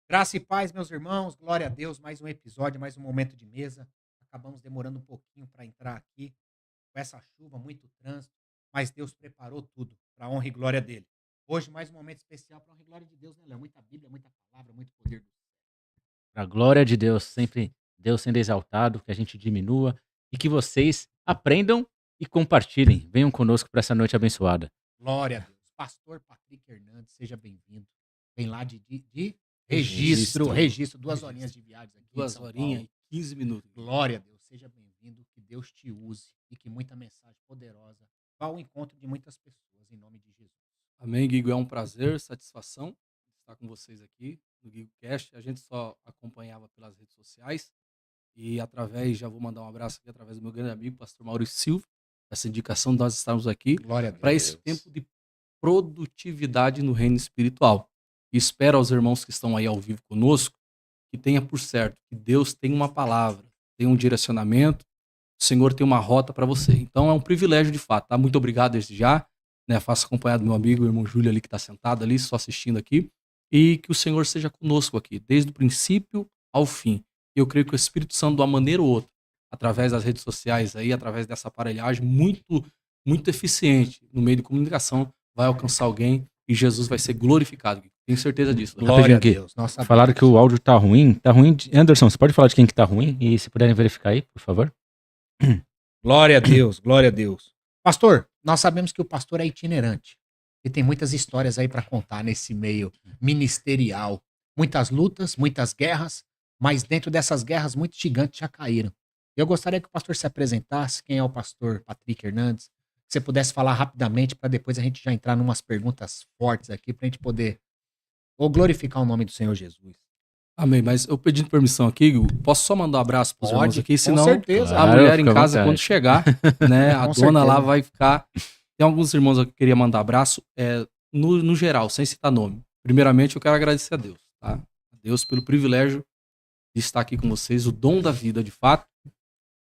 Graça e paz, meus irmãos, glória a Deus, mais um episódio, mais um momento de mesa. Acabamos demorando um pouquinho para entrar aqui, com essa chuva, muito trânsito, mas Deus preparou tudo para a honra e glória dele. Hoje, mais um momento especial para a honra e glória de Deus, né, Léo? Muita Bíblia, muita palavra, muito poder. Para a glória de Deus, sempre Deus sendo exaltado, que a gente diminua e que vocês aprendam e compartilhem. Venham conosco para essa noite abençoada. Glória a Deus. Pastor Patrick Hernandes, seja bem-vindo. Vem lá de registro, 2 horinhas de viagem aqui. 2 horinhas e 15 minutos. Glória a Deus, seja bem-vindo, que Deus te use e que muita mensagem poderosa vá ao encontro de muitas pessoas, em nome de Jesus. Amém, Guigo. É um prazer, satisfação estar com vocês aqui no GuigoCast. A gente só acompanhava pelas redes sociais e já vou mandar um abraço aqui através do meu grande amigo, pastor Maurício Silva, essa indicação de nós estarmos aqui Glória a Deus. para esse tempo de produtividade no reino espiritual. E espero aos irmãos que estão aí ao vivo conosco que tenha por certo que Deus tem uma palavra, tem um direcionamento, o Senhor tem uma rota para você. Então é um privilégio de fato, tá? Muito obrigado desde já, né? Faço acompanhado do meu amigo, o irmão Júlio ali que está sentado ali, só assistindo aqui, e que o Senhor seja conosco aqui, desde o princípio ao fim. E eu creio que o Espírito Santo, de uma maneira ou outra, através das redes sociais aí, através dessa aparelhagem muito eficiente no meio de comunicação, vai alcançar alguém e Jesus vai ser glorificado. Tenho certeza disso. Glória a aqui. Deus. Nossa Falaram Deus. que o áudio tá ruim. Tá ruim. Anderson, você pode falar de quem que tá ruim? E se puderem verificar aí, por favor. Glória a Deus, glória a Deus. Pastor, nós sabemos que o pastor é itinerante e tem muitas histórias aí para contar nesse meio ministerial. Muitas lutas, muitas guerras, mas dentro dessas guerras muitos gigantes já caíram. Eu gostaria que o pastor se apresentasse, quem é o pastor Patrick Hernandes, que você pudesse falar rapidamente para depois a gente já entrar em umas perguntas fortes aqui para a gente poder glorificar o nome do Senhor Jesus. Amém, mas eu pedindo permissão aqui, Hugo, posso só mandar um abraço para os irmãos aqui, senão com certeza. a mulher em fica à casa, vontade. quando chegar, né, a Com dona lá certeza. vai ficar... Tem alguns irmãos aqui que eu queria mandar abraço, no geral, sem citar nome. Primeiramente, eu quero agradecer a Deus, tá? A Deus pelo privilégio de estar aqui com vocês, o dom da vida, de fato,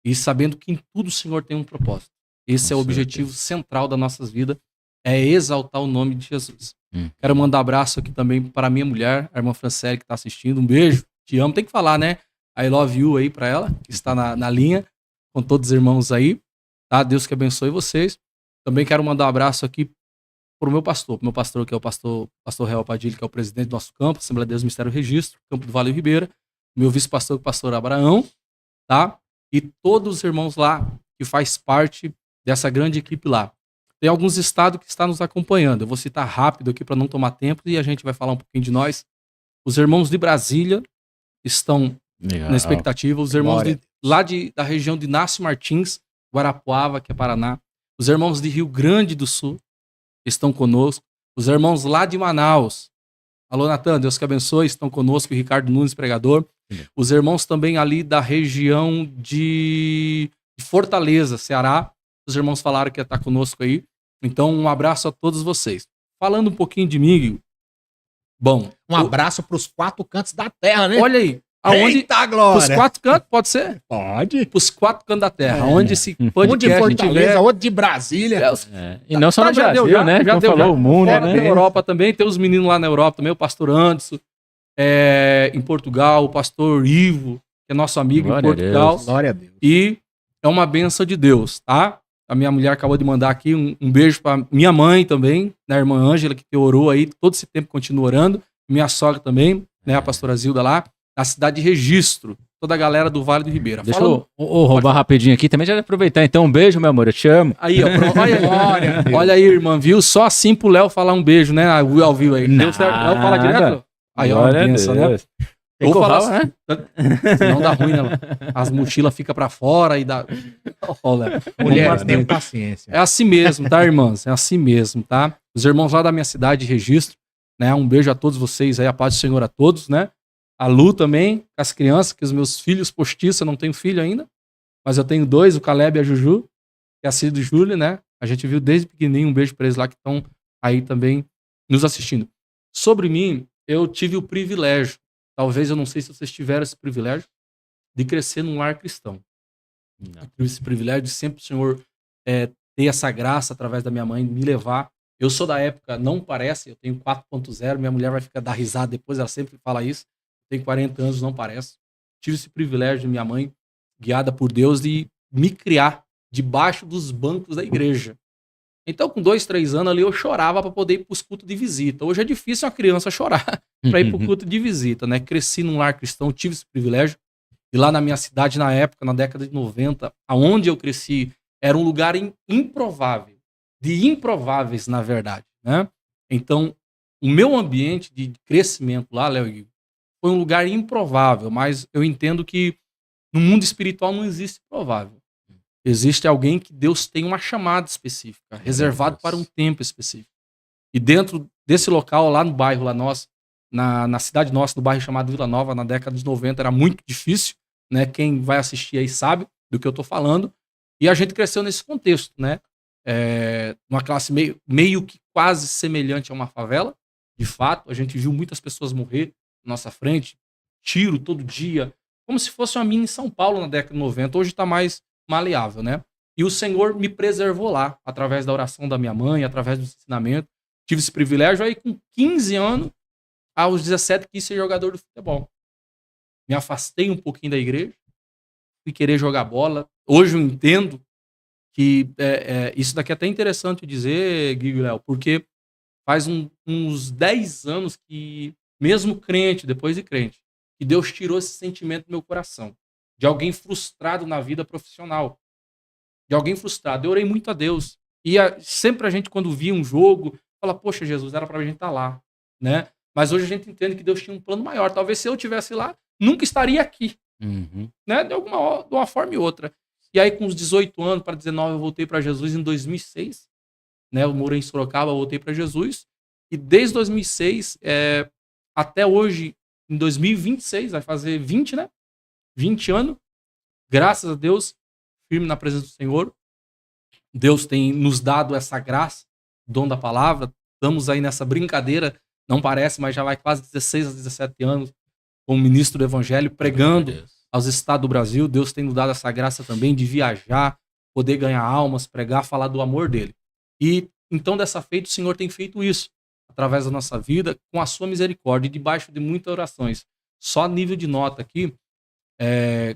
e sabendo que em tudo o Senhor tem um propósito. Esse Com é o objetivo central das nossas vidas, é exaltar o nome de Jesus. Quero mandar abraço aqui também para a minha mulher, a irmã Francele, que está assistindo. Um beijo, te amo. Tem que falar, né? I love you aí para ela, que está na linha, com todos os irmãos aí. Tá? Deus que abençoe vocês. Também quero mandar um abraço aqui para o meu pastor, que é o pastor Real Padilha, que é o presidente do nosso campo, Assembleia de Deus Ministério Registro, Campo do Vale do Ribeira. Meu vice-pastor, o pastor Abraão, tá? E todos os irmãos lá que faz parte dessa grande equipe lá. Tem alguns estados que estão nos acompanhando. Eu vou citar rápido aqui para não tomar tempo e a gente vai falar um pouquinho de nós. Os irmãos de Brasília estão na expectativa. Os irmãos da região de Inácio Martins, Guarapuava, que é Paraná. Os irmãos de Rio Grande do Sul estão conosco. Os irmãos lá de Manaus. Alô, Natan, Deus que abençoe, estão conosco. Ricardo Nunes, pregador. Os irmãos também ali da região de Fortaleza, Ceará. Os irmãos falaram que ia estar conosco aí. Então, um abraço a todos vocês. Falando um pouquinho de mim, bom... Um abraço para os 4 cantos da terra, né? Olha aí. Eita, glória! Os 4 cantos, pode ser? Pode. Os 4 cantos da terra. Onde esse Um de podcast Fortaleza, tiver... outro de Brasília. E não só no Já Brasil, deu, né? já Como deu, falou, o mundo, Fora né? da Europa também, tem os meninos lá na Europa também, o pastor Anderson, em Portugal, o pastor Ivo, que é nosso amigo Glória em a Portugal. Deus. Glória a Deus. E é uma benção de Deus, tá? A minha mulher acabou de mandar aqui um beijo para minha mãe também, né, a irmã Ângela, que orou aí, todo esse tempo continua orando. Minha sogra também, né, a pastora Zilda lá, na cidade de Registro. Toda a galera do Vale do Ribeira. Deixa eu roubar rapidinho aqui também, já aproveitar. Então, um beijo, meu amor, eu te amo. Aí, ó, olha aí. Glória a Deus. Olha aí, irmã, viu? Só assim pro Léo falar um beijo, né? Ao vivo aí. Léo fala direto? Aí, ó, uma Glória a benção, né? Deus. Tem Vou curral, falar né? Senão dá ruim, né? Léo? As mochilas ficam pra fora e dá... Ó, Léo. Mulheres, tenham paciência. É assim mesmo, tá, irmãs? É assim mesmo, tá? Os irmãos lá da minha cidade de Registro, né? Um beijo a todos vocês aí, a paz do Senhor a todos, né? A Lu também, as crianças, que os meus filhos postiços, eu não tenho filho ainda, mas eu tenho 2, o Caleb e a Juju, que é a filha do Júlio, né? A gente viu desde pequenininho, um beijo pra eles lá que estão aí também nos assistindo. Sobre mim, eu tive o privilégio, talvez eu não sei se vocês tiveram esse privilégio, de crescer num lar cristão. Eu tive esse privilégio de sempre o Senhor ter essa graça através da minha mãe, me levar. Eu sou da época, não parece, eu tenho 4.0, minha mulher vai ficar dar risada depois, ela sempre fala isso. Tenho 40 anos, não parece. Tive esse privilégio de minha mãe, guiada por Deus, de me criar debaixo dos bancos da igreja. Então, com 2, 3 anos ali, eu chorava para poder ir para os cultos de visita. Hoje é difícil uma criança chorar para ir para o culto de visita, né? Cresci num lar cristão, tive esse privilégio. E lá na minha cidade, na época, na década de 90, aonde eu cresci, era um lugar improvável. De improváveis, na verdade, né? Então, o meu ambiente de crescimento lá, Léo e Gui, foi um lugar improvável, mas eu entendo que no mundo espiritual não existe provável. Existe alguém que Deus tem uma chamada específica, reservado para um tempo específico. E dentro desse local, lá no bairro, lá nós, na cidade nossa, no bairro chamado Vila Nova, na década de 90, era muito difícil, né? Quem vai assistir aí sabe do que eu estou falando. E a gente cresceu nesse contexto, né? Uma classe meio que quase semelhante a uma favela. De fato, a gente viu muitas pessoas morrer na nossa frente, tiro todo dia, como se fosse uma mini São Paulo na década de 90. Hoje está mais maleável, né? E o Senhor me preservou lá, através da oração da minha mãe, através do ensinamento. Tive esse privilégio aí com 15 anos, aos 17 quis ser jogador de futebol. Me afastei um pouquinho da igreja, fui querer jogar bola. Hoje eu entendo que isso daqui é até interessante dizer, Gui e Léo, porque faz uns 10 anos que, mesmo crente, depois de crente, que Deus tirou esse sentimento do meu coração, de alguém frustrado na vida profissional, de alguém frustrado. Eu orei muito a Deus. E sempre a gente, quando via um jogo, fala, poxa, Jesus, era pra gente estar lá, né? Mas hoje a gente entende que Deus tinha um plano maior. Talvez se eu estivesse lá, nunca estaria aqui, né? De uma forma e outra. E aí, com os 18 anos para 19, eu voltei para Jesus em 2006. Né? Eu morei em Sorocaba, voltei para Jesus. E desde 2006 até hoje, em 2026, vai fazer 20, né? 20 anos. Graças a Deus, firme na presença do Senhor. Deus tem nos dado essa graça, dom da palavra. Estamos aí nessa brincadeira, não parece, mas já vai quase 16 a 17 anos como ministro do Evangelho, pregando aos estados do Brasil. Deus tem nos dado essa graça também de viajar, poder ganhar almas, pregar, falar do amor dele. E então, dessa feita, o Senhor tem feito isso, através da nossa vida, com a sua misericórdia, e debaixo de muitas orações. Só nível de nota aqui,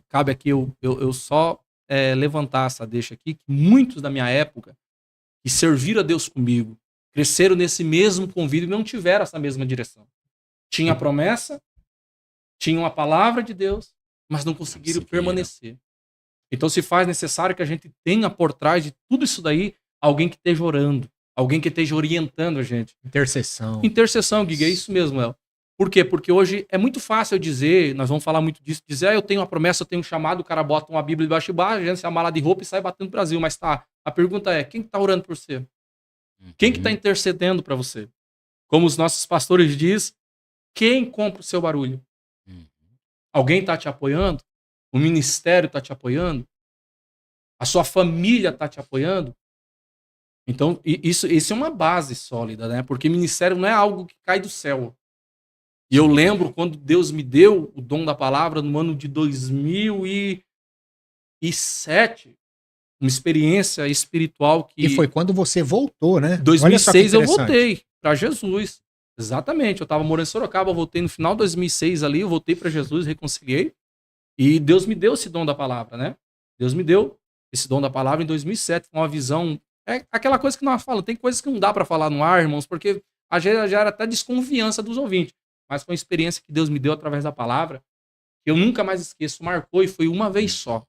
cabe aqui eu só levantar essa deixa aqui, que muitos da minha época, que serviram a Deus comigo, cresceram nesse mesmo convívio e não tiveram essa mesma direção. Tinha a promessa, tinham a palavra de Deus, mas não conseguiram permanecer. Então se faz necessário que a gente tenha por trás de tudo isso daí alguém que esteja orando, alguém que esteja orientando a gente. Intercessão, Guiga, é isso mesmo, Léo. Por quê? Porque hoje é muito fácil dizer, nós vamos falar muito disso, dizer, eu tenho uma promessa, eu tenho um chamado, o cara bota uma Bíblia debaixo de baixo, a gente se amala de roupa e sai batendo no Brasil. Mas a pergunta é, quem que tá orando por você? Quem que tá intercedendo para você? Como os nossos pastores dizem, quem compra o seu barulho? Alguém tá te apoiando? O ministério tá te apoiando? A sua família tá te apoiando? Então, isso é uma base sólida, né? Porque ministério não é algo que cai do céu. E eu lembro quando Deus me deu o dom da palavra no ano de 2007, uma experiência espiritual que... E foi quando você voltou, né? 2006 eu voltei para Jesus. Exatamente. Eu estava morando em Sorocaba, eu voltei no final de 2006 ali, eu voltei para Jesus, reconciliei. E Deus me deu esse dom da palavra, né? Deus me deu esse dom da palavra em 2007, com uma visão... É aquela coisa que nós falamos, tem coisas que não dá para falar no ar, irmãos, porque já era até desconfiança dos ouvintes. Mas foi uma experiência que Deus me deu através da palavra, que eu nunca mais esqueço, marcou e foi uma vez só.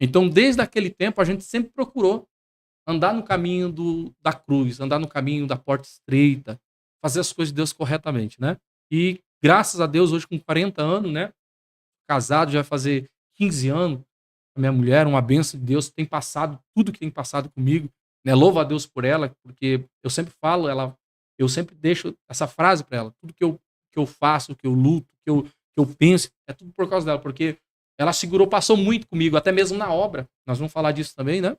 Então, desde aquele tempo, a gente sempre procurou andar no caminho da cruz, andar no caminho da porta estreita, fazer as coisas de Deus corretamente, né? E, graças a Deus, hoje com 40 anos, né? Casado, já vai fazer 15 anos, a minha mulher, uma bênção de Deus, tem passado tudo que tem passado comigo, né? Louvo a Deus por ela, porque eu sempre falo, eu sempre deixo essa frase para ela, tudo que eu faço, que eu luto, que eu penso, é tudo por causa dela, porque ela passou muito comigo, até mesmo na obra. Nós vamos falar disso também, né?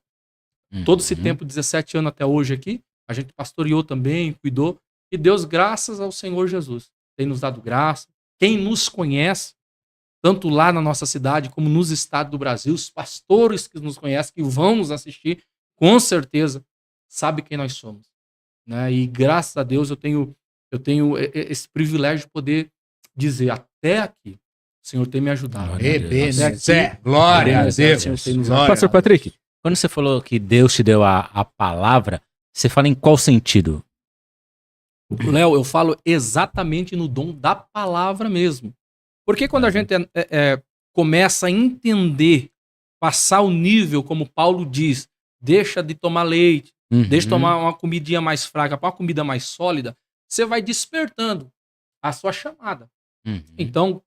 Todo esse tempo, 17 anos até hoje aqui, a gente pastoreou também, cuidou. E Deus, graças ao Senhor Jesus, tem nos dado graça. Quem nos conhece, tanto lá na nossa cidade como nos estados do Brasil, os pastores que nos conhecem, que vão nos assistir, com certeza, sabe quem nós somos. Né? E graças a Deus eu tenho esse privilégio de poder dizer, até aqui, O Senhor tem me ajudado. Glória a Deus. Ebenezer. Glória a Deus. Senhor tem nos Glória Pastor a Deus. Patrick, quando você falou que Deus te deu a palavra, você fala em qual sentido? Léo, eu falo exatamente no dom da palavra mesmo. Porque quando a gente começa a entender, passar o nível, como Paulo diz, deixa de tomar leite, deixa de tomar uma comidinha mais fraca para uma comida mais sólida, você vai despertando a sua chamada. Então,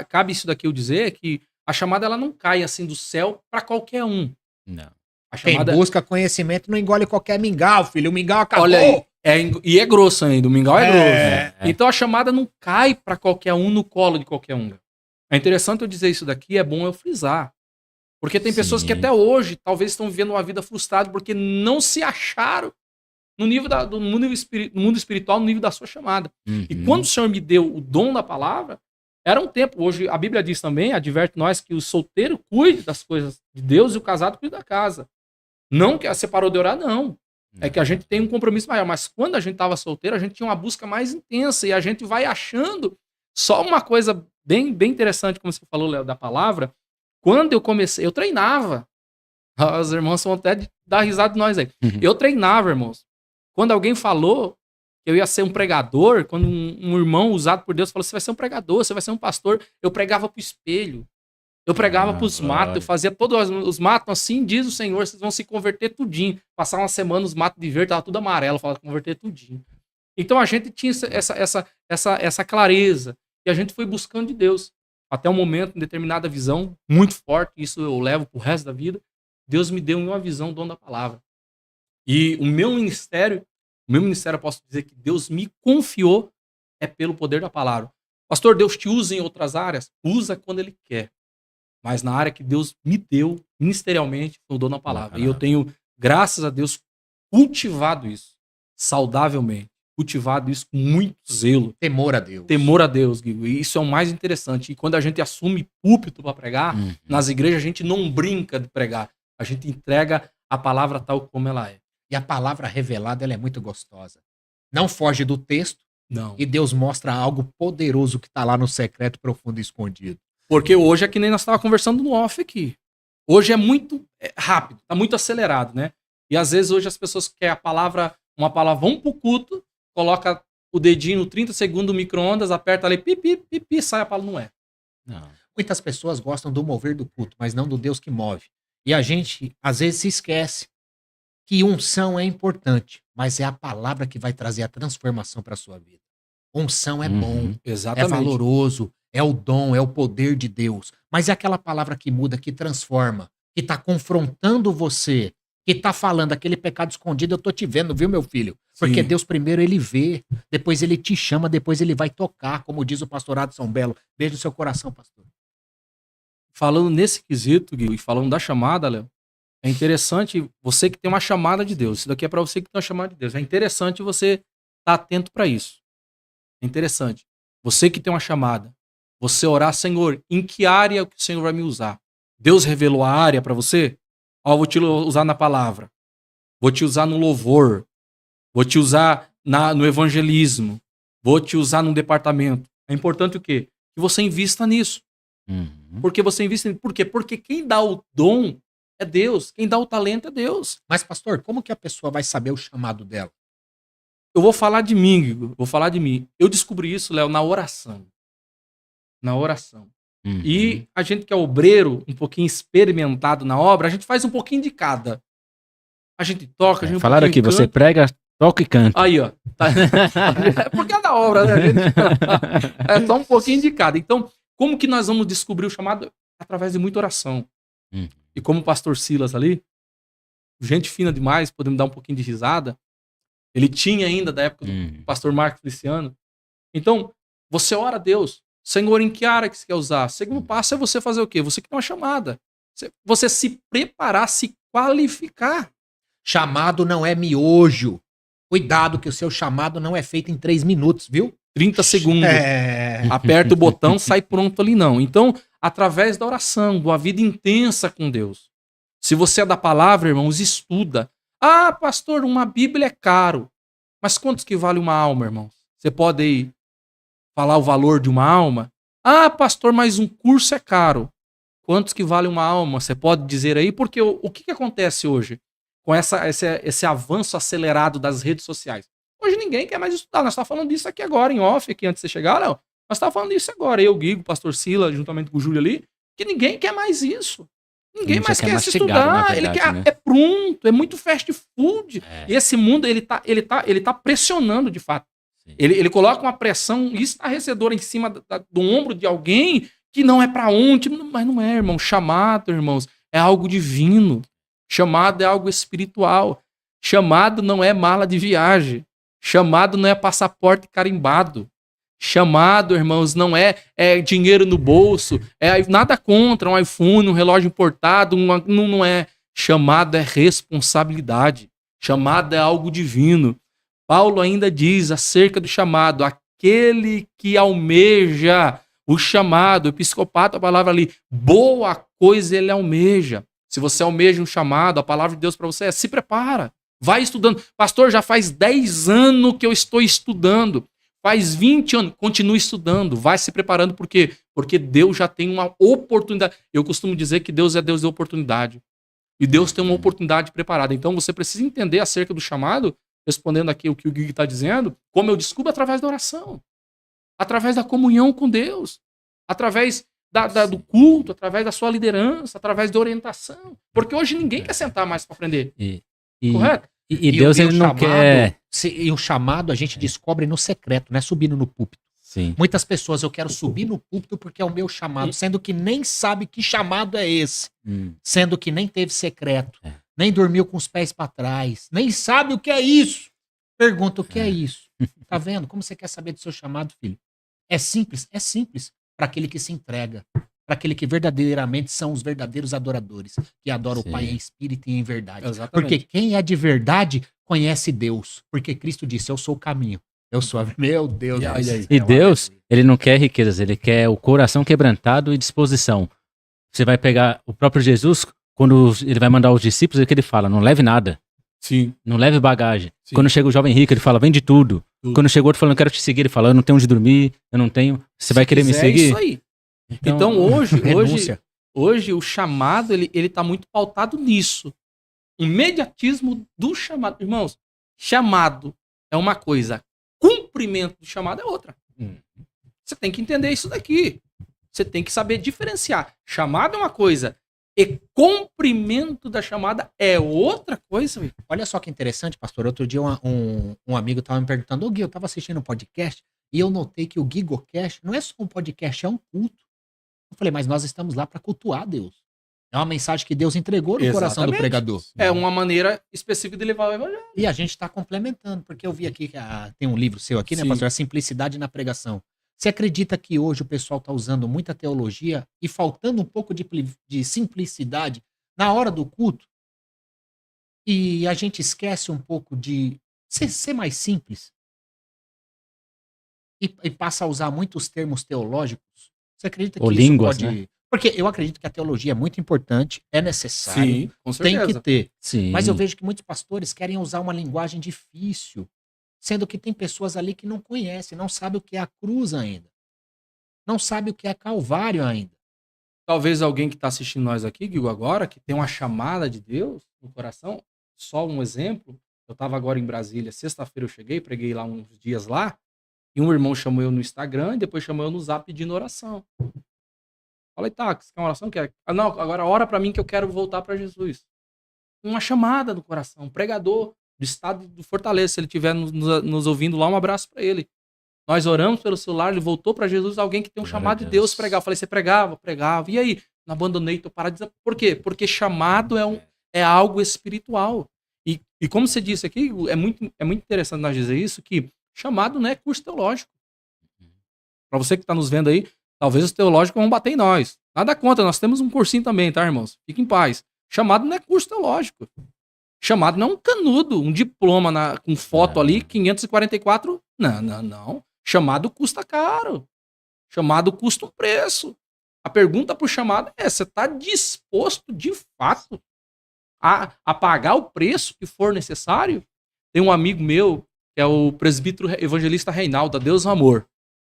cabe isso daqui eu dizer que a chamada ela não cai assim do céu para qualquer um. Não. A Quem chamada, busca conhecimento não engole qualquer mingau, filho. O mingau acabou. olha aí, e é grosso ainda, o mingau é grosso. É. Então a chamada não cai para qualquer um no colo de qualquer um. É interessante eu dizer isso daqui, é bom eu frisar. Porque tem pessoas que Sim. até hoje talvez estão vivendo uma vida frustrada porque não se acharam no nível do mundo espiritual, no nível da sua chamada. E quando o Senhor me deu o dom da palavra, era um tempo. Hoje a Bíblia diz também, adverte nós que o solteiro cuide das coisas de Deus e o casado cuide da casa. Não que você parou de orar, não. É que a gente tem um compromisso maior. Mas quando a gente estava solteiro, a gente tinha uma busca mais intensa e a gente vai achando só uma coisa bem interessante, como você falou, Léo, da palavra. Quando eu comecei, eu treinava. Os irmãos vão até dar risada de nós aí. Eu treinava, irmãos. Quando alguém falou que eu ia ser um pregador, quando um irmão usado por Deus falou, você vai ser um pregador, você vai ser um pastor, eu pregava pro espelho. Eu pregava pros matos, eu fazia todos os matos assim, diz o Senhor, vocês vão se converter tudinho. Passar uma semana, os matos de verde, tava tudo amarelo, falava converter tudinho. Então a gente tinha essa clareza, e a gente foi buscando de Deus. Até um momento, em determinada visão, muito forte, isso eu levo pro resto da vida, Deus me deu uma visão, o dom da palavra. E o meu ministério, eu posso dizer que Deus me confiou é pelo poder da palavra. Pastor, Deus te usa em outras áreas? Usa quando Ele quer. Mas na área que Deus me deu, ministerialmente, foi o dom da palavra. E eu tenho, graças a Deus, cultivado isso saudavelmente. Cultivado isso com muito zelo. Temor a Deus. Temor a Deus, Guigo. E isso é o mais interessante. E quando a gente assume púlpito para pregar, nas igrejas a gente não brinca de pregar. A gente entrega a palavra tal como ela é. E a palavra revelada, ela é muito gostosa. Não foge do texto. Não. E Deus mostra algo poderoso que está lá no secreto, profundo e escondido. Porque hoje é que nem nós estávamos conversando no off aqui. Hoje é muito rápido, tá muito acelerado, né? E às vezes hoje as pessoas querem uma palavra, vão pro culto, coloca o dedinho no 30 segundos do micro-ondas, aperta ali, pipi, sai a palavra, não é. Não. Muitas pessoas gostam do mover do culto, mas não do Deus que move. E a gente, às vezes, se esquece que unção é importante, mas é a palavra que vai trazer a transformação para a sua vida. Unção é bom, Exatamente. é valoroso, é o dom, é o poder de Deus. Mas é aquela palavra que muda, que transforma, que está confrontando você, que está falando aquele pecado escondido, eu tô te vendo, viu, meu filho? Porque Sim. Deus primeiro ele vê, depois ele te chama, depois ele vai tocar, como diz o pastorado São Belo. Beijo no seu coração, pastor. Falando nesse quesito, Gui, e falando da chamada, Léo, é interessante você que tem uma chamada de Deus. Isso daqui é para você que tem uma chamada de Deus. É interessante você estar atento para isso. É interessante. Você que tem uma chamada, você orar, Senhor, em que área que o Senhor vai me usar? Deus revelou a área para você? Ó, vou te usar na palavra. Vou te usar no louvor. Vou te usar no evangelismo. Vou te usar num departamento. É importante o quê? Que você invista nisso. Porque você investe nisso. Por quê? Porque quem dá o dom é Deus. Quem dá o talento é Deus. Mas, pastor, como que a pessoa vai saber o chamado dela? Eu vou falar de mim, Guigo. Vou falar de mim. Eu descobri isso, Léo, na oração. Na oração. E a gente que é obreiro, um pouquinho experimentado na obra, a gente faz um pouquinho de cada. A gente toca, a gente Falaram aqui, você prega, toca e canta. Aí, ó. Tá. É por causa da obra, né, gente? É só um pouquinho de cada. Então, como que nós vamos descobrir o chamado? Através de muita oração. E como o pastor Silas ali, gente fina demais, podemos dar um pouquinho de risada. Ele tinha ainda da época do pastor Marcos Feliciano. Então, você ora a Deus. Senhor, em que área que você quer usar? Segundo passo é você fazer o quê? Você que tem uma chamada. Você se preparar, se qualificar. Chamado não é miojo. Cuidado que o seu chamado não é feito em 3 minutos, viu? 30 segundos. Aperta o botão, sai pronto ali, não. Então, através da oração, de uma vida intensa com Deus. Se você é da palavra, irmãos, estuda. Ah, pastor, uma Bíblia é caro. Mas quantos que vale uma alma, irmãos? Você pode aí falar o valor de uma alma? Ah, pastor, mas um curso é caro. Quantos que vale uma alma? Você pode dizer aí? Porque o que acontece hoje com esse avanço acelerado das redes sociais? Hoje ninguém quer mais estudar. Nós estamos falando disso aqui agora, em off, aqui antes de você chegar, Léo. Nós estamos falando disso agora. Eu, Guigo, pastor Sila, juntamente com o Júlio ali, que ninguém quer mais isso. Ninguém mais quer se estudar. Ele quer, é pronto, é muito fast food. E esse mundo, ele tá pressionando de fato. Ele coloca uma pressão estarrecedora em cima do ombro de alguém que não é pra onde, mas não é, irmão. Chamado, irmãos, é algo divino. Chamado é algo espiritual. Chamado não é mala de viagem. Chamado não é passaporte carimbado. Chamado, irmãos, não é dinheiro no bolso. Nada contra um iPhone, um relógio importado. Não é. Chamado é responsabilidade. Chamado é algo divino. Paulo ainda diz acerca do chamado, aquele que almeja o chamado, o episcopato, a palavra ali, boa coisa ele almeja. Se você almeja um chamado, a palavra de Deus para você se prepara, vai estudando. Pastor, já faz 10 anos que eu estou estudando, faz 20 anos, continue estudando, vai se preparando, por quê? Porque Deus já tem uma oportunidade. Eu costumo dizer que Deus é Deus de oportunidade, e Deus tem uma oportunidade preparada. Então você precisa entender acerca do chamado, respondendo aqui o que o Gui está dizendo, como eu descubro através da oração, através da comunhão com Deus, através do culto, através da sua liderança, através da orientação. Porque hoje ninguém quer sentar mais para aprender. Correto? E Deus ele não quer... E o chamado a gente descobre no secreto, não é subindo no púlpito. Sim. Muitas pessoas, eu quero subir no púlpito porque é o meu chamado, sendo que nem sabe que chamado é esse. Sendo que nem teve secreto. Nem dormiu com os pés para trás, nem sabe o que é isso. Pergunta o que é isso. Tá vendo? Como você quer saber do seu chamado, filho? É simples para aquele que se entrega, para aquele que verdadeiramente são os verdadeiros adoradores, que adoram o Pai em espírito e em verdade. Exatamente. Porque quem é de verdade conhece Deus, porque Cristo disse, eu sou o caminho, eu sou a... Meu Deus. E Deus, ele não quer riquezas, ele quer o coração quebrantado e disposição. Você vai pegar o próprio Jesus, quando ele vai mandar os discípulos, é que ele fala, não leve nada. Sim. Não leve bagagem. Sim. Quando chega o jovem rico, ele fala, vende tudo. Quando chegou outro falando, quero te seguir, ele fala, eu não tenho onde dormir, eu não tenho... Você vai querer me seguir? É isso aí. Então hoje o chamado, ele tá muito pautado nisso. O imediatismo do chamado. Irmãos, chamado é uma coisa, cumprimento do chamado é outra. Você tem que entender isso daqui. Você tem que saber diferenciar. Chamado é uma coisa... E cumprimento da chamada é outra coisa. Amigo. Olha só que interessante, pastor. Outro dia um amigo estava me perguntando, ô Gui, eu estava assistindo um podcast e eu notei que o GuigoCast não é só um podcast, é um culto. Eu falei, mas nós estamos lá para cultuar Deus. É uma mensagem que Deus entregou no coração do pregador. É uma maneira específica de levar o evangelho. E a gente está complementando, porque eu vi aqui que tem um livro seu aqui, né, pastor? A Simplicidade na Pregação. Você acredita que hoje o pessoal está usando muita teologia e faltando um pouco de simplicidade na hora do culto? E a gente esquece um pouco de ser mais simples? E passa a usar muitos termos teológicos? Você acredita que Ou isso línguas, pode... né? Porque eu acredito que a teologia é muito importante, é necessário, Sim, com certeza. tem que ter. Sim. Mas eu vejo que muitos pastores querem usar uma linguagem difícil, sendo que tem pessoas ali que não conhecem, não sabem o que é a cruz ainda. Não sabe o que é Calvário ainda. Talvez alguém que está assistindo nós aqui, Guigo, agora, que tem uma chamada de Deus no coração, só um exemplo, eu estava agora em Brasília, sexta-feira eu cheguei, preguei lá uns dias lá, e um irmão chamou eu no Instagram, e depois chamou eu no Zap pedindo oração. Falei, tá, você quer uma oração? Quer? Ah, não, agora ora para mim que eu quero voltar para Jesus. Uma chamada no coração, um pregador do estado do Fortaleza, se ele estiver nos ouvindo lá, um abraço para ele. Nós oramos pelo celular, ele voltou para Jesus, alguém que tem um chamado de Deus pregar. Eu falei, você pregava? Pregava. E aí? Não abandonei, tô parado de dizer. Por quê? Porque chamado é algo espiritual. E como você disse aqui, é muito interessante nós dizer isso, que chamado não é curso teológico. Para você que está nos vendo aí, talvez os teológicos vão bater em nós. Nada contra, nós temos um cursinho também, tá, irmãos? Fiquem em paz. Chamado não é curso teológico. Chamado não é um canudo, um diploma com foto ali, 544. Não. Chamado custa caro. Chamado custa um preço. A pergunta pro chamado é, você está disposto, de fato, a pagar o preço que for necessário? Tem um amigo meu, que é o presbítero evangelista Reinaldo, da Deus Amor.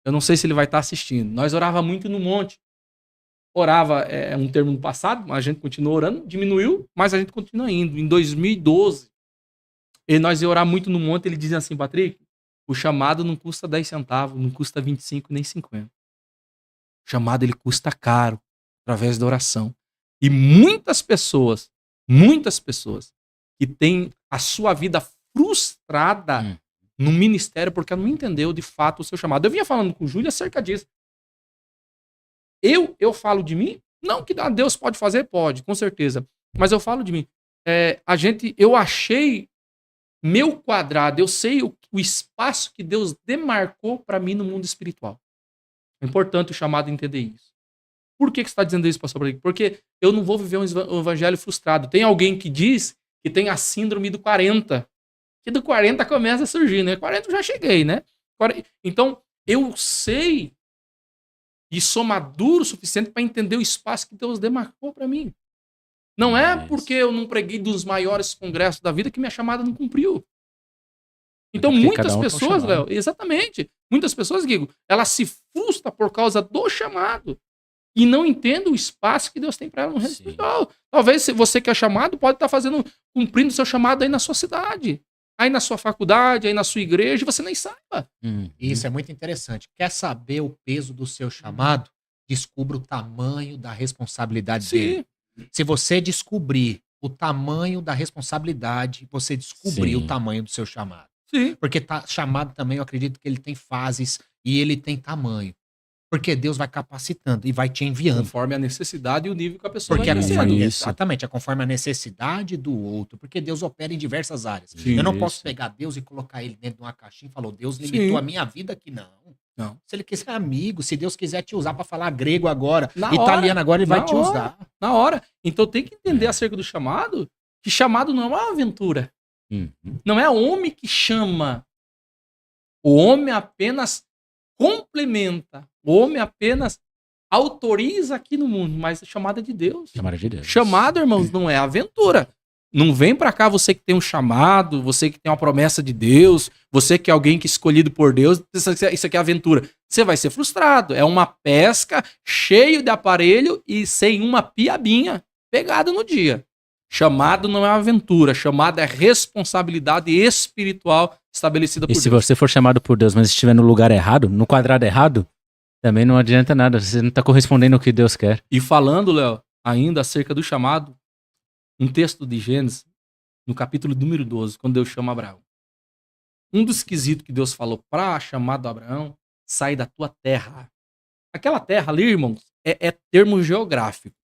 Eu não sei se ele vai estar assistindo. Nós orava muito no monte. Orava, é um termo no passado, mas a gente continua orando, diminuiu, mas a gente continua indo. Em 2012, nós ia orar muito no monte, ele dizia assim, Patrick, o chamado não custa 10 centavos, não custa 25 nem 50. O chamado, ele custa caro, através da oração. E muitas pessoas que têm a sua vida frustrada no ministério porque ela não entendeu de fato o seu chamado. Eu vinha falando com o Júlio acerca disso. Eu falo de mim, não que Deus pode fazer, pode, com certeza. Mas eu falo de mim. Eu achei meu quadrado, eu sei o espaço que Deus demarcou para mim no mundo espiritual. É importante o chamado entender isso. Por que você está dizendo isso, pastor? Porque eu não vou viver um evangelho frustrado. Tem alguém que diz que tem a síndrome do 40. Que do 40 começa a surgir, né? 40 eu já cheguei, né? Então, eu sei e sou maduro o suficiente para entender o espaço que Deus demarcou para mim. Não é porque eu não preguei dos maiores congressos da vida que minha chamada não cumpriu. Então, muitas pessoas, Léo, exatamente, muitas pessoas, Guigo, elas se frustram por causa do chamado e não entendem o espaço que Deus tem para ela no reino espiritual. Talvez você que é chamado pode estar cumprindo o seu chamado aí na sua cidade, aí na sua faculdade, aí na sua igreja, e você nem saiba. Isso é muito interessante. Quer saber o peso do seu chamado? Descubra o tamanho da responsabilidade dele. Se você descobrir o tamanho da responsabilidade, você descobriu o tamanho do seu chamado. Sim. Porque chamado também, eu acredito que ele tem fases e ele tem tamanho. Porque Deus vai capacitando e vai te enviando. Conforme a necessidade e o nível que a pessoa Porque vai crescendo. exatamente, é conforme a necessidade do outro. Porque Deus opera em diversas áreas. Eu não posso pegar Deus e colocar ele dentro de uma caixinha e falar, Deus limitou a minha vida aqui, não. Se ele quiser amigo, se Deus quiser te usar para falar grego agora, italiano agora, ele vai te usar. Na hora. Então tem que entender acerca do chamado, que chamado não é uma aventura. Não é homem que chama. O homem apenas complementa. O homem apenas autoriza aqui no mundo, mas a chamada é de Deus. Chamada de Deus. Chamado, irmãos, não é aventura. Não vem pra cá você que tem um chamado, você que tem uma promessa de Deus, você que é alguém que é escolhido por Deus, isso aqui é aventura. Você vai ser frustrado. É uma pesca cheio de aparelho e sem uma piabinha pegada no dia. Chamado não é aventura, chamado é responsabilidade espiritual estabelecida por Deus. E se você for chamado por Deus, mas estiver no lugar errado, no quadrado errado, também não adianta nada, você não está correspondendo ao que Deus quer. E falando, Léo, ainda acerca do chamado, um texto de Gênesis, no capítulo número 12, quando Deus chama Abraão. Um dos quesitos que Deus falou para chamado Abraão, sai da tua terra. Aquela terra ali, irmãos, é termo geográfico.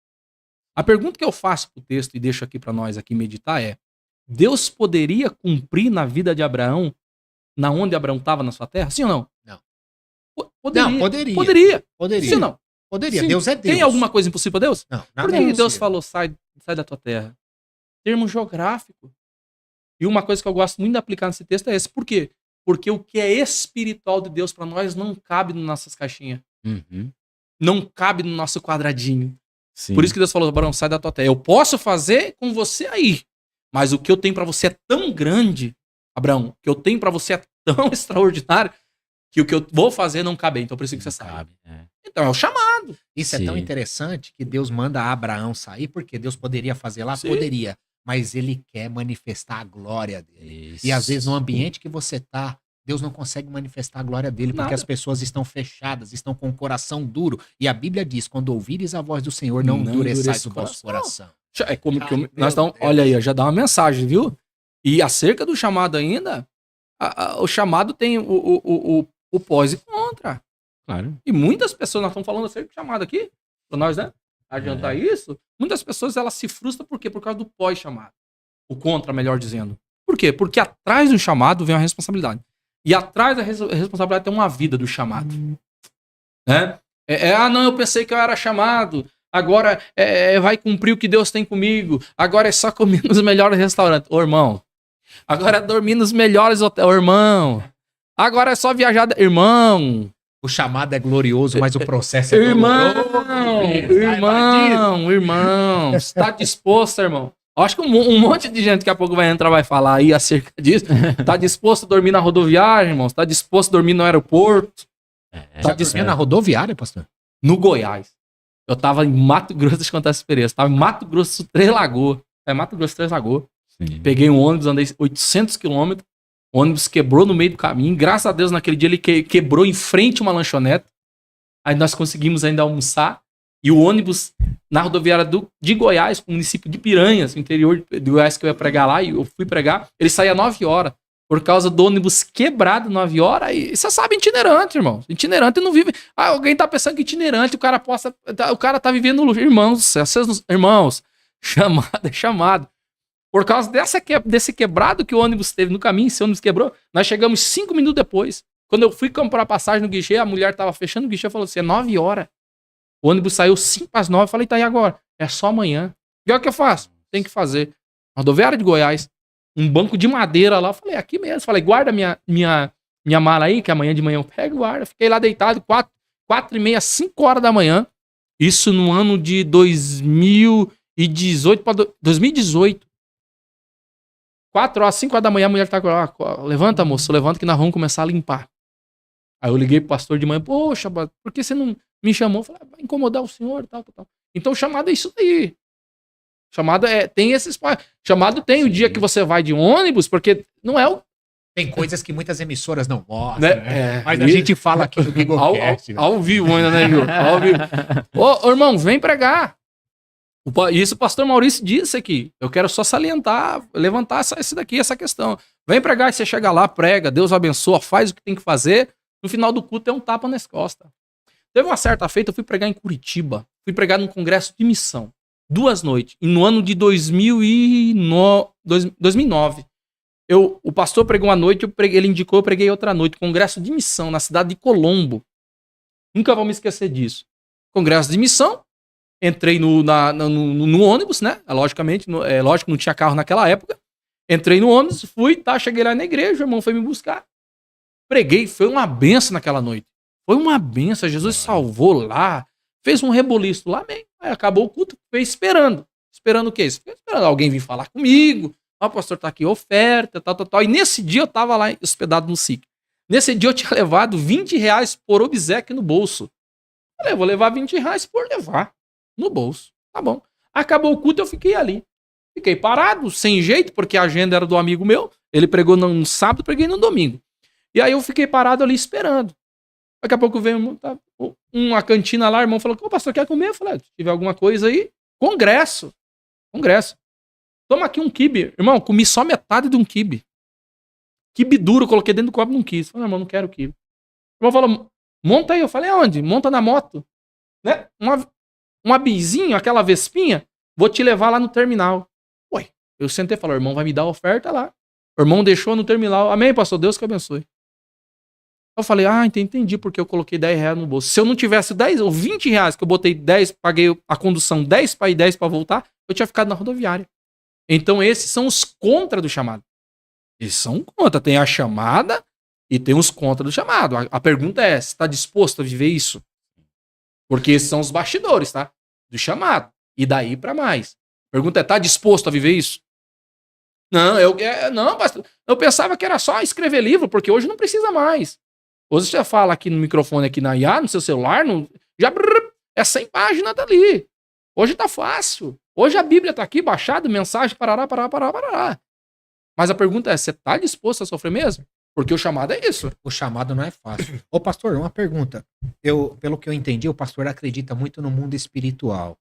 A pergunta que eu faço pro texto e deixo aqui para nós aqui meditar é: Deus poderia cumprir na vida de Abraão na onde Abraão estava na sua terra? Sim ou não? Não. Poderia. Não, poderia. Poderia. Sim ou não? Poderia. Sim. Deus é Deus. Tem alguma coisa impossível para Deus? Não. Por que Deus falou sai da tua terra? Termo geográfico. E uma coisa que eu gosto muito de aplicar nesse texto é esse. Por quê? Porque o que é espiritual de Deus para nós não cabe nas nossas caixinhas. Não cabe no nosso quadradinho. Sim. Por isso que Deus falou, Abraão, sai da tua terra. Eu posso fazer com você aí, mas o que eu tenho pra você é tão grande, Abraão, o que eu tenho pra você é tão extraordinário, que o que eu vou fazer não cabe. Então, por isso que você sabe. Então, é o chamado. Isso é tão interessante que Deus manda Abraão sair, porque Deus poderia fazer lá? Poderia. Mas ele quer manifestar a glória dele. Isso. E às vezes no ambiente que você tá, Deus não consegue manifestar a glória dele, porque as pessoas estão fechadas, estão com o coração duro. E a Bíblia diz, quando ouvires a voz do Senhor, não endureçais o vosso coração. É como que nós estamos, olha aí, já dá uma mensagem, viu? E acerca do chamado ainda, o chamado tem o pós e contra. Claro. E muitas pessoas, nós estamos falando acerca do chamado aqui, para nós, né? Adiantar isso. Muitas pessoas, elas se frustram por quê? Por causa do pós-chamado. O contra, melhor dizendo. Por quê? Porque atrás do chamado vem a responsabilidade. E atrás da responsabilidade tem uma vida do chamado. Né? Não, eu pensei que eu era chamado. Agora vai cumprir o que Deus tem comigo. Agora é só comer nos melhores restaurantes. Ô, irmão. Agora é dormir nos melhores hotéis. Ô, irmão. Agora é só viajar. Irmão. O chamado é glorioso, mas o processo é Irmão. Está disposto, irmão? Acho que um monte de gente que a pouco vai entrar vai falar aí acerca disso. Tá disposto a dormir na rodoviária, irmão? Tá disposto a dormir no aeroporto? Já desvia na rodoviária, pastor? No Goiás. Eu tava em Mato Grosso, deixa eu contar essa experiência. Tava em Mato Grosso, Três Lagoas. Mato Grosso, Três Lagoas. Sim. Peguei um ônibus, andei 800 quilômetros. O ônibus quebrou no meio do caminho. Graças a Deus, naquele dia ele quebrou em frente a uma lanchonete. Aí nós conseguimos ainda almoçar. E o ônibus na rodoviária de Goiás, o município de Piranhas, no interior de Goiás, que eu ia pregar lá, e eu fui pregar, ele saía 9 horas. Por causa do ônibus quebrado 9 horas. E você sabe, itinerante, irmão. Itinerante não vive. Alguém tá pensando que itinerante, o cara tá vivendo. Irmãos, chamado é chamado. Por causa desse quebrado que o ônibus teve no caminho, esse ônibus quebrou, nós chegamos 5 minutos depois. Quando eu fui comprar passagem no guichê, a mulher tava fechando o guichê e falou assim: é 9 horas. O ônibus saiu 5 às 9. Eu falei: tá aí agora? É só amanhã. E olha o que eu faço? Tem que fazer. Rodoviária de Goiás. Um banco de madeira lá. Eu falei: aqui mesmo. Falei: guarda minha mala aí, que amanhã de manhã eu pego e guarda. Fiquei lá deitado 4h30, 5 horas da manhã. Isso no ano de 2018 para 2018. 4 horas, 5 horas da manhã, a mulher tá com levanta, moço, levanta que nós vamos começar a limpar. Aí eu liguei pro pastor de manhã: poxa, por que você não me chamou? Eu falei: vai incomodar o senhor, tal. Então o chamado é isso daí. Chamado tem esses... Chamado tem o dia que você vai de ônibus, porque não é o... Tem coisas que muitas emissoras não mostram, né? Mas a gente fala aqui no Biblecast. Ao vivo ainda, né, Gil? Ao vivo. Ô, irmão, vem pregar. Isso o pastor Maurício disse aqui. Eu quero só salientar, levantar essa questão. Vem pregar, e você chega lá, prega, Deus abençoa, faz o que tem que fazer. No final do culto é um tapa nas costas. Teve uma certa feita, eu fui pregar em Curitiba. Fui pregar num congresso de missão. 2 noites. E no ano de 2009. O pastor pregou uma noite, ele indicou, eu preguei outra noite. Congresso de missão na cidade de Colombo. Nunca vou me esquecer disso. Congresso de missão. Entrei no ônibus, né? Logicamente, lógico que não tinha carro naquela época. Entrei no ônibus, cheguei lá na igreja, o irmão foi me buscar. Preguei, foi uma benção naquela noite. Foi uma benção, Jesus salvou lá, fez um reboliço lá, amém. Aí acabou o culto, fez esperando. Esperando o quê? Esperando alguém vir falar comigo. O pastor tá aqui, oferta, tal. E nesse dia eu tava lá hospedado no SIC. Nesse dia eu tinha levado R$20 por obséquio no bolso. Falei: eu vou levar R$20 por levar no bolso. Tá bom. Acabou o culto, eu fiquei ali. Fiquei parado, sem jeito, porque a agenda era do amigo meu. Ele pregou no sábado, preguei no domingo. E aí eu fiquei parado ali esperando. Daqui a pouco veio uma cantina lá, o irmão falou: ô, pastor, quer comer? Eu falei: se tiver alguma coisa aí, congresso. Toma aqui um quibe. Irmão, comi só metade de um quibe. Quibe duro, coloquei dentro do copo, não quis. Falei: irmão, não quero quibe. O irmão falou: monta aí. Eu falei: aonde? Monta na moto. Né? Uma bizinho, aquela vespinha, vou te levar lá no terminal. Ué, eu sentei e falei: o irmão vai me dar a oferta lá. O irmão deixou no terminal. Amém, pastor, Deus que abençoe. Eu falei: entendi porque eu coloquei R$10 no bolso. Se eu não tivesse 10 ou R$20 que eu botei 10, paguei a condução 10 para ir, 10 para voltar, eu tinha ficado na rodoviária. Então esses são os contra do chamado. Eles são contra. Tem a chamada e tem os contra do chamado. A pergunta é: você está disposto a viver isso? Porque esses são os bastidores, tá? Do chamado. E daí para mais. A pergunta é: tá disposto a viver isso? Não, pastor. Eu pensava que era só escrever livro, porque hoje não precisa mais. Hoje você fala aqui no microfone, aqui na IA, no seu celular, é 100 páginas dali. Hoje tá fácil. Hoje a Bíblia tá aqui, baixada, mensagem, parará. Mas a pergunta é: você tá disposto a sofrer mesmo? Porque o chamado é isso. O chamado não é fácil. Ô, pastor, uma pergunta. Pelo que eu entendi, o pastor acredita muito no mundo espiritual.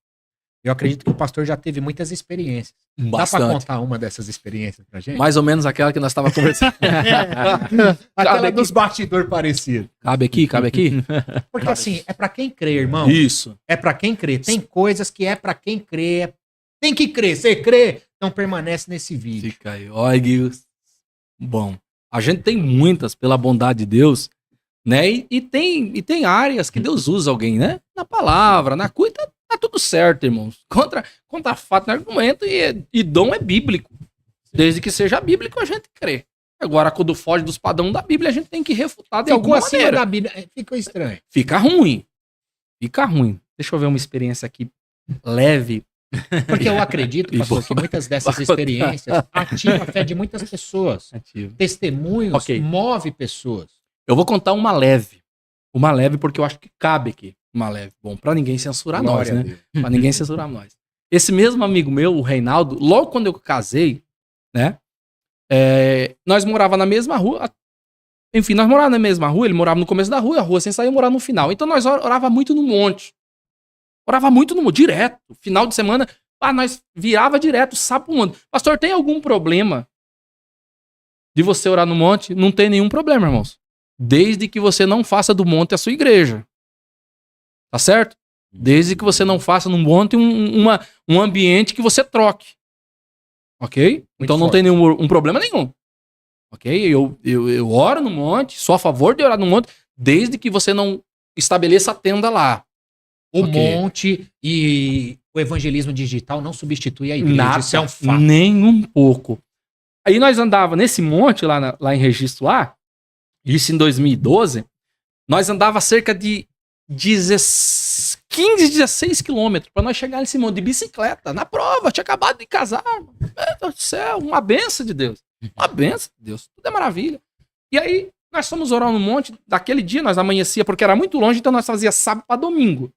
Eu acredito que o pastor já teve muitas experiências. Bastante. Dá pra contar uma dessas experiências pra gente? Mais ou menos aquela que nós estávamos conversando. Aquela dos bastidores parecidos. Cabe aqui? Porque assim, é pra quem crê, irmão. Isso. É pra quem crê. Tem coisas que é pra quem crê. Tem que crer. Você crê, então permanece nesse vídeo. Fica aí. Olha, Gui. Bom, a gente tem muitas, pela bondade de Deus, né? E tem áreas que Deus usa alguém, né? Na palavra, na cuida, tá tudo certo, irmãos. Contra fato, argumento e dom é bíblico. Desde que seja bíblico, a gente crê. Agora, quando foge dos padrões da Bíblia, a gente tem que refutar de alguma maneira. Da Bíblia, ficou estranho. Fica ruim. Deixa eu ver uma experiência aqui leve. Porque eu acredito, pastor, que muitas dessas experiências ativam a fé de muitas pessoas. Testemunhos move pessoas. Eu vou contar uma leve. uma leve, porque eu acho que cabe aqui uma leve. Bom, pra ninguém censurar nós, Glória a né? Deus. Pra ninguém censurar nós. Esse mesmo amigo meu, o Reinaldo, logo quando eu casei, né? Nós morava na mesma rua. Enfim, nós morávamos na mesma rua, ele morava no começo da rua, e a rua sem sair eu morava no final. Então nós orava muito no monte. Orava muito no monte, direto. Final de semana, nós virava direto, sabe pro monte. Pastor, tem algum problema de você orar no monte? Não tem nenhum problema, irmãos. Desde que você não faça do monte a sua igreja. Tá certo? Desde que você não faça no monte um ambiente que você troque. Ok? Então não tem nenhum problema nenhum. Ok? Eu oro no monte, sou a favor de orar no monte, desde que você não estabeleça a tenda lá. O monte e o evangelismo digital não substitui a igreja. Nada, isso é um fato. nem um pouco. Aí nós andava nesse monte lá em Registro lá, isso em 2012, nós andava cerca de 15, 16 quilômetros pra nós chegar nesse monte de bicicleta, na prova, tinha acabado de casar. Meu Deus do céu, uma benção de Deus. Uma benção de Deus, tudo é maravilha. E aí, nós fomos orar no monte, daquele dia nós amanhecia, porque era muito longe, então nós fazia sábado pra domingo.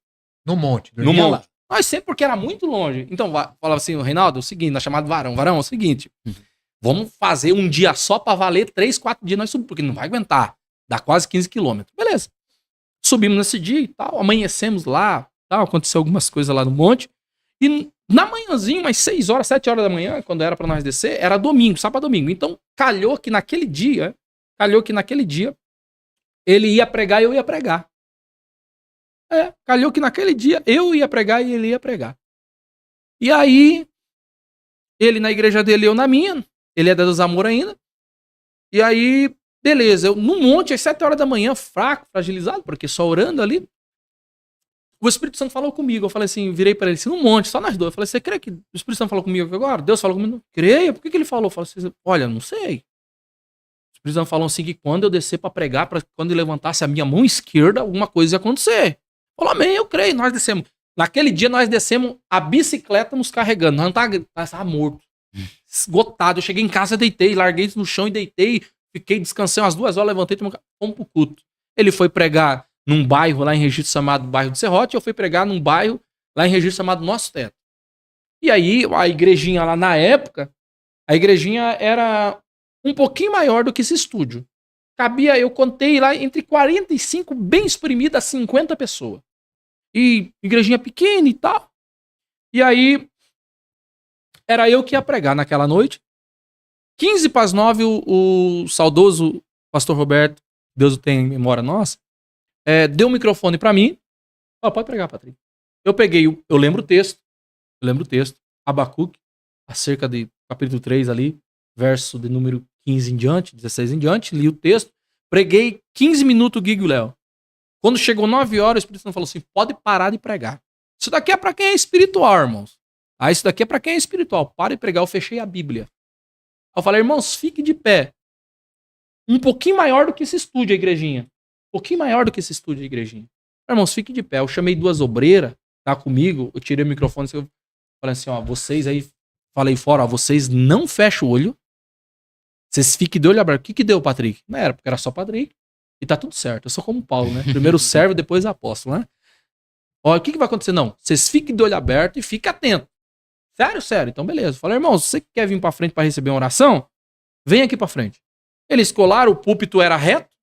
No monte. No monte. Nós sempre, porque era muito longe. Então, falava assim, o Reinaldo, é o seguinte, nós chamado Varão, é o seguinte, vamos fazer um dia só pra valer 3, 4 dias nós subimos, porque não vai aguentar, dá quase 15 quilômetros. Beleza. Subimos nesse dia e tal, amanhecemos lá, tal, aconteceu algumas coisas lá no monte, e na manhãzinha, umas 6 horas, 7 horas da manhã, quando era pra nós descer, era domingo, sábado pra domingo. Então, calhou que naquele dia, ele ia pregar e eu ia pregar. Calhou que naquele dia eu ia pregar e ele ia pregar. E aí, ele na igreja dele, eu na minha, ele é da dos Amor ainda. E aí, beleza, eu no monte, às 7 horas da manhã, fraco, fragilizado, porque só orando ali, o Espírito Santo falou comigo. Eu falei assim, virei pra ele assim, no monte, só nós dois. Eu falei, você crê que o Espírito Santo falou comigo agora? Deus falou comigo? Creia. Por que ele falou? Eu falei assim, olha, não sei. O Espírito Santo falou assim, que quando eu descer pra pregar, quando ele levantasse a minha mão esquerda, alguma coisa ia acontecer. Falou, amém, eu creio. Nós descemos. Naquele dia, nós descemos a bicicleta nos carregando. Nós não tava morto. Esgotado. Eu cheguei em casa, deitei, larguei isso no chão e deitei. Fiquei descansando umas 2 horas, levantei e fomos pro culto. Ele foi pregar num bairro lá em Registro chamado Bairro do Serrote, eu fui pregar num bairro lá em Registro chamado Nosso Teto. E aí, a igrejinha lá na época, a igrejinha era um pouquinho maior do que esse estúdio. Cabia, eu contei lá, entre 45, bem espremida, a 50 pessoas. E igrejinha pequena e tal. E aí, era eu que ia pregar naquela noite. 15 para as 9, o saudoso pastor Roberto, Deus o tenha em memória nossa, deu o microfone pra mim. Pode pregar, Patrick. Eu peguei, eu lembro o texto, Abacuque, acerca de capítulo 3 ali, verso de número 15 em diante, 16 em diante, li o texto, preguei 15 minutos o Guigo e o Léo. Quando chegou 9 horas, o Espírito Santo falou assim, pode parar de pregar. Isso daqui é pra quem é espiritual, irmãos. Isso daqui é pra quem é espiritual. Para de pregar, eu fechei a Bíblia. Eu falei, irmãos, fique de pé. Um pouquinho maior do que esse estúdio, a igrejinha. Um pouquinho maior do que esse estúdio, a igrejinha. Irmãos, fique de pé. Eu chamei 2 obreiras, tá comigo, eu tirei o microfone, eu falei assim, ó, vocês aí, falei fora, ó, vocês não fecham o olho, vocês fiquem de olho aberto. O que deu, Patrick? Não era, porque era só Patrick, e tá tudo certo. Eu sou como Paulo, né? Primeiro servo, depois apóstolo, né? Ó, o que vai acontecer? Não, vocês fiquem de olho aberto e fiquem atentos. Sério. Então, beleza. Falei, irmão, se você quer vir pra frente pra receber uma oração, vem aqui pra frente. Eles colaram, o púlpito era reto,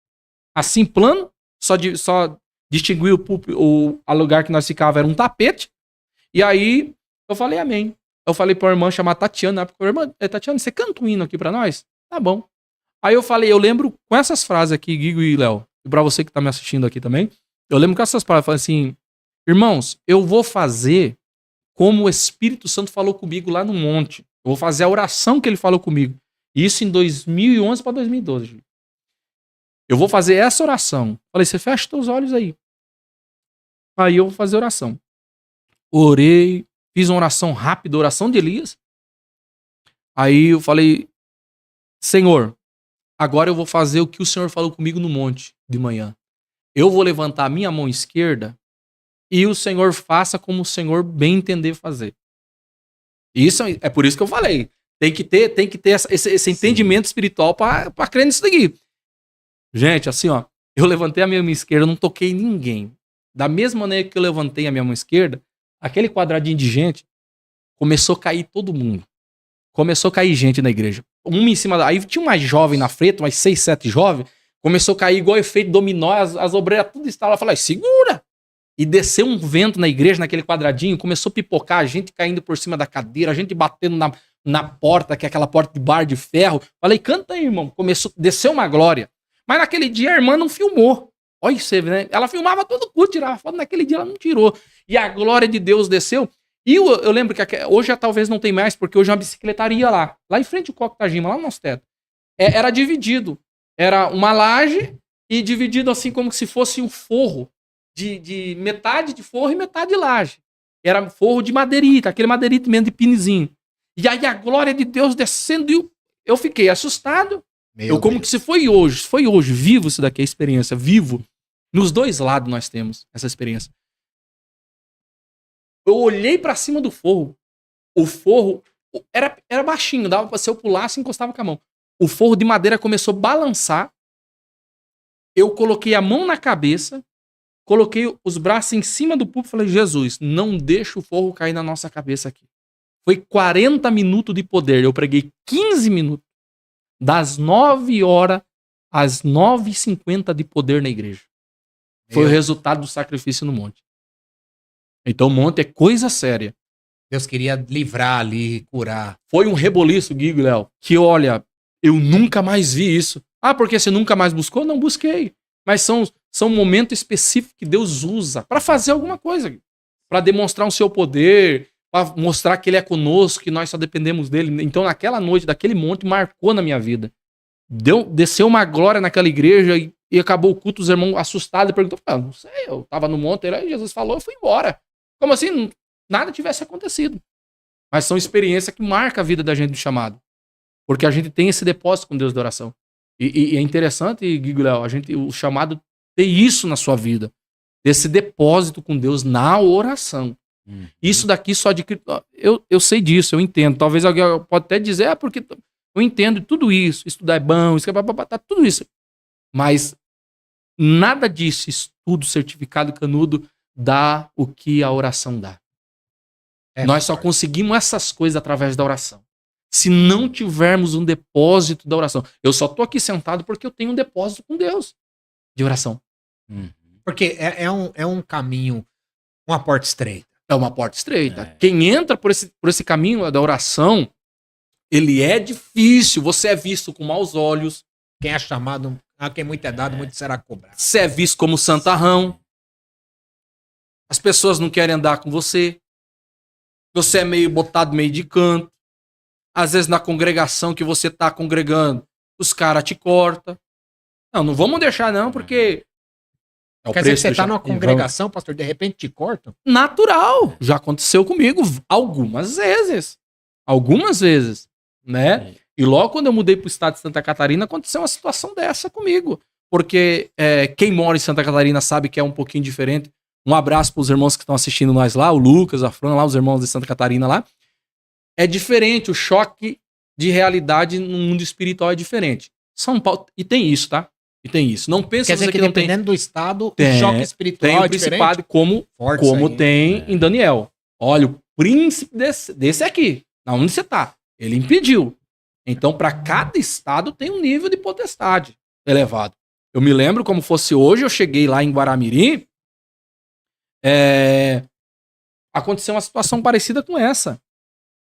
assim, plano, só distinguir o púlpito, o lugar que nós ficava era um tapete. E aí, eu falei amém. Eu falei pra uma irmã chamada Tatiana, irmã, Tatiana, você canta um hino aqui pra nós? Tá bom. Aí eu falei, eu lembro com essas frases aqui, Guigo e Léo, e pra você que tá me assistindo aqui também, eu lembro com essas frases, eu falei assim, irmãos, eu vou fazer como o Espírito Santo falou comigo lá no monte. Eu vou fazer a oração que ele falou comigo. Isso em 2011 para 2012. Eu vou fazer essa oração. Falei, você fecha os teus olhos aí. Aí eu vou fazer a oração. Orei, fiz uma oração rápida, oração de Elias. Aí eu falei, Senhor, agora eu vou fazer o que o Senhor falou comigo no monte de manhã. Eu vou levantar a minha mão esquerda e o Senhor faça como o Senhor bem entender fazer. Isso é por isso que eu falei. Tem que ter esse entendimento espiritual para crer nisso daqui. Gente, assim, ó, Eu levantei a minha mão esquerda, não toquei em ninguém. Da mesma maneira que eu levantei a minha mão esquerda, aquele quadradinho de gente começou a cair todo mundo. Começou a cair gente na igreja. Uma em cima da... Aí tinha uma jovem na frente, umas 6, 7 jovens. Começou a cair igual efeito dominó. As obreiras tudo estavam lá. Falaram, segura! E desceu um vento na igreja, naquele quadradinho. Começou a pipocar, a gente caindo por cima da cadeira, a gente batendo na porta, que é aquela porta de bar de ferro. Falei, canta aí, irmão. Desceu uma glória. Mas naquele dia a irmã não filmou. Olha você, né? Ela filmava todo culto, tirava foto. Naquele dia ela não tirou. E a glória de Deus desceu. E eu lembro que hoje já talvez não tem mais, porque hoje é uma bicicletaria lá. Lá em frente ao Coque Tajima, lá no nosso teto. Era dividido. Era uma laje e dividido assim como se fosse um forro. De metade de forro e metade de laje. Era forro de madeirita, aquele madeirita mesmo de pinizinho. E aí a glória de Deus descendo e eu fiquei assustado. Como que se foi hoje, vivo isso daqui, a experiência, vivo. Nos dois lados nós temos essa experiência. Eu olhei pra cima do forro. O forro era baixinho, dava pra se eu pulasse e encostava com a mão. O forro de madeira começou a balançar. Eu coloquei a mão na cabeça, coloquei os braços em cima do púlpito e falei, Jesus, não deixa o forro cair na nossa cabeça aqui. Foi 40 minutos de poder. Eu preguei 15 minutos. Das 9 horas às 9h50 de poder na igreja. Foi o resultado do sacrifício no monte. Então o monte é coisa séria. Deus queria livrar ali, curar. Foi um reboliço, Guigo e Léo, que olha, eu nunca mais vi isso. Ah, porque você nunca mais buscou? Não busquei. Mas são momentos específicos que Deus usa para fazer alguma coisa. Para demonstrar o seu poder, para mostrar que Ele é conosco, que nós só dependemos dEle. Então naquela noite, daquele monte, marcou na minha vida. Desceu uma glória naquela igreja e acabou o culto, os irmãos assustados, perguntaram, não sei, eu tava no monte, aí Jesus falou, eu fui embora. Como assim? Nada tivesse acontecido. Mas são experiências que marcam a vida da gente do chamado. Porque a gente tem esse depósito com Deus da oração. E é interessante, Guigo Léo, o chamado ter isso na sua vida. Esse depósito com Deus na oração. Isso daqui só de... Eu sei disso, eu entendo. Talvez alguém pode até dizer, porque eu entendo tudo isso. Estudar é bom, tá tudo isso. Mas nada disso, estudo, certificado, canudo, dá o que a oração dá. Nós só conseguimos essas coisas através da oração. Se não tivermos um depósito da oração. Eu só tô aqui sentado porque eu tenho um depósito com Deus de oração. Porque é um caminho, uma porta estreita. É uma porta estreita. Quem entra por esse caminho da oração, ele é difícil. Você é visto com maus olhos. Quem é chamado, a quem muito é dado, muito será cobrado. Você é visto como santarrão. As pessoas não querem andar com você. Você é meio botado meio de canto. Às vezes na congregação que você tá congregando, os caras te cortam. Não vamos deixar não, porque... Quer dizer que você tá numa congregação, pastor, de repente te cortam? Natural. Já aconteceu comigo algumas vezes. Algumas vezes, né? E logo quando eu mudei pro estado de Santa Catarina, aconteceu uma situação dessa comigo. Porque quem mora em Santa Catarina sabe que é um pouquinho diferente. Um abraço pros irmãos que estão assistindo nós lá, o Lucas, a Fran, lá, os irmãos de Santa Catarina lá. É diferente, o choque de realidade no mundo espiritual é diferente. São Paulo, e tem isso, tá? E tem isso. Não pensa Quer dizer que não dependendo do estado, tem, o choque espiritual tem o é principado diferente? como tem em Daniel. Olha, o príncipe desse aqui, na onde você tá, ele impediu. Então, para cada estado tem um nível de potestade elevado. Eu me lembro como fosse hoje, eu cheguei lá em Guaramirim, aconteceu uma situação parecida com essa.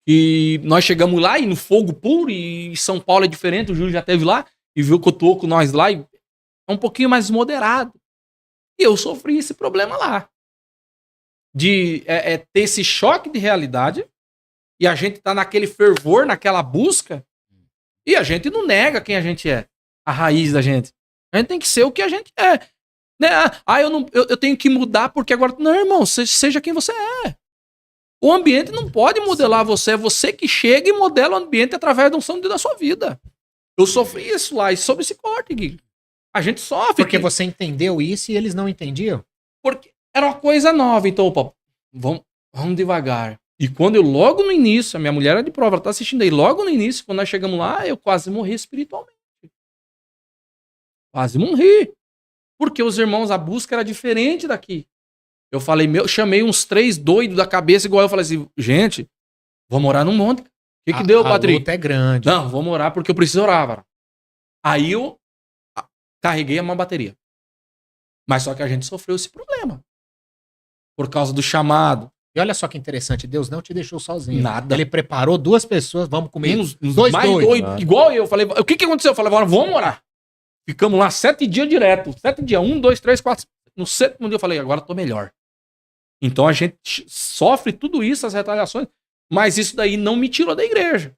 E nós chegamos lá e no fogo puro, e São Paulo é diferente, o Júlio já esteve lá e viu que eu tô com nós lá, e é um pouquinho mais moderado. E eu sofri esse problema lá. De ter esse choque de realidade, e a gente tá naquele fervor, naquela busca, e a gente não nega quem a gente é, a raiz da gente. A gente tem que ser o que a gente é. Né? Eu tenho que mudar porque agora... Não, irmão, seja quem você é. O ambiente não pode modelar você. É você que chega e modela o ambiente através da unção da sua vida. Eu sofri isso lá. E sobre esse corte, Gui. A gente sofre. Porque você entendeu isso e eles não entendiam? Porque era uma coisa nova. Então, opa, vamos devagar. E quando eu, logo no início, a minha mulher era de prova, ela tá assistindo aí, logo no início, quando nós chegamos lá, eu quase morri espiritualmente. Quase morri. Porque os irmãos, a busca era diferente daqui. Eu falei, chamei uns 3 doidos da cabeça, igual eu falei assim, gente, vou morar num monte. O que deu, Patrick? A luta é grande. Não, vou morar porque eu preciso orar, varão. Aí eu carreguei uma bateria. Mas só que a gente sofreu esse problema. Por causa do chamado. E olha só que interessante, Deus não te deixou sozinho. Nada. Ele preparou 2 pessoas, vamos comer. Uns dois mais doidos. doidos. Igual eu. Falei, o que aconteceu? Eu falei, agora vamos orar. Ficamos lá 7 dias direto. 7 dias. 1, 2, 3, 4. No 7º dia eu falei, agora eu tô melhor. Então a gente sofre tudo isso, as retaliações. Mas isso daí não me tirou da igreja.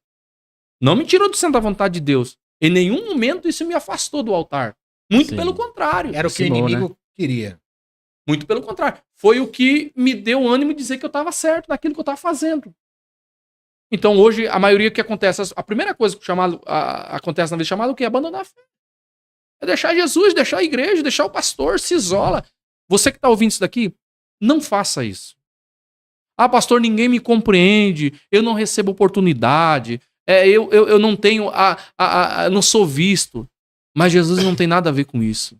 Não me tirou do centro da vontade de Deus. Em nenhum momento isso me afastou do altar. Muito Sim. pelo contrário. Era o que o inimigo queria. Muito pelo contrário. Foi o que me deu ânimo de dizer que eu estava certo naquilo que eu estava fazendo. Então hoje, a maioria que acontece, a primeira coisa que acontece na vida chamada é o quê? Abandonar a fé. É deixar Jesus, deixar a igreja, deixar o pastor, se isola. Você que está ouvindo isso daqui, não faça isso. Ah, pastor, ninguém me compreende, eu não recebo oportunidade, eu não tenho, não sou visto. Mas Jesus não tem nada a ver com isso.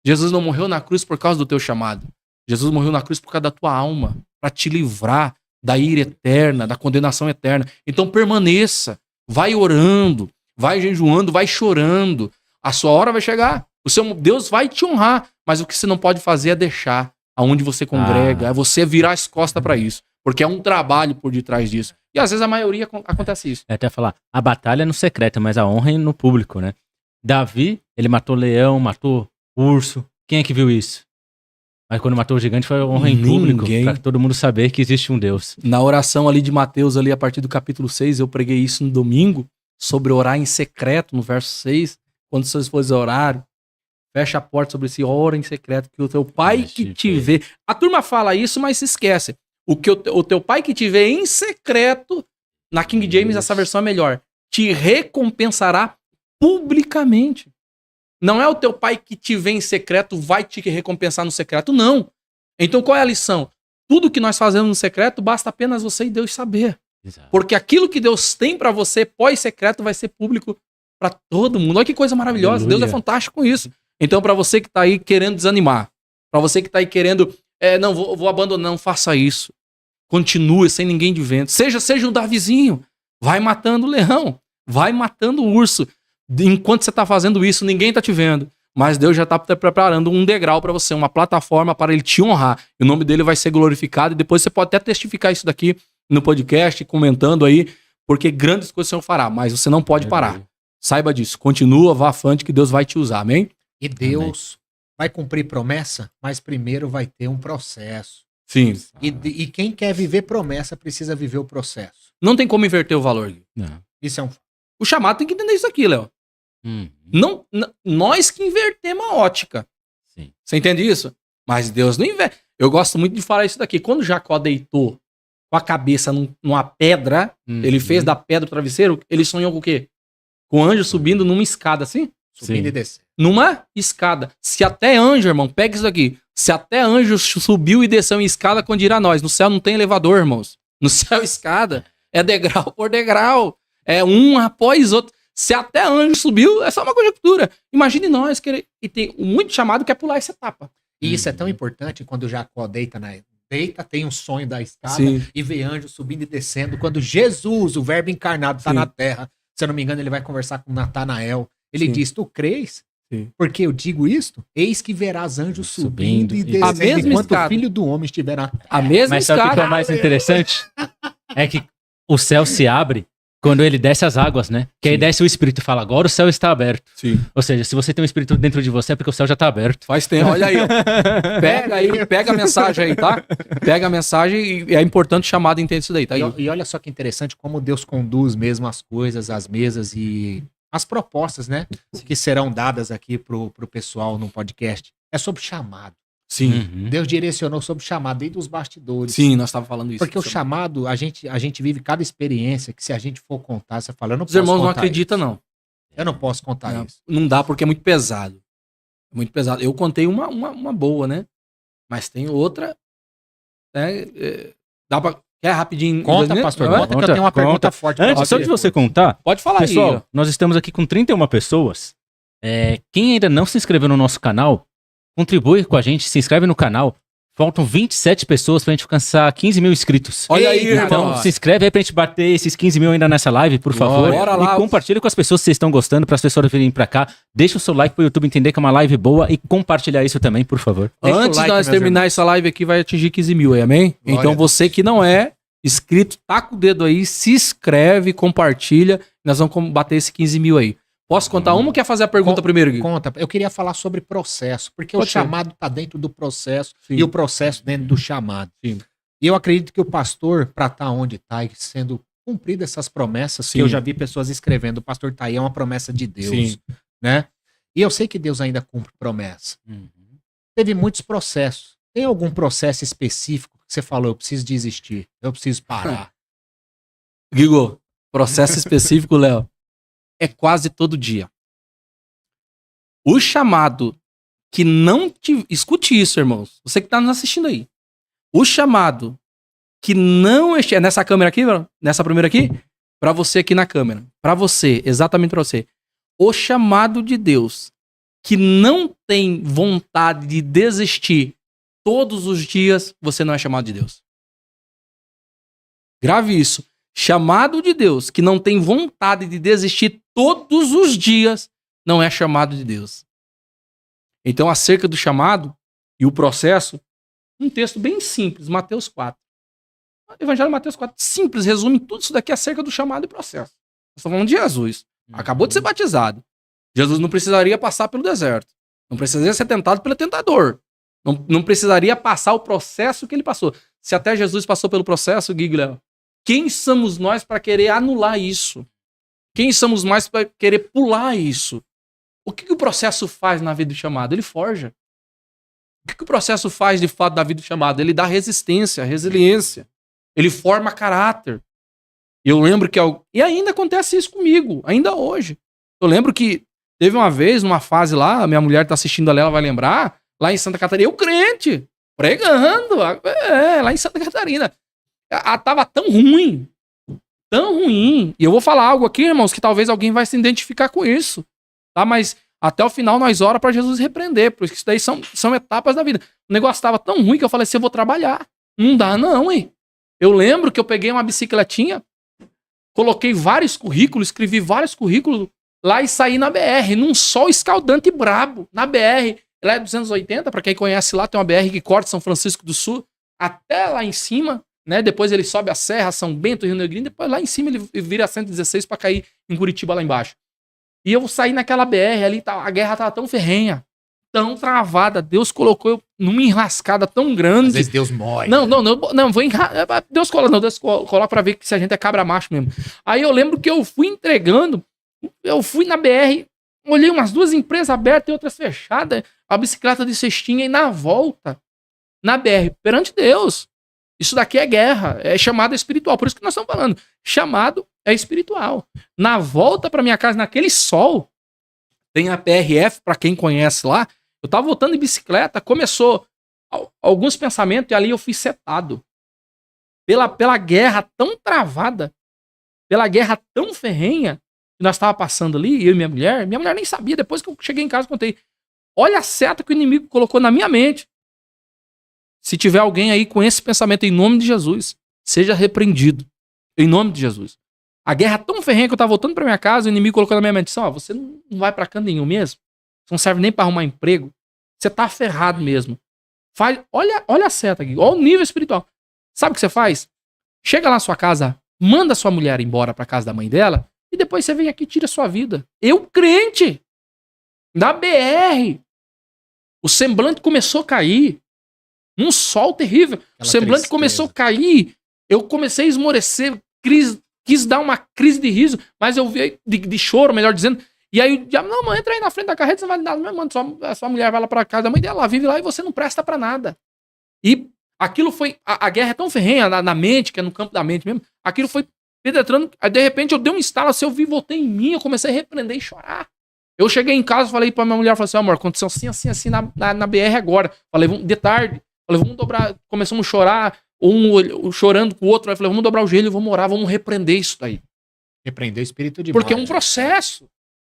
Jesus não morreu na cruz por causa do teu chamado. Jesus morreu na cruz por causa da tua alma, para te livrar da ira eterna, da condenação eterna. Então permaneça, vai orando, vai jejuando, vai chorando. A sua hora vai chegar. O seu Deus vai te honrar, mas o que você não pode fazer é deixar aonde você congrega, é você virar as costas para isso, porque é um trabalho por detrás disso. E às vezes a maioria acontece isso. É até falar, a batalha é no secreto, mas a honra é no público, né? Davi, ele matou leão, matou urso. Quem é que viu isso? Mas quando matou o gigante foi honra em público, pra todo mundo saber que existe um Deus. Na oração ali de Mateus, ali a partir do capítulo 6, eu preguei isso no domingo, sobre orar em secreto, no verso 6, quando vocês forem orar, fecha a porta sobre si, ora em secreto, que o teu pai que te vê... A turma fala isso, mas se esquece. O teu pai que te vê em secreto, na King James essa versão é melhor, te recompensará publicamente. Não é o teu pai que te vê em secreto, vai te recompensar no secreto, não. Então qual é a lição? Tudo que nós fazemos no secreto, basta apenas você e Deus saber. Exato. Porque aquilo que Deus tem pra você pós-secreto vai ser público pra todo mundo. Olha que coisa maravilhosa. Aleluia. Deus é fantástico com isso. Então pra você que tá aí querendo desanimar, pra você que tá aí querendo, não, vou abandonar, não faça isso. Continue sem ninguém de vento. Seja um Davizinho. Vai matando o leão. Vai matando o urso. Enquanto você tá fazendo isso, ninguém tá te vendo. Mas Deus já tá preparando um degrau pra você, uma plataforma para ele te honrar. E o nome dele vai ser glorificado. E depois você pode até testificar isso daqui no podcast, comentando aí, porque grandes coisas o Senhor fará. Mas você não pode parar. Saiba disso. Continua, vá afante que Deus vai te usar. Amém? E Deus vai cumprir promessa, mas primeiro vai ter um processo. Sim. E quem quer viver promessa precisa viver o processo. Não tem como inverter o valor, Gui. Não. Isso é um... O chamado tem que entender isso aqui, Léo. Não, nós que invertemos a ótica. Sim. Você entende isso? Mas Deus não inverte. Eu gosto muito de falar isso daqui. Quando Jacó deitou com a cabeça numa pedra, ele fez da pedra o travesseiro, ele sonhou com o quê? Com o anjo subindo numa escada, assim? Subindo e descendo. Numa escada. Se até anjo, irmão, pega isso daqui. Se até anjo subiu e desceu em escada, quando dirá nós. No céu não tem elevador, irmãos. No céu, escada. É degrau por degrau. É um após outro. Se até anjo subiu, é só uma conjectura. Imagine nós, e tem muito chamado que é pular essa etapa. E isso é tão importante quando Jacó deita, tem um sonho da escada. Sim. E vê anjo subindo e descendo. Quando Jesus, o verbo encarnado, está Sim. na terra, se eu não me engano, ele vai conversar com Natanael. Ele Sim. diz, tu crês? Sim. Porque eu digo isto? Eis que verás anjos subindo e Subindo. A descendo, mesma enquanto escada. o filho do homem estiver na terra. A mesma Mas sabe o que é escada. o mais interessante? É que o céu se abre quando ele desce as águas, né? Que aí desce o Espírito e fala, agora o céu está aberto. Sim. Ou seja, se você tem um Espírito dentro de você é porque o céu já está aberto. Faz tempo, olha aí. Ó. Pega a mensagem aí, tá? Pega a mensagem e é importante chamar entender isso daí, tá? E olha só que interessante como Deus conduz mesmo as coisas, as mesas e as propostas, né? Que serão dadas aqui pro pessoal no podcast. É sobre chamado. Sim. Uhum. Deus direcionou sobre chamado desde os bastidores. Sim, nós estávamos falando isso. Porque o chamado, a gente vive cada experiência que se a gente for contar, você fala, eu não Os posso irmãos não contar acreditam, isso. não. Eu não posso contar isso. Não dá porque é muito pesado. É muito pesado. Eu contei uma boa, né? Mas tem outra. Né? Dá pra. Quer rapidinho? Conta, pastor, Hã? conta que eu tenho uma pergunta forte pra Antes, só de você contar, Pode falar pessoal, aí. nós estamos aqui com 31 pessoas. Quem ainda não se inscreveu no nosso canal, contribui com a gente, se inscreve no canal. Faltam 27 pessoas pra gente alcançar 15 mil inscritos. Olha aí, Então, irmão. se inscreve aí pra gente bater esses 15 mil ainda nessa live, por favor. Bora lá. E compartilha com as pessoas que vocês estão gostando, para as pessoas virem pra cá. Deixa o seu like pro YouTube entender que é uma live boa e compartilhar isso também, por favor. Deixa o Antes like, de nós meus terminar irmãos. essa live aqui, vai atingir 15 mil aí, amém? Glória Então a você que não é inscrito, taca o dedo aí, se inscreve, compartilha. Nós vamos bater esse 15 mil aí. Posso contar uma ou quer fazer a pergunta primeiro, Gui? Conta, eu queria falar sobre processo, porque Pode o ser. chamado está dentro do processo Sim. e o processo dentro do chamado. Sim. E eu acredito que o pastor, para estar onde está e sendo cumpridas essas promessas, que Sim. eu já vi pessoas escrevendo, o pastor está aí, é uma promessa de Deus, Sim. né? E eu sei que Deus ainda cumpre promessa. Teve muitos processos. Tem algum processo específico que você falou, eu preciso desistir, eu preciso parar? Guigo, processo específico, Léo, é quase todo dia. O chamado que não te... Escute isso, irmãos. Você que tá nos assistindo aí. O chamado que não... É nessa câmera aqui, nessa primeira aqui? Pra você aqui na câmera. Pra você, exatamente pra você. O chamado de Deus que não tem vontade de desistir todos os dias, você não é chamado de Deus. Grave isso. Chamado de Deus que não tem vontade de desistir todos os dias, não é chamado de Deus. Então, acerca do chamado e o processo, um texto bem simples, Mateus 4. O Evangelho de Mateus 4, simples, resume tudo isso daqui acerca do chamado e processo. Nós estamos falando de Jesus. Acabou de ser batizado. Jesus não precisaria passar pelo deserto. Não precisaria ser tentado pelo tentador. Não precisaria passar o processo que ele passou. Se até Jesus passou pelo processo, Guilherme, quem somos nós para querer anular isso? Quem somos nós para querer pular isso? O que o processo faz na vida do chamado? Ele forja. O que o processo faz de fato na vida do chamado? Ele dá resistência, resiliência. Ele forma caráter. Eu lembro que... E ainda acontece isso comigo, ainda hoje. Eu lembro que teve uma vez, numa fase lá, a minha mulher tá assistindo ali, ela vai lembrar, lá em Santa Catarina, eu crente, pregando, lá em Santa Catarina. Tava tão ruim, e eu vou falar algo aqui, irmãos, que talvez alguém vai se identificar com isso, tá? Mas até o final nós ora para Jesus repreender, porque isso daí são etapas da vida. O negócio tava tão ruim que eu falei assim, eu vou trabalhar. Não dá não, hein? Eu lembro que eu peguei uma bicicletinha, coloquei vários currículos, escrevi vários currículos lá e saí na BR, num sol escaldante e brabo, na BR. Ela é 280, para quem conhece lá, tem uma BR que corta São Francisco do Sul até lá em cima, né? Depois ele sobe a Serra, São Bento, Rio Negrinho, depois lá em cima ele vira a 116 para cair em Curitiba lá embaixo. E eu saí naquela BR ali, a guerra tava tão ferrenha, tão travada, Deus colocou eu numa enrascada tão grande. Às vezes Deus morre. Não, Deus coloca pra ver que se a gente é cabra macho mesmo. Aí eu lembro que eu fui entregando, eu fui na BR, olhei umas duas empresas abertas e outras fechadas, a bicicleta de cestinha e na volta, na BR, perante Deus. Isso daqui é guerra, é chamado espiritual. Por isso que nós estamos falando. Chamado é espiritual. Na volta pra minha casa, naquele sol, tem a PRF, pra quem conhece lá, eu tava voltando de bicicleta, começou alguns pensamentos e ali eu fui setado. Pela guerra tão travada, pela guerra tão ferrenha que nós tava passando ali, eu e minha mulher nem sabia, depois que eu cheguei em casa contei. Olha a seta que o inimigo colocou na minha mente. Se tiver alguém aí com esse pensamento em nome de Jesus, seja repreendido. Em nome de Jesus. A guerra tão ferrenha que eu tava voltando pra minha casa, o inimigo colocou na minha mente, ó, você não vai pra canto nenhum mesmo. Você não serve nem pra arrumar emprego. Você tá ferrado mesmo. Olha a seta aqui, olha o nível espiritual. Sabe o que você faz? Chega lá na sua casa, manda sua mulher embora pra casa da mãe dela, e depois você vem aqui e tira a sua vida. Eu, crente, na BR, o semblante começou a cair. Num sol terrível. O semblante começou a cair. Eu comecei a esmorecer. Quis dar uma crise de riso. Mas eu vi de choro, melhor dizendo. E aí o diabo, não, mãe, entra aí na frente da carreta, você não vai dar nada. Mano, sua mulher vai lá pra casa da mãe dela, ela vive lá e você não presta pra nada. E aquilo foi... A guerra é tão ferrenha na mente, que é no campo da mente mesmo. Aquilo foi penetrando. Aí de repente eu dei um estalo assim, eu vi, voltei em mim, eu comecei a repreender e chorar. Eu cheguei em casa, falei pra minha mulher, falei assim, amor, aconteceu assim na BR agora. Falei, de tarde. Falei, vamos dobrar. Começamos a chorar, chorando com o outro. Aí falei, vamos dobrar o joelho, vamos orar, vamos repreender isso daí. Repreender o espírito de Porque morte. é um processo.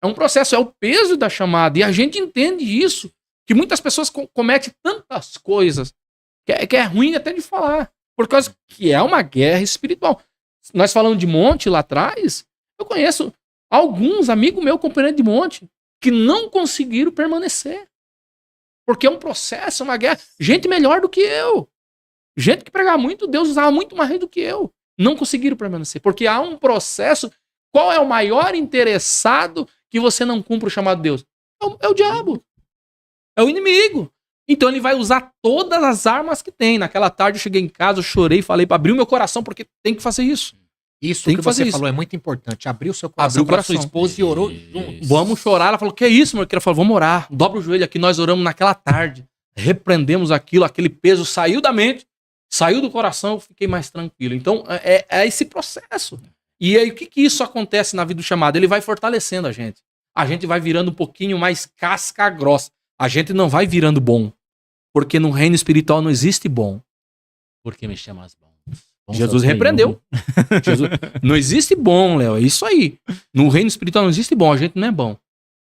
É um processo, é o peso da chamada. E a gente entende isso. Que muitas pessoas cometem tantas coisas que é ruim até de falar. Por causa que é uma guerra espiritual. Nós falamos de monte lá atrás, eu conheço alguns amigos meus, companheiros de monte, que não conseguiram permanecer. Porque é um processo, é uma guerra. Gente melhor do que eu. Gente que pregava muito, Deus usava muito mais do que eu. Não conseguiram permanecer. Porque há um processo. Qual é o maior interessado que você não cumpra o chamado de Deus? É o diabo. É o inimigo. Então ele vai usar todas as armas que tem. Naquela tarde eu cheguei em casa, eu chorei, falei para abrir o meu coração, porque tem que fazer isso. Isso tem que você falou é muito importante. Abriu o seu coração para sua esposa e orou junto. Vamos chorar. Ela falou, que é isso, meu? Ela falou, vamos orar. Dobra o joelho aqui. Nós oramos naquela tarde. Repreendemos aquilo, aquele peso saiu da mente, saiu do coração, eu fiquei mais tranquilo. Então é esse processo. E aí o que isso acontece na vida do chamado? Ele vai fortalecendo a gente. A gente vai virando um pouquinho mais casca grossa. A gente não vai virando bom. Porque no reino espiritual não existe bom. Por que me chamas bom? Jesus repreendeu. Não existe bom, Léo. É isso aí. No reino espiritual não existe bom. A gente não é bom.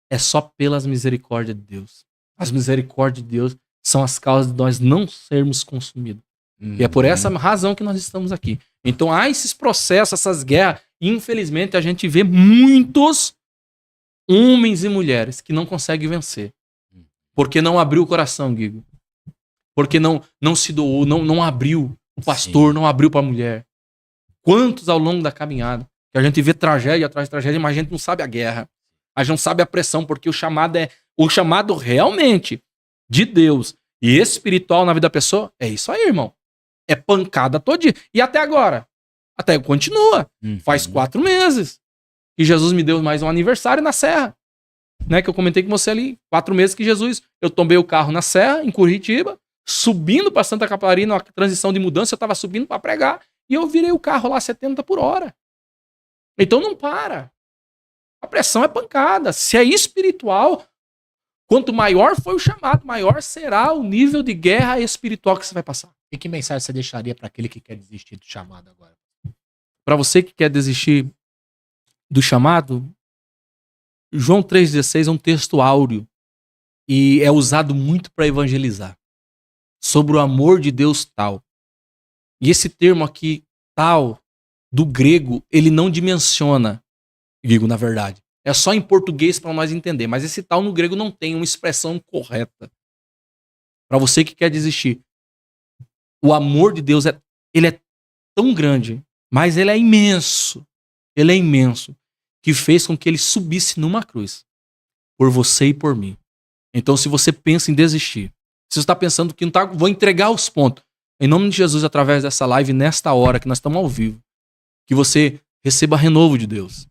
É só pelas misericórdias de Deus. As misericórdias de Deus são as causas de nós não sermos consumidos. E é por essa razão que nós estamos aqui. Então há esses processos, essas guerras. Infelizmente a gente vê muitos homens e mulheres que não conseguem vencer. Porque não abriu o coração, Guigo. Porque não se doou, não abriu. O pastor não abriu para a mulher. Quantos ao longo da caminhada? Que a gente vê tragédia atrás de tragédia, mas a gente não sabe a guerra. A gente não sabe a pressão, porque o chamado realmente de Deus e espiritual na vida da pessoa é isso aí, irmão. É pancada todo dia. E até agora? Até continua. Faz 4 meses que Jesus me deu mais um aniversário na Serra. Né, que eu comentei com você ali. 4 meses que eu tombei o carro na Serra, em Curitiba, subindo para Santa Catarina, uma transição de mudança, eu estava subindo para pregar, e eu virei o carro lá 70 por hora. Então não para. A pressão é pancada. Se é espiritual, quanto maior foi o chamado, maior será o nível de guerra espiritual que você vai passar. E que mensagem você deixaria para aquele que quer desistir do chamado agora? Para você que quer desistir do chamado, João 3,16 é um texto áureo e é usado muito para evangelizar. Sobre o amor de Deus tal. E esse termo aqui, tal, do grego, ele não dimensiona, digo, na verdade. É só em português para nós entender, mas esse tal no grego não tem uma expressão correta. Para você que quer desistir. O amor de Deus, ele é tão grande, mas ele é imenso. Ele é imenso, que fez com que ele subisse numa cruz. Por você e por mim. Então, se você pensa em desistir, se você está pensando que não tá, vou entregar os pontos. Em nome de Jesus, através dessa live, nesta hora que nós estamos ao vivo, que você receba renovo de Deus.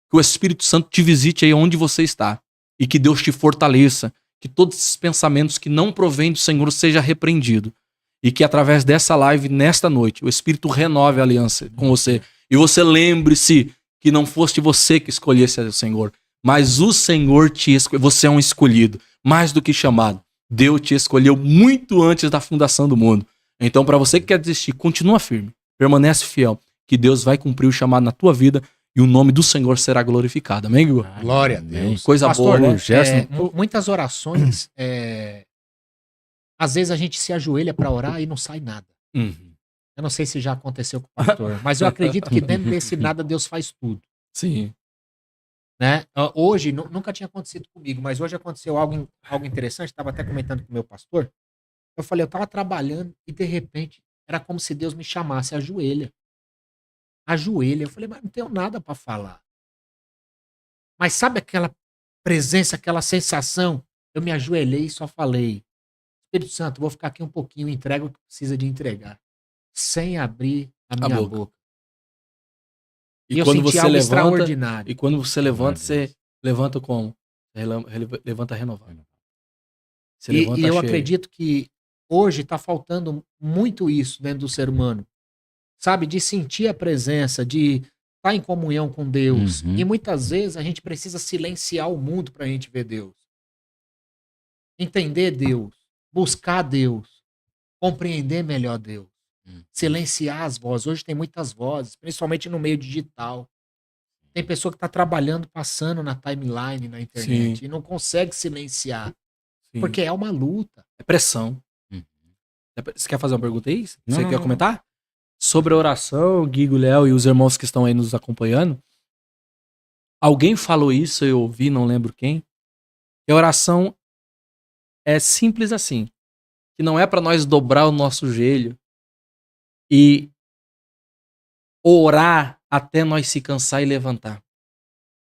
Que o Espírito Santo te visite aí onde você está. E que Deus te fortaleça. Que todos esses pensamentos que não provêm do Senhor seja repreendido. E que através dessa live, nesta noite, o Espírito renove a aliança com você. E você lembre-se que não foste você que escolhesse o Senhor. Mas o Senhor te escolheu. Você é um escolhido. Mais do que chamado. Deus te escolheu muito antes da fundação do mundo. Então, para você que quer desistir, continua firme, permanece fiel, que Deus vai cumprir o chamado na tua vida e o nome do Senhor será glorificado. Amém, Igor? Glória a Deus. Coisa Pastor, boa, né? Muitas orações, às vezes a gente se ajoelha para orar e não sai nada. Eu não sei se já aconteceu com o pastor, mas eu acredito que dentro desse nada Deus faz tudo. Sim. Né? Hoje, nunca tinha acontecido comigo, mas hoje aconteceu algo interessante, estava até comentando com o meu pastor. Eu falei, eu estava trabalhando e de repente era como se Deus me chamasse, ajoelha. Ajoelha. Eu falei, mas não tenho nada para falar. Mas sabe aquela presença, aquela sensação? Eu me ajoelhei e só falei, Espírito Santo, vou ficar aqui um pouquinho, entrega o que precisa de entregar. Sem abrir a minha boca. E quando você levanta, extraordinário. E quando você levanta, você levanta como? Levanta renovado. E eu acredito que hoje está faltando muito isso dentro do ser humano. Sabe? De sentir a presença, de estar em comunhão com Deus. E muitas vezes a gente precisa silenciar o mundo para a gente ver Deus. Entender Deus. Buscar Deus. Compreender melhor Deus. Silenciar as vozes. Hoje tem muitas vozes, principalmente no meio digital. Tem pessoa que está trabalhando, passando na timeline, na internet, e não consegue silenciar. Sim. Porque é uma luta. É pressão. Uhum. Você quer fazer uma pergunta aí? Não, Você não, quer não. comentar? Sobre a oração, Guigo, Léo e os irmãos que estão aí nos acompanhando. Alguém falou isso, eu ouvi, não lembro quem. Que a oração é simples assim. Que não é para nós dobrar o nosso joelho e orar até nós se cansar e levantar.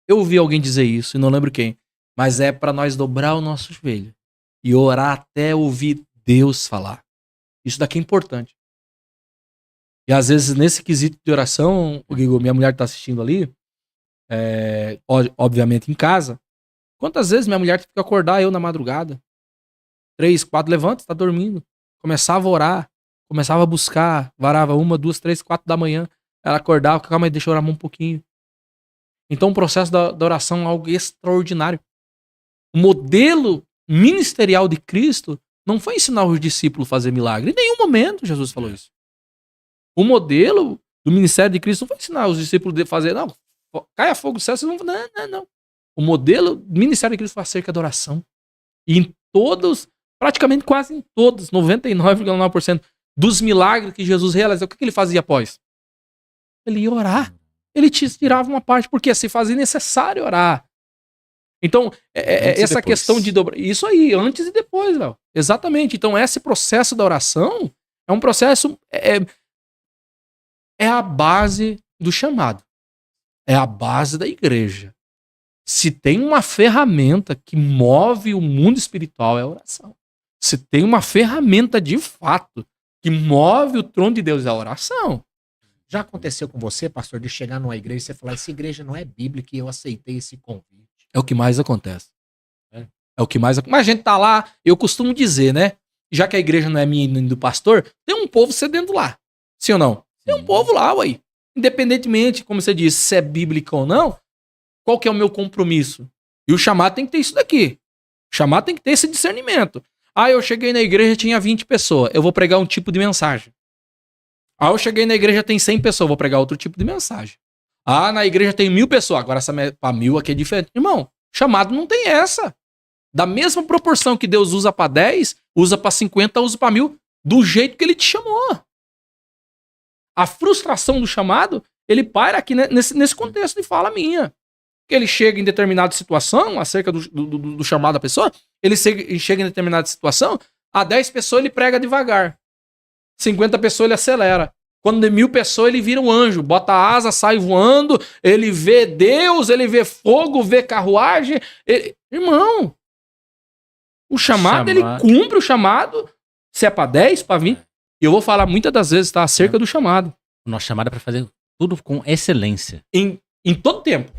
Eu ouvi alguém dizer isso e não lembro quem. Mas é para nós dobrar o nosso joelho e orar até ouvir Deus falar. Isso daqui é importante. E às vezes nesse quesito de oração, o Guigo, minha mulher que tá assistindo ali, obviamente em casa, quantas vezes minha mulher teve que acordar eu na madrugada? 3, 4, levanta, tá dormindo. Começava a orar, começava a buscar, varava 1, 2, 3, 4 da manhã. Ela acordava, calma aí, deixa eu orar um pouquinho. Então o processo da oração é algo extraordinário. O modelo ministerial de Cristo não foi ensinar os discípulos a fazer milagre. Em nenhum momento Jesus falou isso. O modelo do ministério de Cristo não foi ensinar os discípulos a fazer, não, caia fogo do céu, vocês vão fazer, não. O modelo do ministério de Cristo foi acerca da oração. E em todos, praticamente quase em todos, 99,9% dos milagres que Jesus realizou, o que ele fazia após? Ele ia orar. Ele tirava uma parte, porque se fazia necessário orar. Então, essa questão de dobrar. Isso aí, antes e depois, Léo. Exatamente. Então, esse processo da oração é um processo. É a base do chamado. É a base da igreja. Se tem uma ferramenta que move o mundo espiritual, é a oração. Se tem uma ferramenta de fato que move o trono de Deus, é a oração. Já aconteceu com você, pastor, de chegar numa igreja e você falar, essa igreja não é bíblica e eu aceitei esse convite? É o que mais acontece. É o que mais acontece. Mas a gente tá lá, eu costumo dizer, né? Já que a igreja não é minha nem do pastor, tem um povo sedento lá. Sim ou não? Tem um povo lá, ué. Independentemente, como você disse, se é bíblica ou não, qual que é o meu compromisso? E o chamado tem que ter isso daqui. O chamado tem que ter esse discernimento. Ah, eu cheguei na igreja, tinha 20 pessoas. Eu vou pregar um tipo de mensagem. Ah, eu cheguei na igreja, tem 100 pessoas. Vou pregar outro tipo de mensagem. Ah, na igreja tem 1000 pessoas. Agora essa para 1000 aqui é diferente. Irmão, chamado não tem essa. Da mesma proporção que Deus usa para 10, usa para 50, usa para 1000, do jeito que ele te chamou. A frustração do chamado, ele para aqui nesse contexto de fala minha. Que ele chega em determinada situação, acerca do chamado da pessoa, ele chega em determinada situação, a 10 pessoas ele prega devagar. 50 pessoas ele acelera. Quando de 1000 pessoas ele vira um anjo, bota a asa, sai voando, ele vê Deus, ele vê fogo, vê carruagem. Irmão, o chamado, ele cumpre o chamado, se é pra 10, pra 20. E eu vou falar muitas das vezes, tá? Acerca do chamado. O nosso chamado é pra fazer tudo com excelência. Em todo tempo.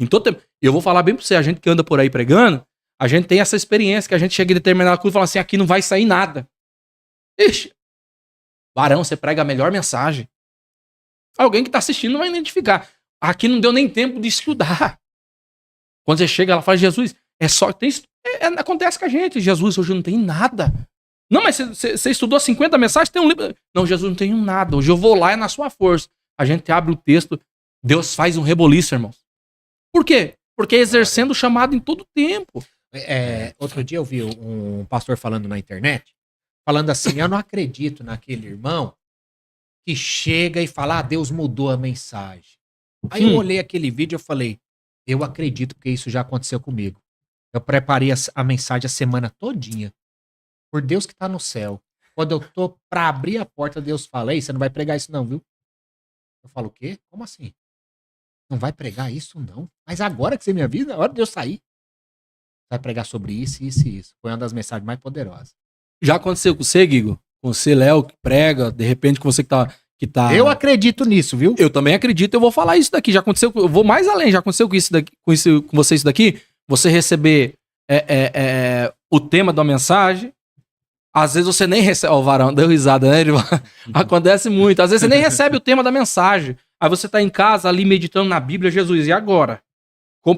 Em todo tempo. E eu vou falar bem pra você, a gente que anda por aí pregando, a gente tem essa experiência que a gente chega em determinada coisa e fala assim, aqui não vai sair nada. Ixi. Varão, você prega a melhor mensagem. Alguém que tá assistindo vai identificar. Aqui não deu nem tempo de estudar. Quando você chega, ela fala, Jesus, acontece com a gente. Jesus, hoje não tem nada. Não, mas você estudou 50 mensagens, tem um livro. Não, Jesus, não tenho nada. Hoje eu vou lá, é na sua força. A gente abre o texto, Deus faz um reboliço, irmãos. Por quê? Porque é exercendo o chamado em todo tempo. Outro dia eu vi um pastor falando na internet, falando assim, eu não acredito naquele irmão que chega e fala, Deus mudou a mensagem. Aí eu olhei aquele vídeo e falei, eu acredito porque isso já aconteceu comigo. Eu preparei a mensagem a semana todinha. Por Deus que tá no céu. Quando eu tô pra abrir a porta, Deus fala, ei, você não vai pregar isso não, viu? Eu falo, o quê? Como assim? Não vai pregar isso não? Mas agora que você me avisa, na hora de eu sair. Vai pregar sobre isso, isso e isso. Foi uma das mensagens mais poderosas. Já aconteceu com você, Guigo? Com você, Léo, que prega, de repente com você que tá... Eu acredito nisso, viu? Eu também acredito, eu vou falar isso daqui. Já aconteceu, eu vou mais além, já aconteceu com com você isso daqui? Você receber o tema da mensagem, às vezes você nem recebe... Ó, o varão deu risada, né, irmão? Acontece muito. Às vezes você nem recebe o tema da mensagem. Aí você tá em casa ali meditando na Bíblia, Jesus, e agora?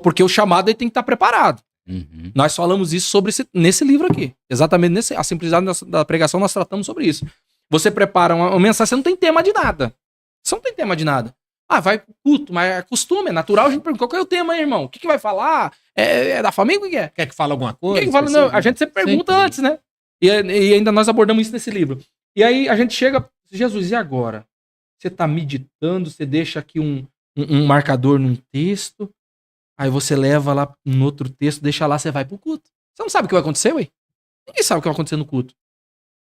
Porque o chamado ele tem que estar preparado. Uhum. Nós falamos isso nesse livro aqui. Exatamente a simplicidade da pregação, nós tratamos sobre isso. Você prepara uma mensagem, você não tem tema de nada. Você não tem tema de nada. Vai pro culto, mas é costume, é natural. A gente pergunta, qual é o tema aí, irmão? O que vai falar? É da família? O que é? Quer que fale alguma coisa? Quem fala, não, a gente sempre pergunta antes, né? E ainda nós abordamos isso nesse livro. E aí a gente chega, Jesus, e agora? Você tá meditando, você deixa aqui um marcador num texto, aí você leva lá no outro texto, deixa lá, você vai pro culto. Você não sabe o que vai acontecer, ué? Ninguém sabe o que vai acontecer no culto.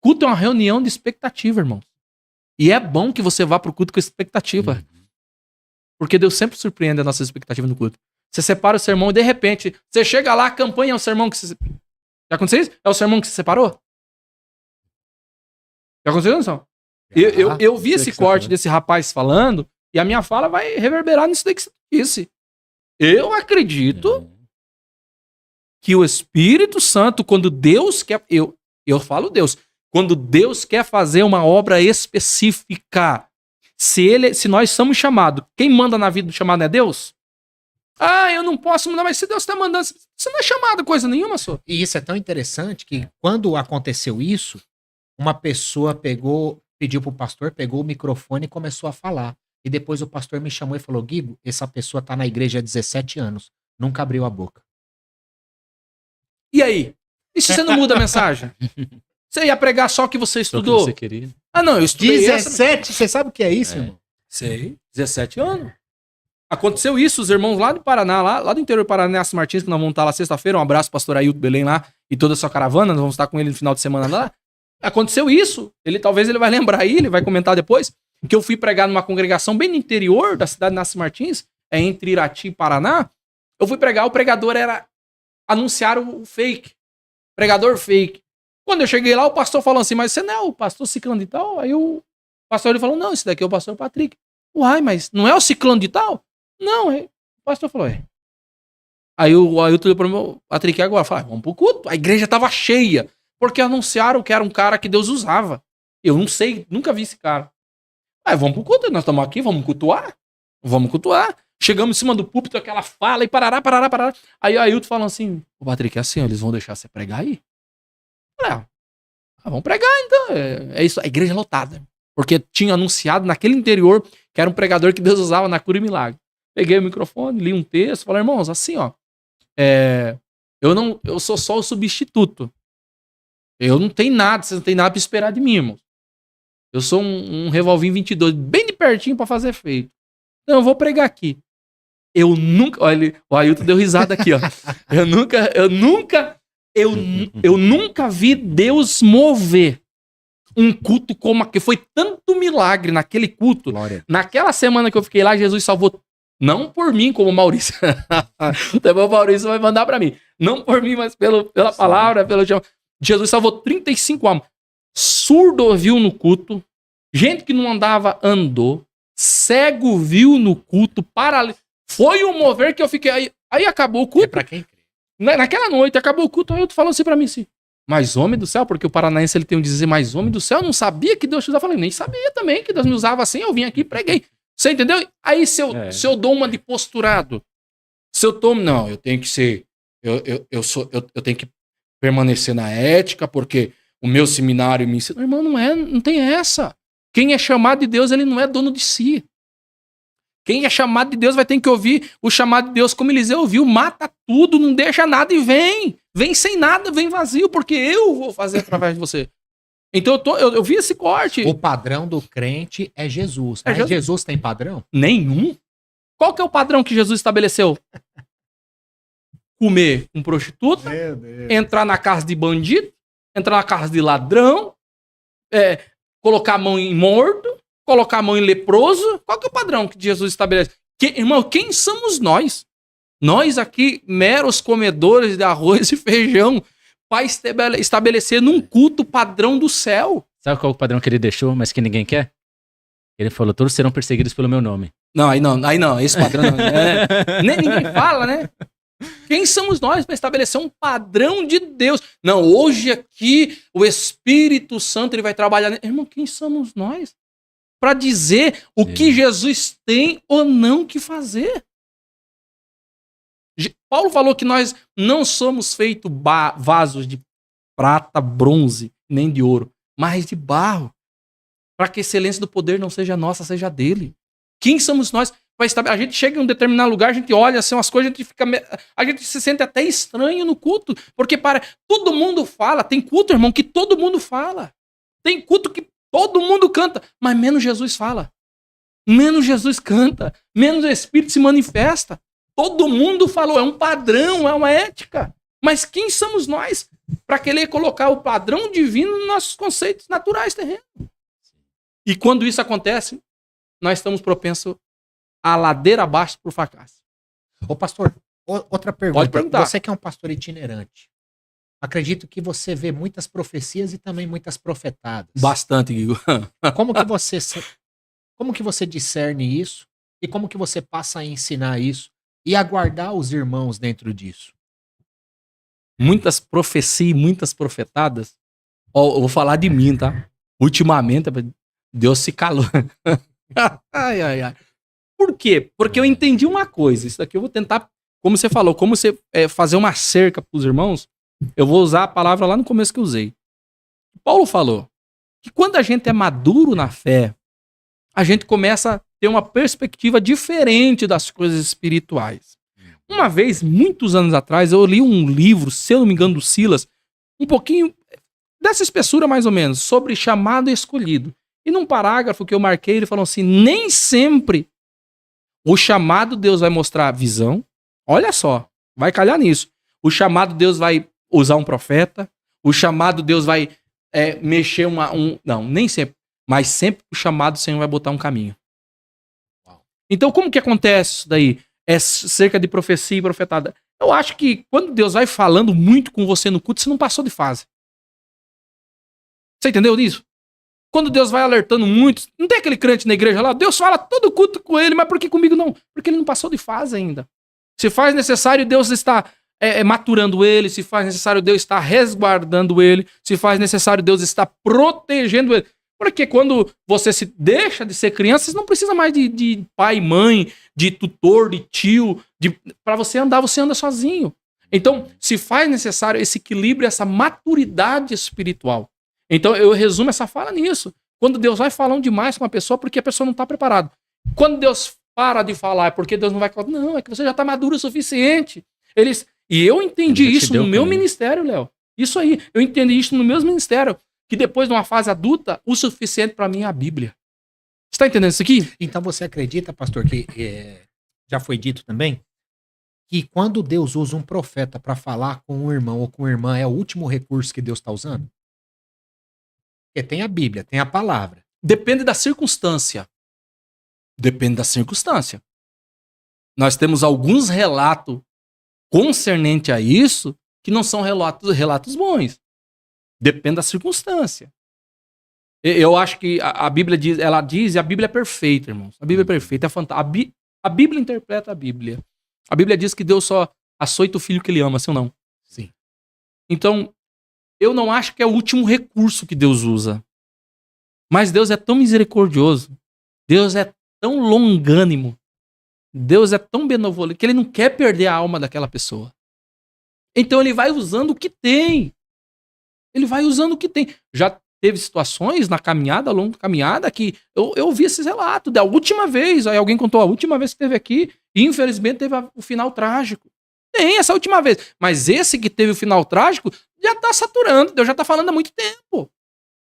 Culto é uma reunião de expectativa, irmão. E é bom que você vá pro culto com expectativa. Porque Deus sempre surpreende a nossa expectativa no culto. Você separa o sermão e de repente, você chega lá, a campanha é o sermão que você... Já aconteceu isso? É o sermão que você separou? Já aconteceu isso, não? Eu vi esse corte desse rapaz falando e a minha fala vai reverberar nisso daí que você disse. Eu acredito que o Espírito Santo, quando Deus quer... Eu falo Deus. Quando Deus quer fazer uma obra específica, se nós somos chamados, quem manda na vida do chamado é Deus? Ah, eu não posso mandar, mas se Deus está mandando, você não é chamado coisa nenhuma, só. E isso é tão interessante que quando aconteceu isso, uma pessoa pediu pro pastor, pegou o microfone e começou a falar. E depois o pastor me chamou e falou, Guido, essa pessoa tá na igreja há 17 anos, nunca abriu a boca. E aí? E se você não muda a mensagem? Você ia pregar só o que você estudou? Só que você queria. Ah, não, eu estudei 17? Você sabe o que é isso, irmão? Sei, 17 anos. Aconteceu isso, os irmãos lá do Paraná, lá do interior do Paraná, Nelson Martins, que nós vamos estar lá sexta-feira. Um abraço, pastor Ailton Belém lá e toda a sua caravana. Nós vamos estar com ele no final de semana lá. Aconteceu isso. Talvez ele vai lembrar aí, ele vai comentar depois, que eu fui pregar numa congregação bem no interior da cidade de Nelson Martins, entre Irati e Paraná. Eu fui pregar, o pregador era anunciar o fake. Pregador fake. Quando eu cheguei lá, o pastor falou assim, mas você não é o pastor ciclano de tal? Aí o pastor ele falou, não, esse daqui é o pastor Patrick. Uai, mas não é o ciclano de tal? Não, o pastor falou, é. Aí o Ailton olhou para mim, Patrick, agora? Falei, vamos pro culto. A igreja tava cheia, porque anunciaram que era um cara que Deus usava. Eu não sei, nunca vi esse cara. Aí vamos pro culto, nós estamos aqui, vamos cultuar. Vamos cultuar. Chegamos em cima do púlpito, aquela fala e parará. Aí o Ailton falando assim, ô Patrick, é assim, eles vão deixar você pregar aí? Falei, vamos pregar então. É isso, a igreja lotada. Porque tinha anunciado naquele interior que era um pregador que Deus usava na cura e milagre. Peguei o microfone, li um texto, falei, irmãos, assim, ó. Eu sou só o substituto. Eu não tenho nada, vocês não tem nada pra esperar de mim, irmão. Eu sou um revolvinho 22, bem de pertinho pra fazer efeito. Então eu vou pregar aqui. Eu nunca, olha, o Ailton deu risada aqui, ó. Eu nunca vi Deus mover um culto como aquele. Foi tanto milagre naquele culto. Glória. Naquela semana que eu fiquei lá, Jesus salvou, não por mim, como o Maurício. Também o Maurício vai mandar pra mim. Não por mim, mas pela palavra, pelo... Jesus salvou 35 almas. Surdo ouviu no culto. Gente que não andava, andou. Cego viu no culto. Foi um mover que eu fiquei... Aí acabou o culto. É pra quem crê. Naquela noite, acabou o culto. Aí eu tô falando assim pra mim, assim... Mas homem do céu, porque o paranaense ele tem um dizer, mas homem do céu, eu não sabia que Deus te usava. Eu falei, nem sabia também que Deus me usava assim, eu vim aqui e preguei. Você entendeu? Aí se eu dou uma de posturado, se eu tomo, não, eu tenho que ser, eu tenho que permanecer na ética, porque o meu seminário me ensina. Irmão, não tem essa. Quem é chamado de Deus, ele não é dono de si. Quem é chamado de Deus vai ter que ouvir o chamado de Deus como Eliseu ouviu, mata tudo, não deixa nada e vem. Vem sem nada, vem vazio, porque eu vou fazer através de você. Então eu vi esse corte. O padrão do crente é Jesus. Mas Jesus tem padrão? Nenhum. Qual que é o padrão que Jesus estabeleceu? Comer com prostituta, entrar na casa de bandido, entrar na casa de ladrão, colocar a mão em morto, colocar a mão em leproso. Qual que é o padrão que Jesus estabelece? Irmão, quem somos nós? Nós aqui, meros comedores de arroz e feijão, para estabelecer num culto padrão do céu. Sabe qual é o padrão que ele deixou, mas que ninguém quer? Ele falou, todos serão perseguidos pelo meu nome. Não, aí não, esse padrão não. Ninguém fala, né? Quem somos nós para estabelecer um padrão de Deus? Não, hoje aqui o Espírito Santo ele vai trabalhar. Irmão, quem somos nós? Para dizer o que Jesus tem ou não que fazer. Paulo falou que nós não somos feitos vasos de prata, bronze, nem de ouro, mas de barro. Para que a excelência do poder não seja nossa, seja dele. Quem somos nós A gente chega em um determinado lugar, a gente olha assim umas coisas, a gente se sente até estranho no culto, porque todo mundo fala, tem culto, irmão, que todo mundo fala. Tem culto que todo mundo canta, mas menos Jesus fala. Menos Jesus canta, menos o Espírito se manifesta. Todo mundo falou, é um padrão, é uma ética. Mas quem somos nós para querer colocar o padrão divino nos nossos conceitos naturais terrenos? E quando isso acontece, nós estamos propensos a ladeira abaixo pro fracasso. Ô pastor, outra pergunta. Pode perguntar. Você que é um pastor itinerante, acredito que você vê muitas profecias e também muitas profetadas. Bastante, Guigo. Como que você discerne isso e como que você passa a ensinar isso e a guardar os irmãos dentro disso? Muitas profecias, muitas profetadas. Ó, eu vou falar de mim, tá? Ultimamente, Deus se calou. Ai. Por quê? Porque eu entendi uma coisa. Isso daqui eu vou tentar, como você falou, como você fazer uma cerca pros irmãos, eu vou usar a palavra lá no começo que eu usei. Paulo falou que quando a gente é maduro na fé, a gente começa a ter uma perspectiva diferente das coisas espirituais. Uma vez, muitos anos atrás, eu li um livro, se eu não me engano, do Silas, um pouquinho dessa espessura mais ou menos, sobre chamado escolhido. E num parágrafo que eu marquei, ele falou assim, nem sempre o chamado Deus vai mostrar a visão. Olha só, vai calhar nisso. O chamado Deus vai usar um profeta. O chamado Deus vai mexer Não, nem sempre. Mas sempre o chamado Senhor vai botar um caminho. Então como que acontece isso daí? É cerca de profecia e profetada. Eu acho que quando Deus vai falando muito com você no culto, você não passou de fase. Você entendeu disso? Quando Deus vai alertando muito, não tem aquele crente na igreja lá, Deus fala todo culto com ele, mas por que comigo não? Porque ele não passou de fase ainda. Se faz necessário, Deus está maturando ele, se faz necessário, Deus está resguardando ele, se faz necessário, Deus está protegendo ele. Porque quando você se deixa de ser criança, você não precisa mais de pai e mãe, de tutor, de tio, para você andar, você anda sozinho. Então, se faz necessário esse equilíbrio, essa maturidade espiritual. Então, eu resumo essa fala nisso. Quando Deus vai falando demais com uma pessoa, porque a pessoa não está preparada. Quando Deus para de falar, é porque Deus não vai falar. Não, é que você já está maduro o suficiente. E eu entendi isso no meu ministério, Léo. Isso aí. Eu entendi isso no meu ministério. Que depois de uma fase adulta, o suficiente para mim é a Bíblia. Você está entendendo isso aqui? Então você acredita, pastor, que já foi dito também, que quando Deus usa um profeta para falar com um irmão ou com uma irmã, é o último recurso que Deus está usando? Porque tem a Bíblia, tem a palavra. Depende da circunstância. Depende da circunstância. Nós temos alguns relatos concernentes a isso que não são relatos bons. Depende da circunstância. Eu acho que a Bíblia diz, ela diz, e a Bíblia é perfeita, irmãos. A Bíblia é perfeita, é fantástica. A Bíblia interpreta a Bíblia. A Bíblia diz que Deus só açoita o filho que ele ama, sim ou não? Sim. Então, eu não acho que é o último recurso que Deus usa. Mas Deus é tão misericordioso. Deus é tão longânimo. Deus é tão benevolente que ele não quer perder a alma daquela pessoa. Então ele vai usando o que tem. Ele vai usando o que tem. Já teve situações na caminhada, ao longo da caminhada, que eu ouvi esses relatos. Da última vez, aí alguém contou a última vez que esteve aqui, e infelizmente teve o final trágico. Tem essa última vez. Mas esse que teve o final trágico já tá saturando. Deus já tá falando há muito tempo.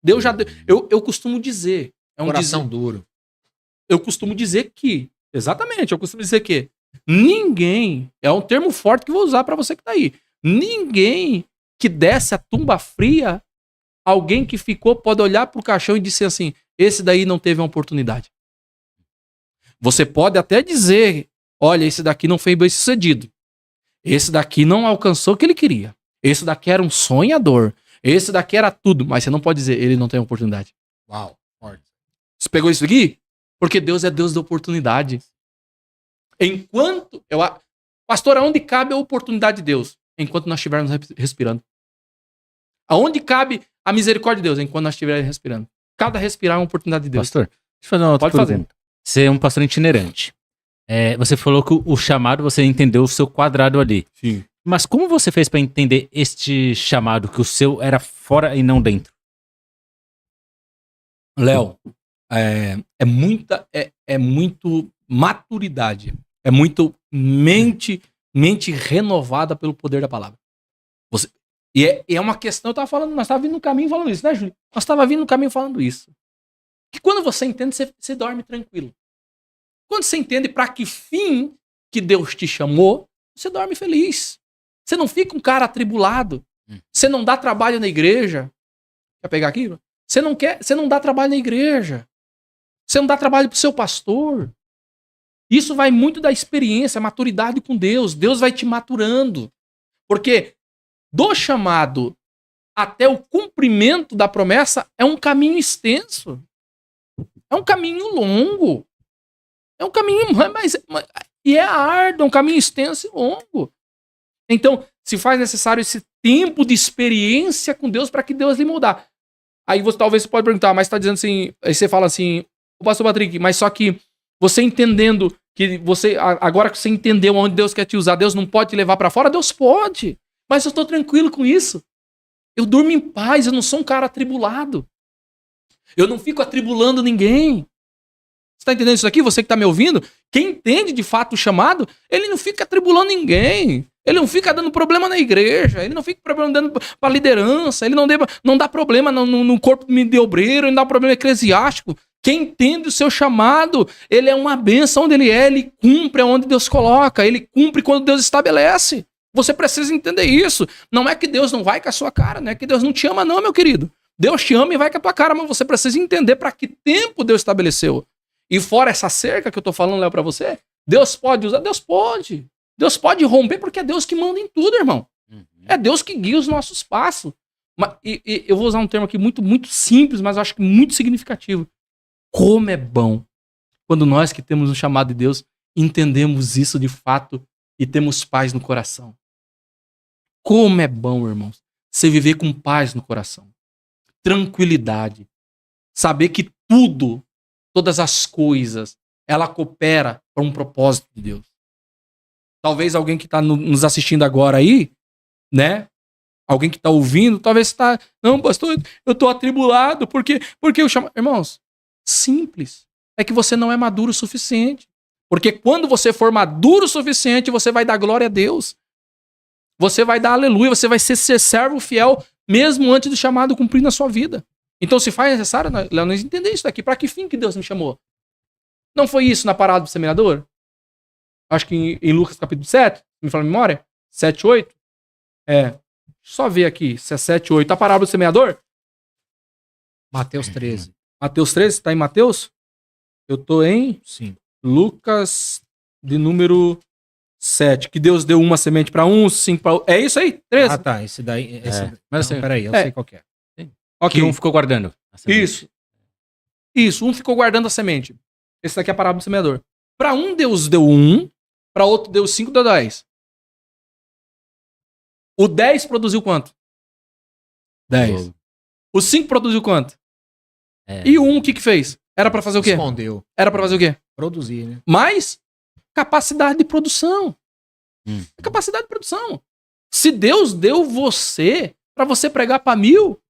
Deus já. Eu costumo dizer. É um coração duro. Eu costumo dizer que. Exatamente, eu costumo dizer que ninguém. É um termo forte que eu vou usar pra você que tá aí. Ninguém que desce a tumba fria, alguém que ficou pode olhar pro caixão e dizer assim, esse daí não teve uma oportunidade. Você pode até dizer, olha, esse daqui não foi bem sucedido. Esse daqui não alcançou o que ele queria. Esse daqui era um sonhador. Esse daqui era tudo. Mas você não pode dizer, ele não tem oportunidade. Uau, forte. Você pegou isso aqui? Porque Deus é Deus da oportunidade. Enquanto... Pastor, aonde cabe a oportunidade de Deus? Enquanto nós estivermos respirando. Aonde cabe a misericórdia de Deus? Enquanto nós estivermos respirando. Cada respirar é uma oportunidade de Deus. Pastor, deixa eu fazer uma outra Pode pergunta. Você é um pastor itinerante. Você falou que o chamado, você entendeu o seu quadrado ali. Sim. Mas como você fez para entender este chamado, que o seu era fora e não dentro? Léo, é muito maturidade. É muito mente renovada pelo poder da palavra. E é uma questão, nós estávamos vindo no caminho falando isso, né, Júlio? Nós estávamos vindo no caminho falando isso. Que quando você entende, você dorme tranquilo. Quando você entende para que fim que Deus te chamou, você dorme feliz. Você não fica um cara atribulado. Você não dá trabalho na igreja. Quer pegar aqui? Você não dá trabalho na igreja. Você não dá trabalho pro seu pastor. Isso vai muito da experiência, maturidade com Deus. Deus vai te maturando. Porque do chamado até o cumprimento da promessa é um caminho extenso. É um caminho longo. É um caminho e é árduo, é um caminho extenso e longo. Então, se faz necessário esse tempo de experiência com Deus para que Deus lhe mudar. Aí talvez você pode perguntar, mas está dizendo assim, aí você fala assim, o pastor Patrick, mas só que você entendendo que agora que você entendeu onde Deus quer te usar, Deus não pode te levar para fora? Deus pode, mas eu estou tranquilo com isso. Eu durmo em paz, eu não sou um cara atribulado. Eu não fico atribulando ninguém. Você está entendendo isso aqui? Você que está me ouvindo, quem entende de fato o chamado, ele não fica atribulando ninguém. Ele não fica dando problema na igreja, ele não fica dando para liderança, ele não dá problema no corpo de obreiro, ele não dá problema eclesiástico. Quem entende o seu chamado, ele é uma bênção onde ele cumpre onde Deus coloca, ele cumpre quando Deus estabelece. Você precisa entender isso. Não é que Deus não vai com a sua cara, não é que Deus não te ama não, meu querido. Deus te ama e vai com a tua cara, mas você precisa entender para que tempo Deus estabeleceu. E fora essa cerca que eu tô falando, Léo, pra você, Deus pode usar? Deus pode. Deus pode romper porque é Deus que manda em tudo, irmão. É Deus que guia os nossos passos. E eu vou usar um termo aqui muito, muito simples, mas eu acho que muito significativo. Como é bom quando nós que temos um chamado de Deus entendemos isso de fato e temos paz no coração. Como é bom, irmãos, você viver com paz no coração. Tranquilidade. Saber que todas as coisas, ela coopera para um propósito de Deus. Talvez alguém que está nos assistindo agora aí, né? Alguém que está ouvindo, talvez está... Não, pastor, eu estou atribulado, porque eu chamo... Irmãos, simples. É que você não é maduro o suficiente. Porque quando você for maduro o suficiente, você vai dar glória a Deus. Você vai dar aleluia, você vai ser servo fiel, mesmo antes do chamado cumprir na sua vida. Então, se faz necessário, nós entender isso daqui. Para que fim que Deus me chamou? Não foi isso na parábola do semeador? Acho que em Lucas capítulo 7, me fala a memória? 7, 8? Só ver aqui se é 7, 8. A parábola do semeador? Mateus 13. Mateus 13, tá em Mateus? Eu tô em Sim. Lucas de número 7. Que Deus deu uma semente para 5 para... É isso aí? 13? Ah, tá. Esse daí... Mas não, peraí, eu sei qual que é. Okay. Que um ficou guardando. Isso, um ficou guardando a semente. Esse daqui é a parábola do semeador. Para um, Deus deu 1, para outro deu 5, deu 10. O 10 produziu quanto? 10. O 5 produziu quanto? E o 1 o que fez? Era para fazer o quê? Escondeu. Era para fazer o quê? Produzir, né? Mais capacidade de produção. Capacidade de produção. Se Deus deu você para você pregar para 1000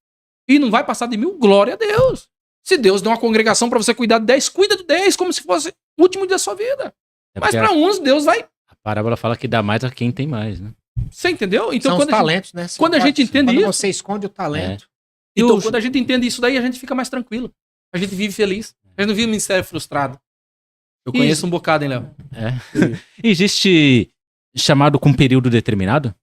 e não vai passar de 1000, glória a Deus. Se Deus deu uma congregação para você cuidar de 10, cuida de 10 como se fosse o último dia da sua vida. Mas para uns, Deus vai... A parábola fala que dá mais a quem tem mais, né? Você entendeu? Então, são os talentos, né? Quando a gente entende isso... Quando você esconde o talento. Então, quando a gente entende isso daí, a gente fica mais tranquilo. A gente vive feliz. A gente não vive um ministério frustrado. Eu conheço um bocado, hein, Léo? Existe chamado com período determinado?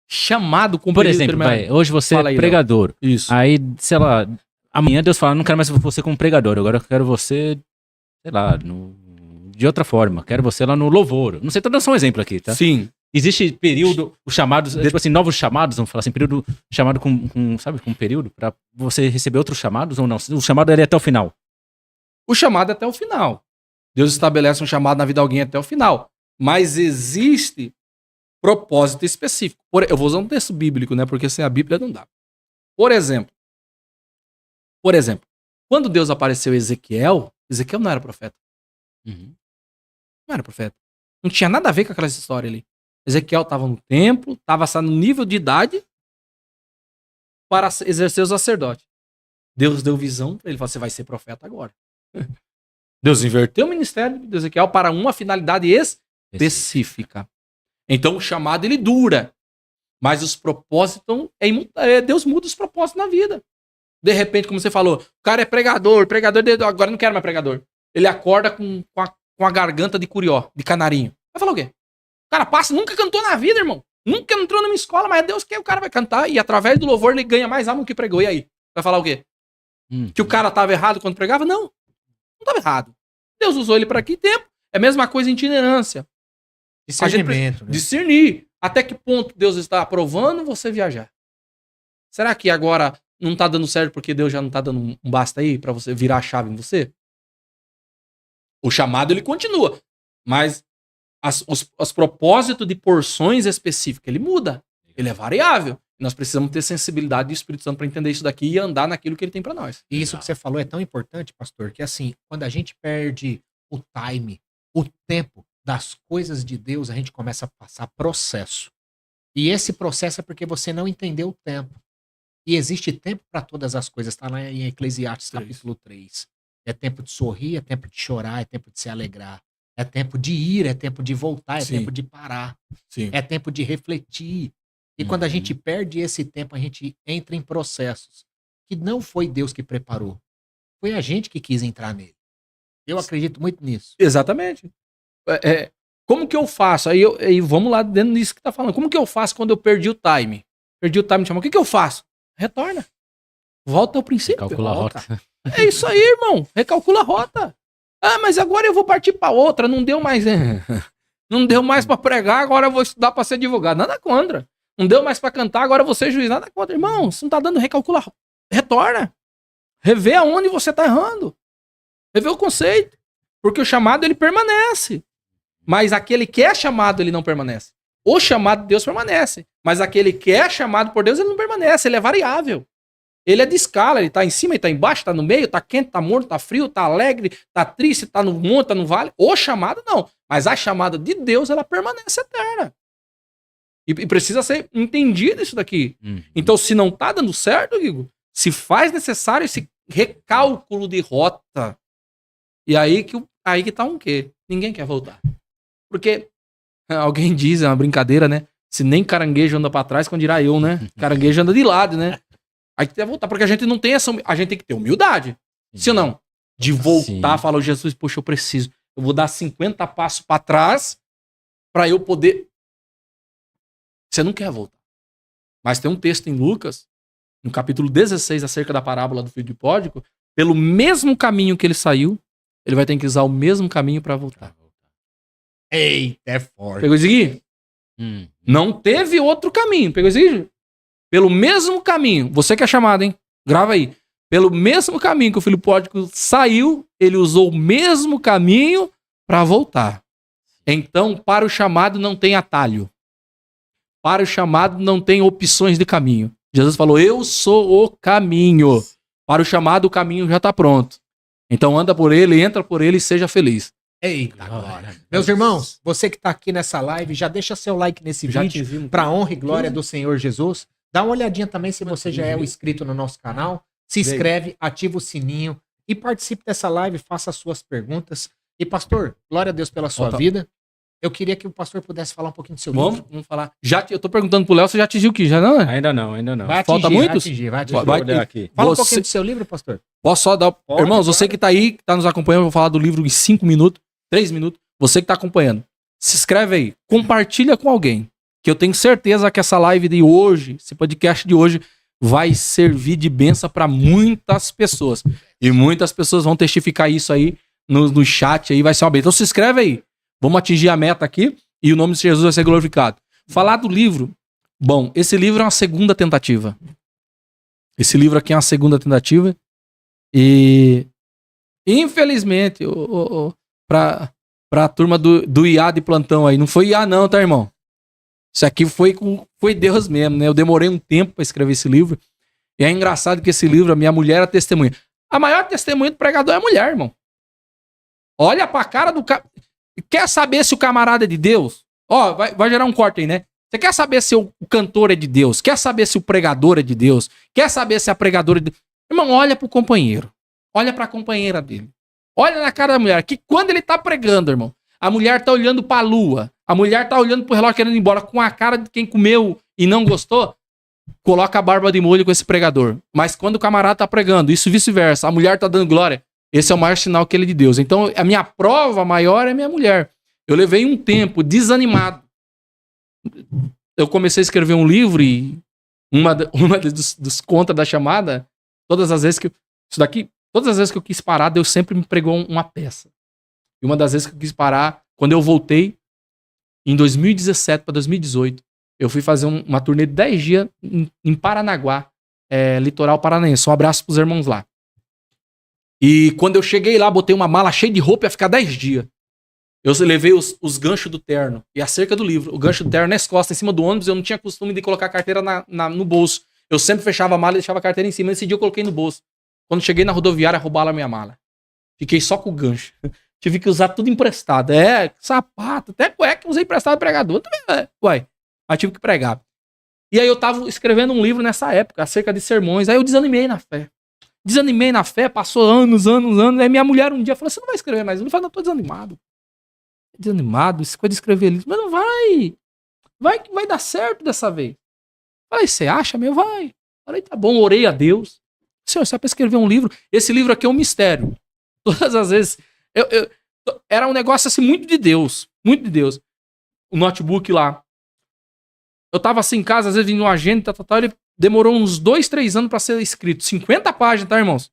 Chamado com Por exemplo, hoje você é pregador. Léo. Isso. Aí, sei lá, amanhã Deus fala, não quero mais você como pregador, agora eu quero você, sei lá, de outra forma. Quero você lá no louvor. Não sei, tô dando só um exemplo aqui, tá? Sim. Existe período, os chamados, tipo assim, novos chamados, vamos falar assim, período chamado com período, pra você receber outros chamados ou não? O chamado é até o final. O chamado é até o final. Deus estabelece um chamado na vida de alguém até o final. Mas existe propósito específico. Eu vou usar um texto bíblico, né? Porque sem a Bíblia não dá. Por exemplo, quando Deus apareceu a Ezequiel não era profeta. Não era profeta. Não tinha nada a ver com aquela história ali. Ezequiel estava no templo, estava no nível de idade para exercer o sacerdote. Deus deu visão para ele, falou, você vai ser profeta agora. Deus inverteu o ministério de Ezequiel para uma finalidade específica. Então o chamado ele dura. Mas os propósitos, Deus muda os propósitos na vida. De repente, como você falou, o cara é pregador, agora não quero mais pregador. Ele acorda com a garganta de curió, de canarinho. Vai falar o quê? O cara passa, nunca cantou na vida, irmão. Nunca entrou numa escola, mas Deus quer, o cara vai cantar e através do louvor ele ganha mais alma do que pregou. E aí? Vai falar o quê? Que o cara estava errado quando pregava? Não estava errado. Deus usou ele para aqui tempo. É a mesma coisa em itinerância. Discernimento, né? Discernir. Até que ponto Deus está aprovando você viajar? Será que agora não tá dando certo porque Deus já não tá dando um basta aí para você virar a chave em você? O chamado ele continua, mas os propósitos de porções específicas ele muda, ele é variável. Nós precisamos ter sensibilidade do Espírito Santo para entender isso daqui e andar naquilo que ele tem para nós. E isso que você falou é tão importante, pastor, que assim, quando a gente perde o time, o tempo das coisas de Deus, a gente começa a passar processo. E esse processo é porque você não entendeu o tempo. E existe tempo para todas as coisas, está lá em Eclesiastes capítulo 3. É tempo de sorrir, é tempo de chorar, é tempo de se alegrar. É tempo de ir, é tempo de voltar, é tempo de parar. É tempo de refletir. E quando a gente perde esse tempo, a gente entra em processos que não foi Deus que preparou. Foi a gente que quis entrar nele. Eu acredito muito nisso. Exatamente. Como que eu faço? Aí vamos lá dentro disso que tá falando. Como que eu faço quando eu perdi o time? Perdi o time, o que eu faço? Retorna. Volta ao princípio. Calcula a rota. É isso aí, irmão. Recalcula a rota. Ah, mas agora eu vou partir para outra. Não deu mais. Não deu mais para pregar, agora eu vou estudar para ser advogado. Nada contra. Não deu mais para cantar, agora eu vou ser juiz. Nada contra. Irmão, se não tá dando, recalcula. Retorna. Revê aonde você tá errando. Revê o conceito. Porque o chamado, ele permanece. Mas aquele que é chamado, ele não permanece. O chamado de Deus permanece. Mas aquele que é chamado por Deus, ele não permanece. Ele é variável. Ele é de escala. Ele tá em cima, ele tá embaixo, tá no meio, tá quente, tá morto, tá frio, tá alegre, tá triste, tá no monte, tá no vale. O chamado, não. Mas a chamada de Deus, ela permanece eterna. E precisa ser entendido isso daqui. Então, se não tá dando certo, Igor, se faz necessário esse recálculo de rota. E aí que tá um quê? Ninguém quer voltar. Porque alguém diz, é uma brincadeira, né? Se nem caranguejo anda pra trás, quando dirá eu, né? Caranguejo anda de lado, né? Aí que quer voltar, porque a gente não tem essa... A gente tem que ter humildade. Se ou não? De voltar, falar, Jesus, poxa, eu preciso. Eu vou dar 50 passos pra trás pra eu poder... Você não quer voltar. Mas tem um texto em Lucas, no capítulo 16, acerca da parábola do filho pródigo, pelo mesmo caminho que ele saiu, ele vai ter que usar o mesmo caminho pra voltar. Eita, é forte. Pegou isso aqui? Não teve outro caminho. Pegou isso aqui? Pelo mesmo caminho. Você que é chamado, hein? Grava aí. Pelo mesmo caminho que o filho pródigo saiu, ele usou o mesmo caminho para voltar. Então, para o chamado não tem atalho. Para o chamado não tem opções de caminho. Jesus falou, eu sou o caminho. Para o chamado, o caminho já está pronto. Então anda por ele, entra por ele e seja feliz. Eita, glória. Meus irmãos, você que está aqui nessa live, já deixa seu like nesse vídeo para honra e glória do Senhor Jesus. Dá uma olhadinha também se você já é inscrito no nosso canal. Se inscreve, ativa o sininho e participe dessa live, faça as suas perguntas. E pastor, glória a Deus pela sua vida. Eu queria que o pastor pudesse falar um pouquinho do seu livro. Vamos falar. Eu tô perguntando pro Léo se já atingiu o que? Já não, né? Ainda não. Vai atingir, falta muitos? Vai atingir. Vou olhar aqui. Fala um pouquinho do seu livro, pastor. Posso só dar... Irmãos, você que tá aí, que tá nos acompanhando, eu vou falar do livro em 5 minutos, 3 minutos. Você que tá acompanhando, se inscreve aí, compartilha com alguém, que eu tenho certeza que essa live de hoje, esse podcast de hoje, vai servir de bênção para muitas pessoas. E muitas pessoas vão testificar isso aí no chat aí, vai ser uma bênção. Então se inscreve aí. Vamos atingir a meta aqui e o nome de Jesus vai ser glorificado. Falar do livro. Bom, esse livro é uma segunda tentativa. Esse livro aqui é uma segunda tentativa. E infelizmente, pra turma do IA de plantão aí, não foi IA não, tá, irmão? Isso aqui foi Deus mesmo, né? Eu demorei um tempo para escrever esse livro. E é engraçado que esse livro, a minha mulher é a testemunha. A maior testemunha do pregador é a mulher, irmão. Olha pra cara do cara. Quer saber se o camarada é de Deus? Ó, vai gerar um corte aí, né? Você quer saber se o cantor é de Deus? Quer saber se o pregador é de Deus? Quer saber se a pregadora é de Deus? Irmão, olha pro companheiro. Olha pra companheira dele. Olha na cara da mulher, que quando ele tá pregando, irmão, a mulher tá olhando pra lua, a mulher tá olhando pro relógio querendo ir embora com a cara de quem comeu e não gostou, coloca a barba de molho com esse pregador. Mas quando o camarada tá pregando, isso vice-versa, a mulher tá dando glória, esse é o maior sinal que ele é de Deus. Então, a minha prova maior é minha mulher. Eu levei um tempo desanimado. Eu comecei a escrever um livro e uma dos contra da chamada, todas as vezes que eu quis parar, Deus sempre me pregou uma peça. E uma das vezes que eu quis parar, quando eu voltei, em 2017 para 2018, eu fui fazer uma turnê de 10 dias em Paranaguá, litoral paranaense. Um abraço pros irmãos lá. E quando eu cheguei lá, botei uma mala cheia de roupa e ia ficar 10 dias. Eu levei os ganchos do terno e a cerca do livro. O gancho do terno nas costas, em cima do ônibus. Eu não tinha costume de colocar a carteira no bolso. Eu sempre fechava a mala e deixava a carteira em cima. Nesse dia eu coloquei no bolso. Quando cheguei na rodoviária, roubaram a minha mala. Fiquei só com o gancho. Tive que usar tudo emprestado. Sapato, até cueca usei emprestado pregador. Ué, mas tive que pregar. E aí eu tava escrevendo um livro nessa época, acerca de sermões. Aí eu desanimei na fé. Passou anos. Aí minha mulher um dia falou, você não vai escrever mais? Eu falei, não, tô desanimado. Essa coisa de escrever livro. Mas não vai. Vai dar certo dessa vez. Falei, você acha? Meu, vai. Falei, tá bom, orei a Deus. Senhor, você vai escrever um livro? Esse livro aqui é um mistério. Todas as vezes. Era um negócio assim, muito de Deus. Muito de Deus. O notebook lá. Eu tava assim em casa, às vezes vindo uma agenda, ele demorou uns 2, 3 anos pra ser escrito. 50 páginas, tá, irmãos?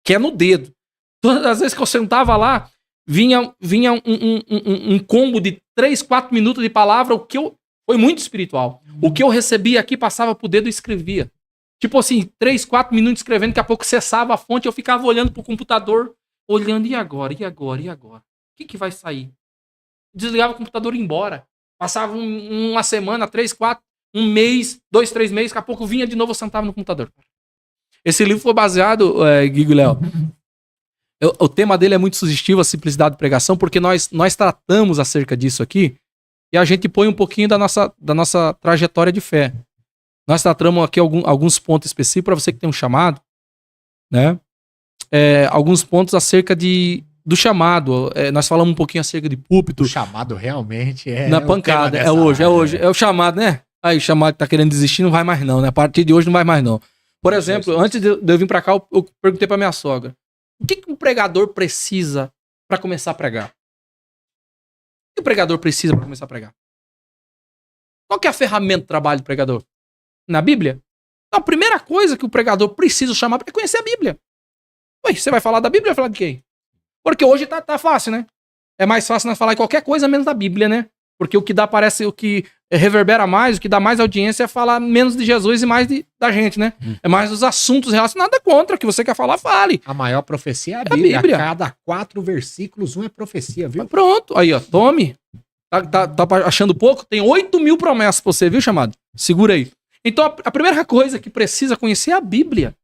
Que é no dedo. Todas as vezes que eu sentava lá, vinha um combo de 3, 4 minutos de palavra, foi muito espiritual. O que eu recebia aqui, passava pro dedo e escrevia. Tipo assim, 3, 4 minutos escrevendo, daqui a pouco cessava a fonte, eu ficava olhando pro computador, olhando, e agora? O que vai sair? Desligava o computador e ia embora. Passava uma semana, 3, 4, um mês, 2, 3 meses, daqui a pouco vinha de novo, eu sentava no computador. Esse livro foi baseado, Guigo e Léo, o tema dele é muito sugestivo, a simplicidade de pregação, porque nós tratamos acerca disso aqui, e a gente põe um pouquinho da nossa trajetória de fé. Nós tratamos aqui alguns pontos específicos, para você que tem um chamado, né? Alguns pontos acerca do chamado. Nós falamos um pouquinho acerca de púlpito. O chamado realmente na pancada. É hoje. É o chamado, né? Aí o chamado que tá querendo desistir não vai mais não, né? A partir de hoje não vai mais não. Por exemplo, antes de eu vir pra cá, eu perguntei pra minha sogra. O que um pregador precisa pra começar a pregar? O que o pregador precisa pra começar a pregar? Qual que é a ferramenta de trabalho do pregador? Na Bíblia? Então, a primeira coisa que o pregador precisa chamar é conhecer a Bíblia. Ué, você vai falar da Bíblia ou vai falar de quem? Porque hoje tá fácil, né? É mais fácil nós falar de qualquer coisa menos da Bíblia, né? Porque o que dá, parece, o que reverbera mais, o que dá mais audiência é falar menos de Jesus e mais da gente, né? É mais dos assuntos relacionados. Nada contra, o que você quer falar, fale. A maior profecia é a Bíblia. A cada 4 versículos, um é profecia, viu? Mas pronto, aí ó, tome. Tá achando pouco? Tem 8.000 promessas pra você, viu, chamado? Segura aí. Então, a primeira coisa que precisa conhecer é a Bíblia.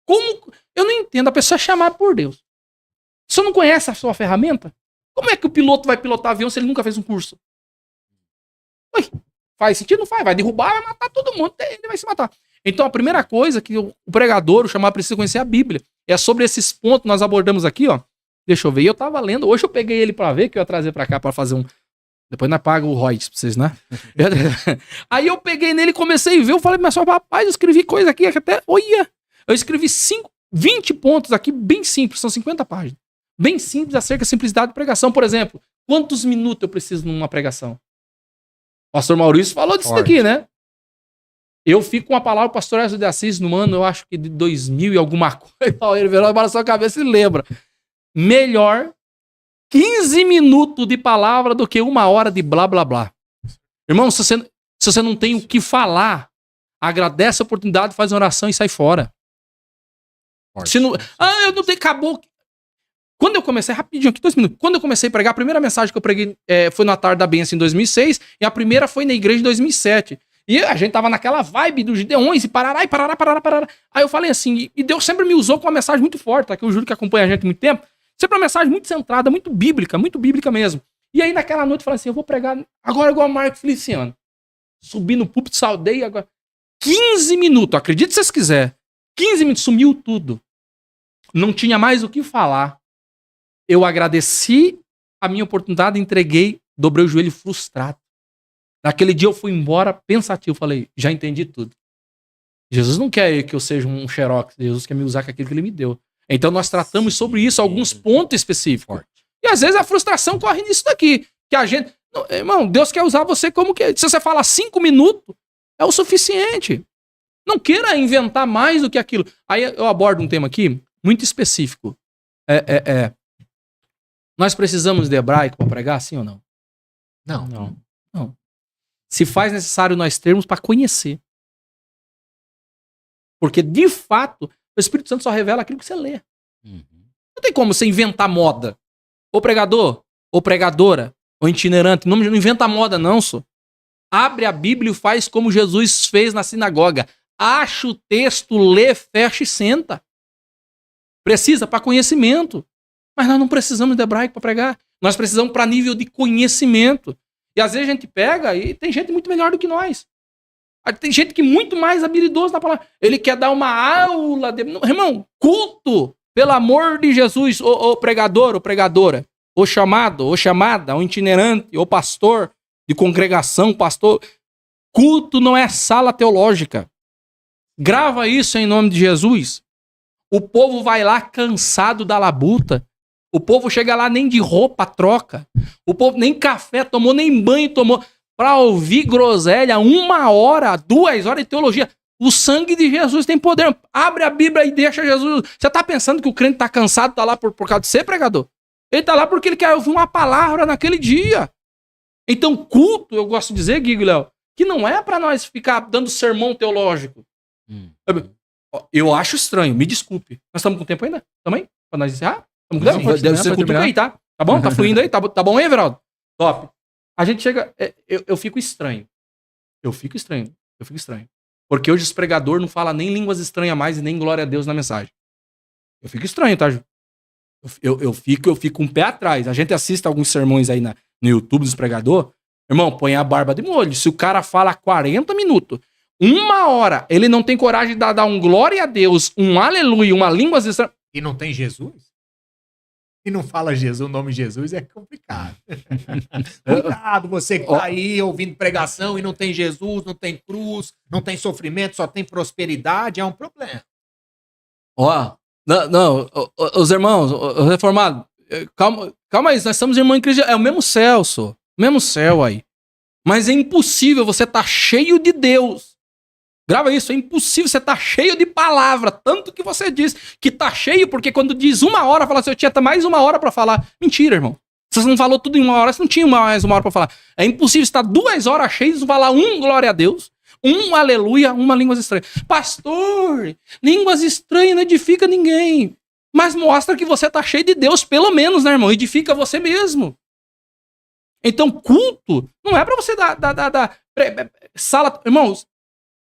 Como? Eu não entendo, a pessoa é chamada por Deus. Se você não conhece a sua ferramenta, como é que o piloto vai pilotar avião se ele nunca fez um curso? Ué, faz sentido? Não faz. Vai derrubar, vai matar todo mundo, ele vai se matar. Então, a primeira coisa que o pregador, o chamado, precisa conhecer é a Bíblia. É sobre esses pontos que nós abordamos aqui, ó. Deixa eu ver. E eu tava lendo, hoje eu peguei ele pra ver, que eu ia trazer pra cá pra fazer um... Depois nós paga o royalties pra vocês, né? Aí eu peguei nele e comecei a ver, eu falei, mas só, rapaz, eu escrevi coisa aqui que até... Olha! Eu escrevi 20 pontos aqui, bem simples, são 50 páginas. Bem simples acerca da simplicidade de pregação. Por exemplo, quantos minutos eu preciso numa pregação? O pastor Maurício falou disso daqui, né? Eu fico com a palavra do pastor Ezra de Assis no ano, eu acho que de 2000 e alguma coisa. Ele virou a sua cabeça e lembra. Melhor 15 minutos de palavra do que 1 hora de blá, blá, blá. Irmão, se você não tem o que falar, agradece a oportunidade, faz uma oração e sai fora. Se não, eu não tenho, acabou. Quando eu comecei, rapidinho, aqui 2 minutos. Quando eu comecei a pregar, a primeira mensagem que eu preguei foi no Altar da Bênção em 2006, e a primeira foi na igreja em 2007. E a gente tava naquela vibe dos Gideões, e parará. Aí eu falei assim, e Deus sempre me usou com uma mensagem muito forte, tá? Que o Júlio que acompanha a gente há muito tempo, sempre uma mensagem muito centrada, muito bíblica mesmo. E aí naquela noite eu falei assim, eu vou pregar agora igual o Marco Feliciano. Subi no púlpito, saudei, agora 15 minutos, acredite se vocês quiserem. 15 minutos, sumiu tudo. Não tinha mais o que falar. eu agradeci a minha oportunidade, entreguei, dobrei o joelho frustrado. Naquele dia eu fui embora pensativo, falei, já entendi tudo. Jesus não quer que eu seja um xerox, Jesus quer me usar com aquilo que ele me deu. Então nós tratamos sobre isso, alguns pontos específicos. E às vezes a frustração corre nisso daqui, que a gente... Irmão, Deus quer usar você como que... Se você fala 5 minutos, é o suficiente. Não queira inventar mais do que aquilo. Aí eu abordo um tema aqui, muito específico. Nós precisamos de hebraico para pregar, sim ou não? Não. Se faz necessário nós termos para conhecer. Porque, de fato, o Espírito Santo só revela aquilo que você lê. Não tem como você inventar moda. Ô pregador, ou pregadora, ou itinerante, não inventa moda não, só. Abre a Bíblia e faz como Jesus fez na sinagoga. Acha o texto, lê, fecha e senta. Precisa para conhecimento. Mas nós não precisamos de hebraico para pregar. Nós precisamos para nível de conhecimento. E às vezes a gente pega e tem gente muito melhor do que nós. Tem gente que é muito mais habilidoso na palavra. Ele quer dar uma aula. Irmão, culto, pelo amor de Jesus, o pregador, ou pregadora, o chamado, ou chamada, o itinerante, o pastor de congregação, pastor. Culto não é sala teológica. Grava isso em nome de Jesus. O povo vai lá cansado da labuta. O povo chega lá nem de roupa troca. O povo nem café tomou, nem banho tomou. Para ouvir groselha, 1 hora, 2 horas de teologia. O sangue de Jesus tem poder. Abre a Bíblia e deixa Jesus. Você tá pensando que o crente tá cansado, tá lá por causa de ser pregador? Ele tá lá porque ele quer ouvir uma palavra naquele dia. Então, culto, eu gosto de dizer, Guigo e Léo, que não é para nós ficar dando sermão teológico. Eu acho estranho, me desculpe. Nós estamos com tempo ainda? Também? Para nós encerrar? Deve ser culto aí, tá? Tá bom? Tá fluindo aí? Tá bom aí, Everaldo? Top. A gente chega... Eu fico estranho. Eu fico estranho. Porque hoje os pregadores não falam nem línguas estranhas mais e nem glória a Deus na mensagem. Eu fico estranho, tá, Ju? Eu fico um pé atrás. A gente assiste alguns sermões aí no YouTube dos pregadores. Irmão, põe a barba de molho. Se o cara fala 40 minutos, 1 hora, ele não tem coragem de dar um glória a Deus, um aleluia, uma língua estranha. E não tem Jesus? E não fala Jesus, o nome Jesus é complicado. Cuidado, você que tá aí ouvindo pregação e não tem Jesus, não tem cruz, não tem sofrimento, só tem prosperidade, é um problema. Os irmãos, os reformados, calma aí, nós estamos irmãos em Cristo, é o mesmo céu, só. Mesmo céu aí. Mas é impossível você estar cheio de Deus. Grava isso, é impossível você estar cheio de palavra, tanto que você diz que tá cheio, porque quando diz 1 hora, fala assim, eu tinha mais 1 hora para falar. Mentira, irmão. Você não falou tudo em 1 hora, você não tinha mais 1 hora para falar. É impossível estar 2 horas cheias e falar glória a Deus, aleluia, uma língua estranha. Pastor, línguas estranhas não edifica ninguém. Mas mostra que você tá cheio de Deus, pelo menos, né, irmão? Edifica você mesmo. Então, culto não é para você dar sala... Irmãos,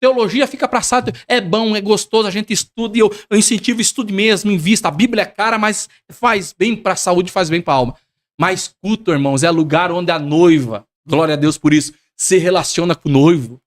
teologia fica pra sala. É bom, é gostoso, a gente estuda e eu incentivo, estude mesmo, invista. A Bíblia é cara, mas faz bem pra saúde, faz bem pra alma. Mas culto, irmãos, é lugar onde a noiva, glória a Deus por isso, se relaciona com o noivo.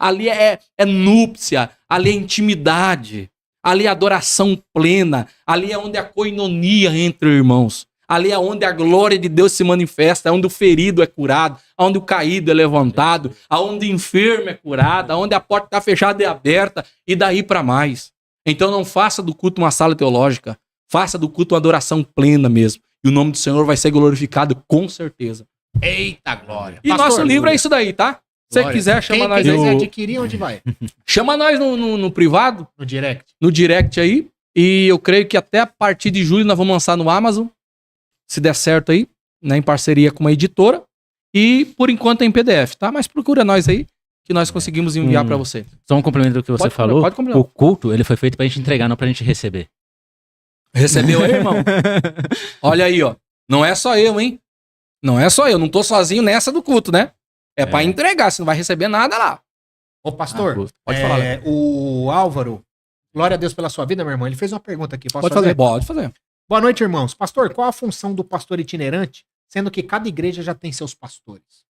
Ali é núpcia, ali é intimidade, ali é adoração plena, ali é onde a coinonia entre irmãos. Ali é onde a glória de Deus se manifesta, é onde o ferido é curado, onde o caído é levantado, onde o enfermo é curado, onde a porta está fechada e aberta, e daí para mais. Então não faça do culto uma sala teológica, faça do culto uma adoração plena mesmo. E o nome do Senhor vai ser glorificado com certeza. Eita glória. E pastor, nosso livro é isso daí, tá? Se você quiser, chama nós aí. Quem quiser adquirir, onde vai? Chama nós no privado. No direct. No direct aí. E eu creio que até a partir de julho nós vamos lançar no Amazon. Se der certo aí, né, em parceria com uma editora. E, por enquanto, é em PDF, tá? Mas procura nós aí, que nós conseguimos enviar pra você. Só um complemento do que você falou. Pode complementar. O culto, ele foi feito pra gente entregar, não pra gente receber. Recebeu aí, irmão? Olha aí, ó. Não é só eu, hein? Não é só eu. Não tô sozinho nessa do culto, né? É pra entregar, você não vai receber nada lá. Ô, pastor, pode falar, né? O Álvaro, glória a Deus pela sua vida, meu irmão. Ele fez uma pergunta aqui. Pode fazer. Pode fazer. Boa noite, irmãos. Pastor, qual a função do pastor itinerante, sendo que cada igreja já tem seus pastores?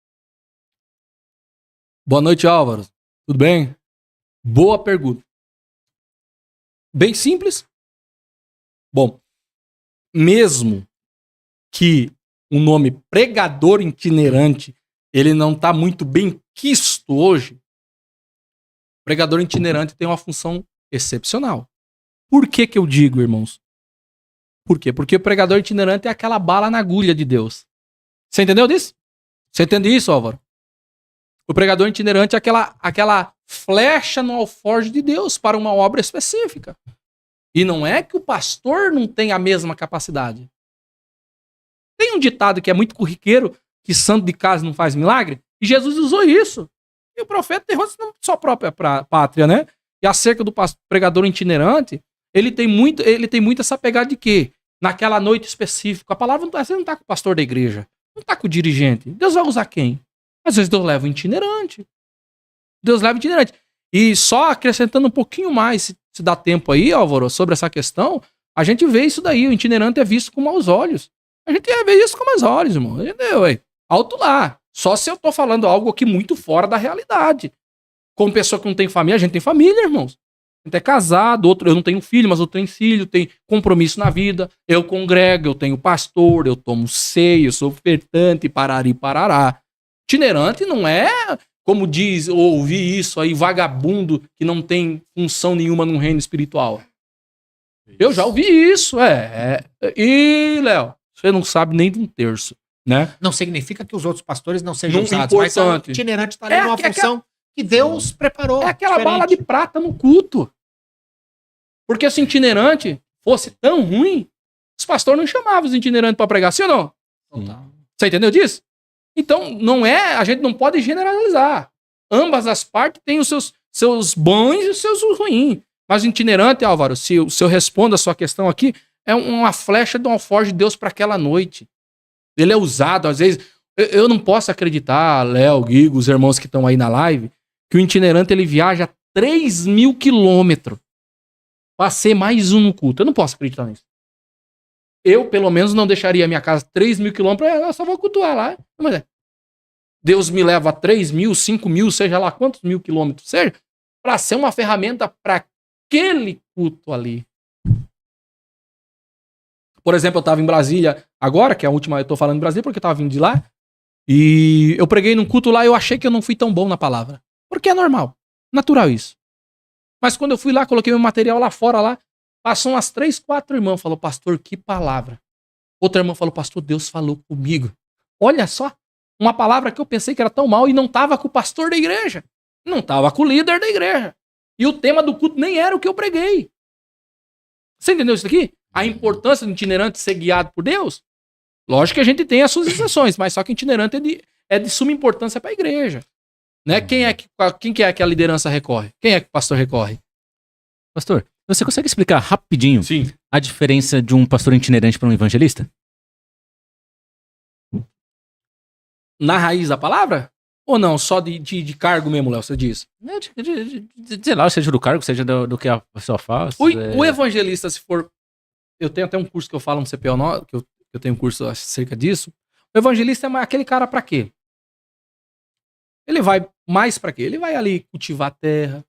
Boa noite, Álvaro. Tudo bem? Boa pergunta. Bem simples. Bom, mesmo que o nome pregador itinerante ele não está muito bem quisto hoje, o pregador itinerante tem uma função excepcional. Por que eu digo, irmãos? Por quê? Porque o pregador itinerante é aquela bala na agulha de Deus. Você entendeu disso? Você entende isso, Álvaro? O pregador itinerante é aquela flecha no alforje de Deus para uma obra específica. E não é que o pastor não tem a mesma capacidade. Tem um ditado que é muito corriqueiro, que santo de casa não faz milagre, e Jesus usou isso. E o profeta errou sua própria pátria, né? E acerca do pregador itinerante, ele tem muito essa pegada de quê? Naquela noite específica. A palavra você não está com o pastor da igreja, não está com o dirigente. Deus vai usar quem? Às vezes Deus leva o itinerante. Deus leva o itinerante. E só acrescentando um pouquinho mais, se dá tempo aí, Álvaro, sobre essa questão, a gente vê isso daí. O itinerante é visto com maus olhos. A gente vê isso com maus olhos, irmão. Entendeu? Alto lá. Só se eu tô falando algo aqui muito fora da realidade. Como pessoa que não tem família, a gente tem família, irmãos. A gente é casado, eu não tenho filho, mas eu tenho filho, tenho compromisso na vida. Eu congrego, eu tenho pastor, eu tomo ceia, eu sou ofertante, parari, parará. Itinerante não é, como diz, ou ouvi isso aí, vagabundo que não tem função nenhuma no reino espiritual. Isso. Eu já ouvi isso, E, Léo, você não sabe nem de um terço, né? Não significa que os outros pastores não sejam usados, mas o itinerante está ali numa função que Deus preparou. É aquela bala de prata no culto. Porque se o itinerante fosse tão ruim, os pastores não chamavam os itinerantes para pregar, sim ou não? Você entendeu disso? Então, a gente não pode generalizar. Ambas as partes têm os seus bons e os seus ruins. Mas o itinerante, Álvaro, se eu respondo a sua questão aqui, é uma flecha de um alforje de Deus para aquela noite. Ele é usado, às vezes. Eu não posso acreditar, Léo, Guigo, os irmãos que estão aí na live, que o itinerante ele viaja 3.000 quilômetros para ser mais um no culto. Eu não posso acreditar nisso. Eu, pelo menos, não deixaria a minha casa 3.000 quilômetros, eu só vou cultuar lá. Mas Deus me leva a 3.000, 5.000, seja lá quantos mil quilômetros seja, para ser uma ferramenta para aquele culto ali. Por exemplo, eu estava em Brasília agora, que é a última, eu estou falando em Brasília porque eu estava vindo de lá, e eu preguei num culto lá e eu achei que eu não fui tão bom na palavra. Porque é normal, natural isso. Mas quando eu fui lá, coloquei meu material lá fora, lá, passou umas 3, 4 irmãos, falou, pastor, que palavra. Outra irmã falou, pastor, Deus falou comigo. Olha só, uma palavra que eu pensei que era tão mal e não estava com o pastor da igreja. Não estava com o líder da igreja. E o tema do culto nem era o que eu preguei. Você entendeu isso aqui? A importância do itinerante ser guiado por Deus? Lógico que a gente tem as suas exceções, mas só que o itinerante é de suma importância para a igreja. Né? Quem que é que a liderança recorre? Quem é que o pastor recorre? Pastor, você consegue explicar rapidinho Sim. A diferença de um pastor itinerante para um evangelista? Na raiz da palavra? Ou não? Só de cargo mesmo, Léo, você diz? Sei lá, seja do cargo, seja do que a pessoa faz. O evangelista, se for... Eu tenho até um curso que eu falo no CPO, que eu tenho um curso acerca disso. O evangelista é aquele cara pra quê? Ele vai mais pra quê? Ele vai ali cultivar a terra,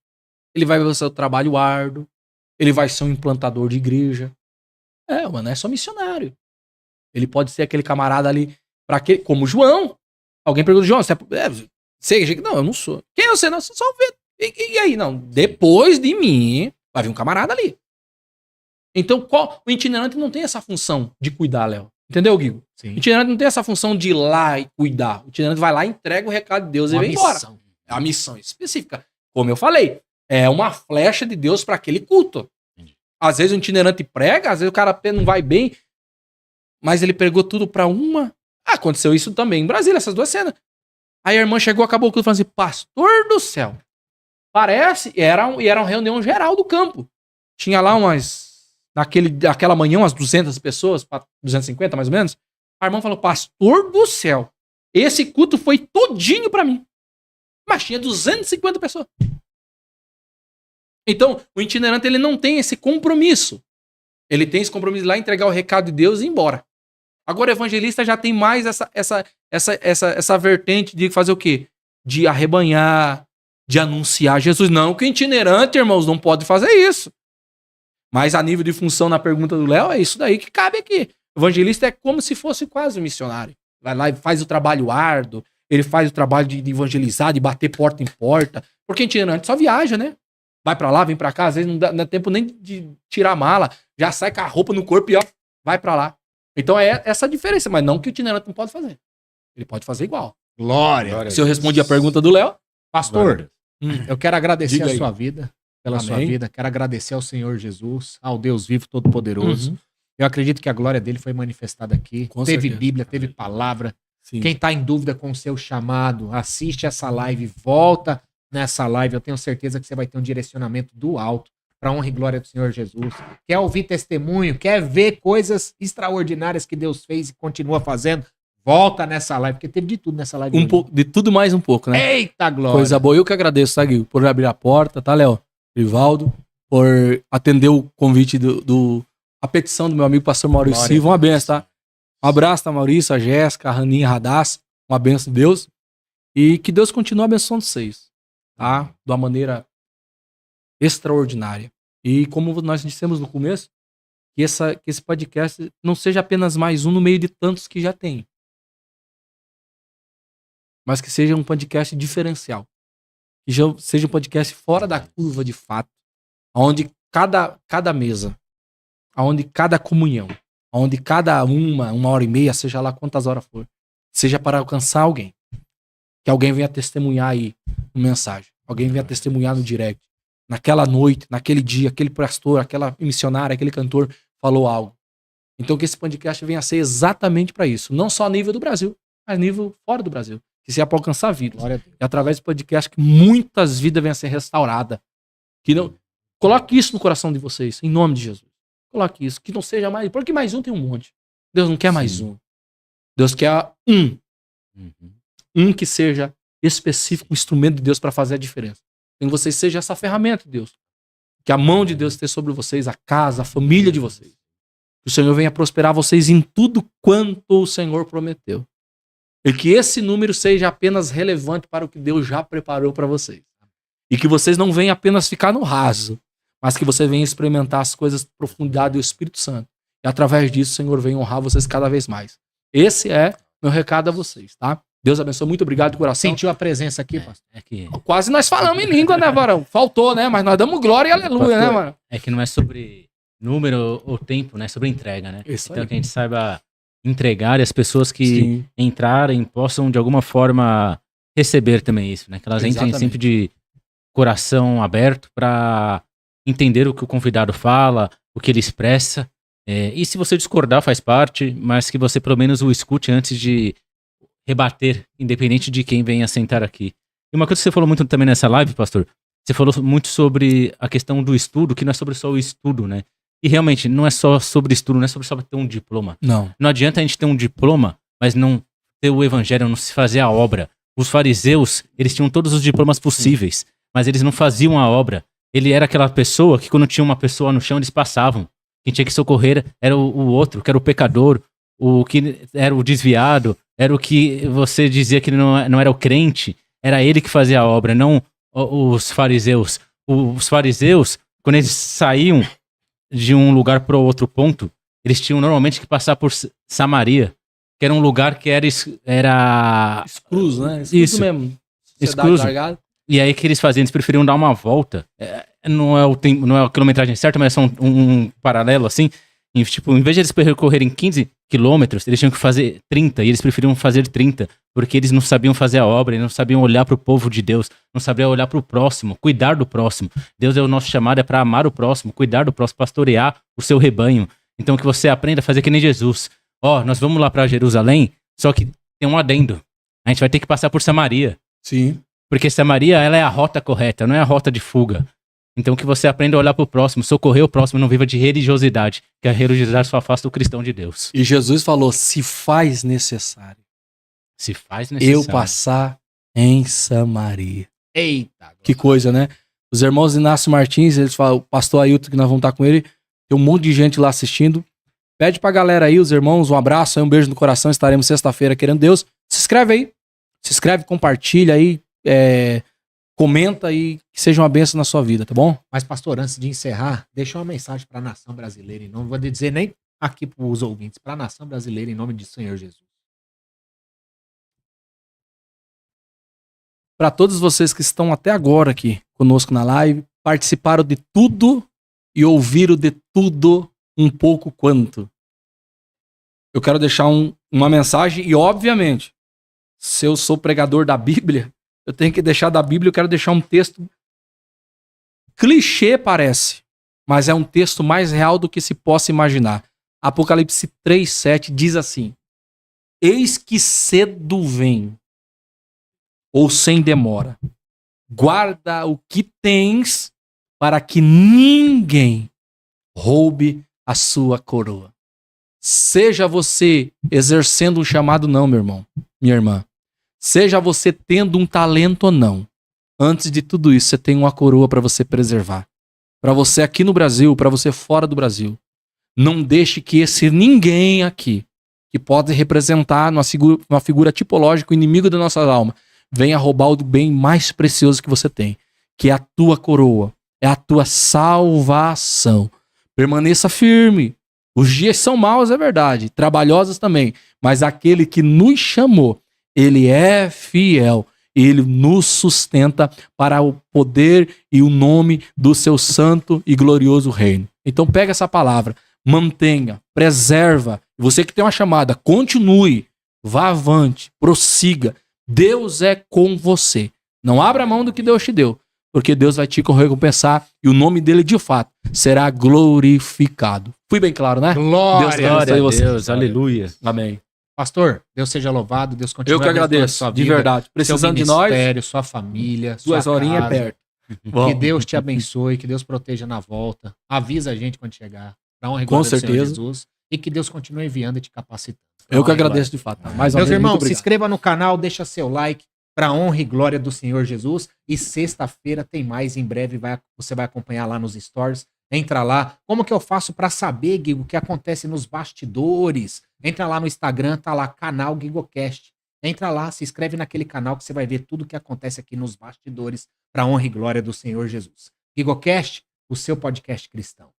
ele vai fazer o trabalho árduo, ele vai ser um implantador de igreja. Não é só missionário. Ele pode ser aquele camarada ali, como João. Alguém pergunta, João, você não, eu não sou. Quem é você? Não, só ver. E aí? Não, depois de mim, vai vir um camarada ali. Então, o itinerante não tem essa função de cuidar, Léo. Entendeu, Guigo? Sim. O itinerante não tem essa função de ir lá e cuidar. O itinerante vai lá, entrega o recado de Deus e vem embora. É uma missão específica. Como eu falei, é uma flecha de Deus para aquele culto. Entendi. Às vezes o itinerante prega, às vezes o cara não vai bem, mas ele pregou tudo para uma... aconteceu isso também em Brasília, essas duas cenas. Aí a irmã chegou, acabou o culto, falando assim, pastor do céu, parece... E era uma reunião geral do campo. Tinha lá naquela manhã, umas 200 pessoas, 250 mais ou menos. A irmã falou, pastor do céu, esse culto foi todinho pra mim. Mas tinha 250 pessoas. Então, o itinerante, ele não tem esse compromisso. Ele tem esse compromisso de ir lá entregar o recado de Deus e ir embora. Agora, o evangelista já tem mais essa vertente de fazer o quê? De arrebanhar, de anunciar Jesus. Não, que o itinerante, irmãos, não pode fazer isso. Mas a nível de função na pergunta do Léo, é isso daí que cabe aqui. Evangelista é como se fosse quase um missionário. Vai lá e faz o trabalho árduo, ele faz o trabalho de evangelizar, de bater porta em porta. Porque itinerante só viaja, né? Vai pra lá, vem pra cá, às vezes não dá tempo nem de tirar a mala, já sai com a roupa no corpo e ó, vai pra lá. Então é essa a diferença, mas não que o itinerante não pode fazer. Ele pode fazer igual. Glória. Se eu respondi a pergunta do Léo... Pastor, eu quero agradecer Diga a aí. sua vida, pela Amém. sua vida. Quero agradecer ao Senhor Jesus, ao Deus vivo todo-poderoso. Uhum. Eu acredito que a glória dele foi manifestada aqui. Com Teve certeza. Bíblia, teve palavra. Sim. Quem está em dúvida com o seu chamado, assiste essa live, volta nessa live. Eu tenho certeza que você vai ter um direcionamento do alto para honra e glória do Senhor Jesus. Quer ouvir testemunho, quer ver coisas extraordinárias que Deus fez e continua fazendo? Volta nessa live, porque teve de tudo nessa live. Um pouco, de tudo mais um pouco, né? Eita glória! Coisa boa. Eu que agradeço, tá, Gui? Por abrir a porta, tá, Léo? Rivaldo, por atender o convite a petição do meu amigo pastor Maurício Glória Silva. a Uma Deus. benção, tá? Um abraço, tá, Maurício, a Jéssica, a Raninha, a Radaz. Uma benção de Deus. E que Deus continue abençoando vocês, tá? De uma maneira extraordinária. E como nós dissemos no começo, que esse podcast não seja apenas mais um no meio de tantos que já tem. Mas que seja um podcast diferencial. Que seja um podcast fora da curva de fato. Onde cada mesa, onde cada comunhão, onde cada uma hora e meia, seja lá quantas horas for, seja para alcançar alguém. Que alguém venha testemunhar aí uma mensagem. Alguém venha testemunhar no direct. Naquela noite, naquele dia, aquele pastor, aquela missionária, aquele cantor falou algo. Então que esse podcast venha a ser exatamente para isso. Não só a nível do Brasil, mas a nível fora do Brasil. Que seja para alcançar vidas. Glória a Deus. E através do podcast que muitas vidas venham a ser restauradas. Que não... Coloque isso no coração de vocês, em nome de Jesus. Coloque isso. Que não seja mais... Porque mais um tem um monte. Deus não quer mais um. Deus quer um. Um que seja específico, um instrumento de Deus para fazer a diferença. Que vocês sejam essa ferramenta de Deus. Que a mão de Deus esteja sobre vocês, a casa, a família de vocês. Que o Senhor venha prosperar vocês em tudo quanto o Senhor prometeu. E que esse número seja apenas relevante para o que Deus já preparou para vocês. E que vocês não venham apenas ficar no raso, mas que vocês venham experimentar as coisas de profundidade do Espírito Santo. E através disso o Senhor venha honrar vocês cada vez mais. Esse é meu recado a vocês, tá? Deus abençoe, muito obrigado de coração. Sentiu a presença aqui, pastor? É que, Quase nós falamos em língua, né, Varão? Faltou, né? Mas nós damos glória e aleluia, né, mano? é que não é sobre número ou tempo, né? É sobre entrega, né? Isso Então aí. que a gente saiba entregar e as pessoas que Sim. entrarem possam de alguma forma receber também isso, né? Que elas entrem Exatamente. sempre de coração aberto para entender o que o convidado fala, o que ele expressa. E se você discordar, faz parte, mas que você pelo menos o escute antes de rebater, independente de quem venha sentar aqui. E uma coisa que você falou muito também nessa live, pastor, você falou muito sobre a questão do estudo, que não é sobre só o estudo, né? E realmente, não é só sobre estudo, não é sobre só ter um diploma. Não. Não adianta a gente ter um diploma, mas não ter o evangelho, não se fazer a obra. Os fariseus, eles tinham todos os diplomas possíveis, mas eles não faziam a obra. Ele era aquela pessoa que quando tinha uma pessoa no chão, eles passavam. Quem tinha que socorrer era o outro, que era o pecador, o que era o desviado, era o que você dizia que não era o crente. Era ele que fazia a obra, não os fariseus. Os fariseus, quando eles saíam de um lugar para o outro ponto, eles tinham normalmente que passar por Samaria, que era um lugar que era Excluso, né? Isso. mesmo. Excluso. Largada. E aí que eles faziam, eles preferiam dar uma volta. Não é o tempo, não é a quilometragem certa, mas é só um paralelo assim. E, tipo, em vez de eles percorrerem 15 quilômetros, eles tinham que fazer 30, e eles preferiam fazer 30, porque eles não sabiam fazer a obra, eles não sabiam olhar para o povo de Deus, não sabiam olhar para o próximo, cuidar do próximo. Deus é o nosso chamado, é para amar o próximo, cuidar do próximo, pastorear o seu rebanho. Então que você aprenda a fazer que nem Jesus. Nós vamos lá para Jerusalém, só que tem um adendo. A gente vai ter que passar por Samaria. Sim. Porque Samaria, ela é a rota correta, não é a rota de fuga. Então que você aprenda a olhar para o próximo, socorrer o próximo, não viva de religiosidade, que a religiosidade só afasta o cristão de Deus. E Jesus falou, se faz necessário Se faz necessário. eu passar em Samaria. Eita. Que coisa, né? Os irmãos Inácio Martins, eles falam, o pastor Ailton, que nós vamos estar com ele, tem um monte de gente lá assistindo. Pede pra galera aí, os irmãos, um abraço, aí, um beijo no coração, estaremos sexta-feira querendo Deus. Se inscreve aí, compartilha aí, comenta e que seja uma bênção na sua vida, tá bom? Mas, pastor, antes de encerrar, deixa uma mensagem para a nação brasileira. E não vou dizer nem aqui para os ouvintes, para a nação brasileira, em nome de Senhor Jesus. Para todos vocês que estão até agora aqui conosco na live, participaram de tudo e ouviram de tudo um pouco quanto. Eu quero deixar uma mensagem e, obviamente, se eu sou pregador da Bíblia, eu tenho que deixar da Bíblia, eu quero deixar um texto clichê, parece, mas é um texto mais real do que se possa imaginar. Apocalipse 3:7 diz assim: eis que cedo vem, ou sem demora, guarda o que tens para que ninguém roube a sua coroa. Seja você exercendo um chamado não, meu irmão, minha irmã. Seja você tendo um talento ou não. Antes de tudo isso, você tem uma coroa para você preservar. Para você aqui no Brasil, para você fora do Brasil. Não deixe que esse ninguém aqui, que pode representar uma figura tipológica, o inimigo da nossa alma, venha roubar o bem mais precioso que você tem, que é a tua coroa, é a tua salvação. Permaneça firme. Os dias são maus, é verdade, trabalhosos também, mas aquele que nos chamou, ele é fiel, ele nos sustenta para o poder e o nome do seu santo e glorioso reino. Então pega essa palavra, mantenha, preserva. Você que tem uma chamada, continue, vá avante, prossiga. Deus é com você. Não abra mão do que Deus te deu, porque Deus vai te recompensar e o nome dele, de fato, será glorificado. Fui bem claro, né? Glória a Deus, aleluia. Amém. Pastor, Deus seja louvado, Deus continue Eu que agradeço, sua de vida, verdade. Precisando de nós, sua família, sua 2 horinhas é casa. perto. Que Deus te abençoe, que Deus proteja na volta. Avisa a gente quando chegar. Pra honra e Com glória do Senhor certeza. Jesus. E que Deus continue enviando e te capacitando. Eu que Honra e agradeço de fato. Mais uma Meus vez, irmãos, muito se obrigado. inscreva no canal, deixa seu like para honra e glória do Senhor Jesus. E sexta-feira tem mais, em breve você vai acompanhar lá nos stories. Entra lá. Como que eu faço para saber, Guigo, o que acontece nos bastidores? Entra lá no Instagram, tá lá, canal GuigoCast. Entra lá, se inscreve naquele canal que você vai ver tudo o que acontece aqui nos bastidores para honra e glória do Senhor Jesus. GuigoCast, o seu podcast cristão.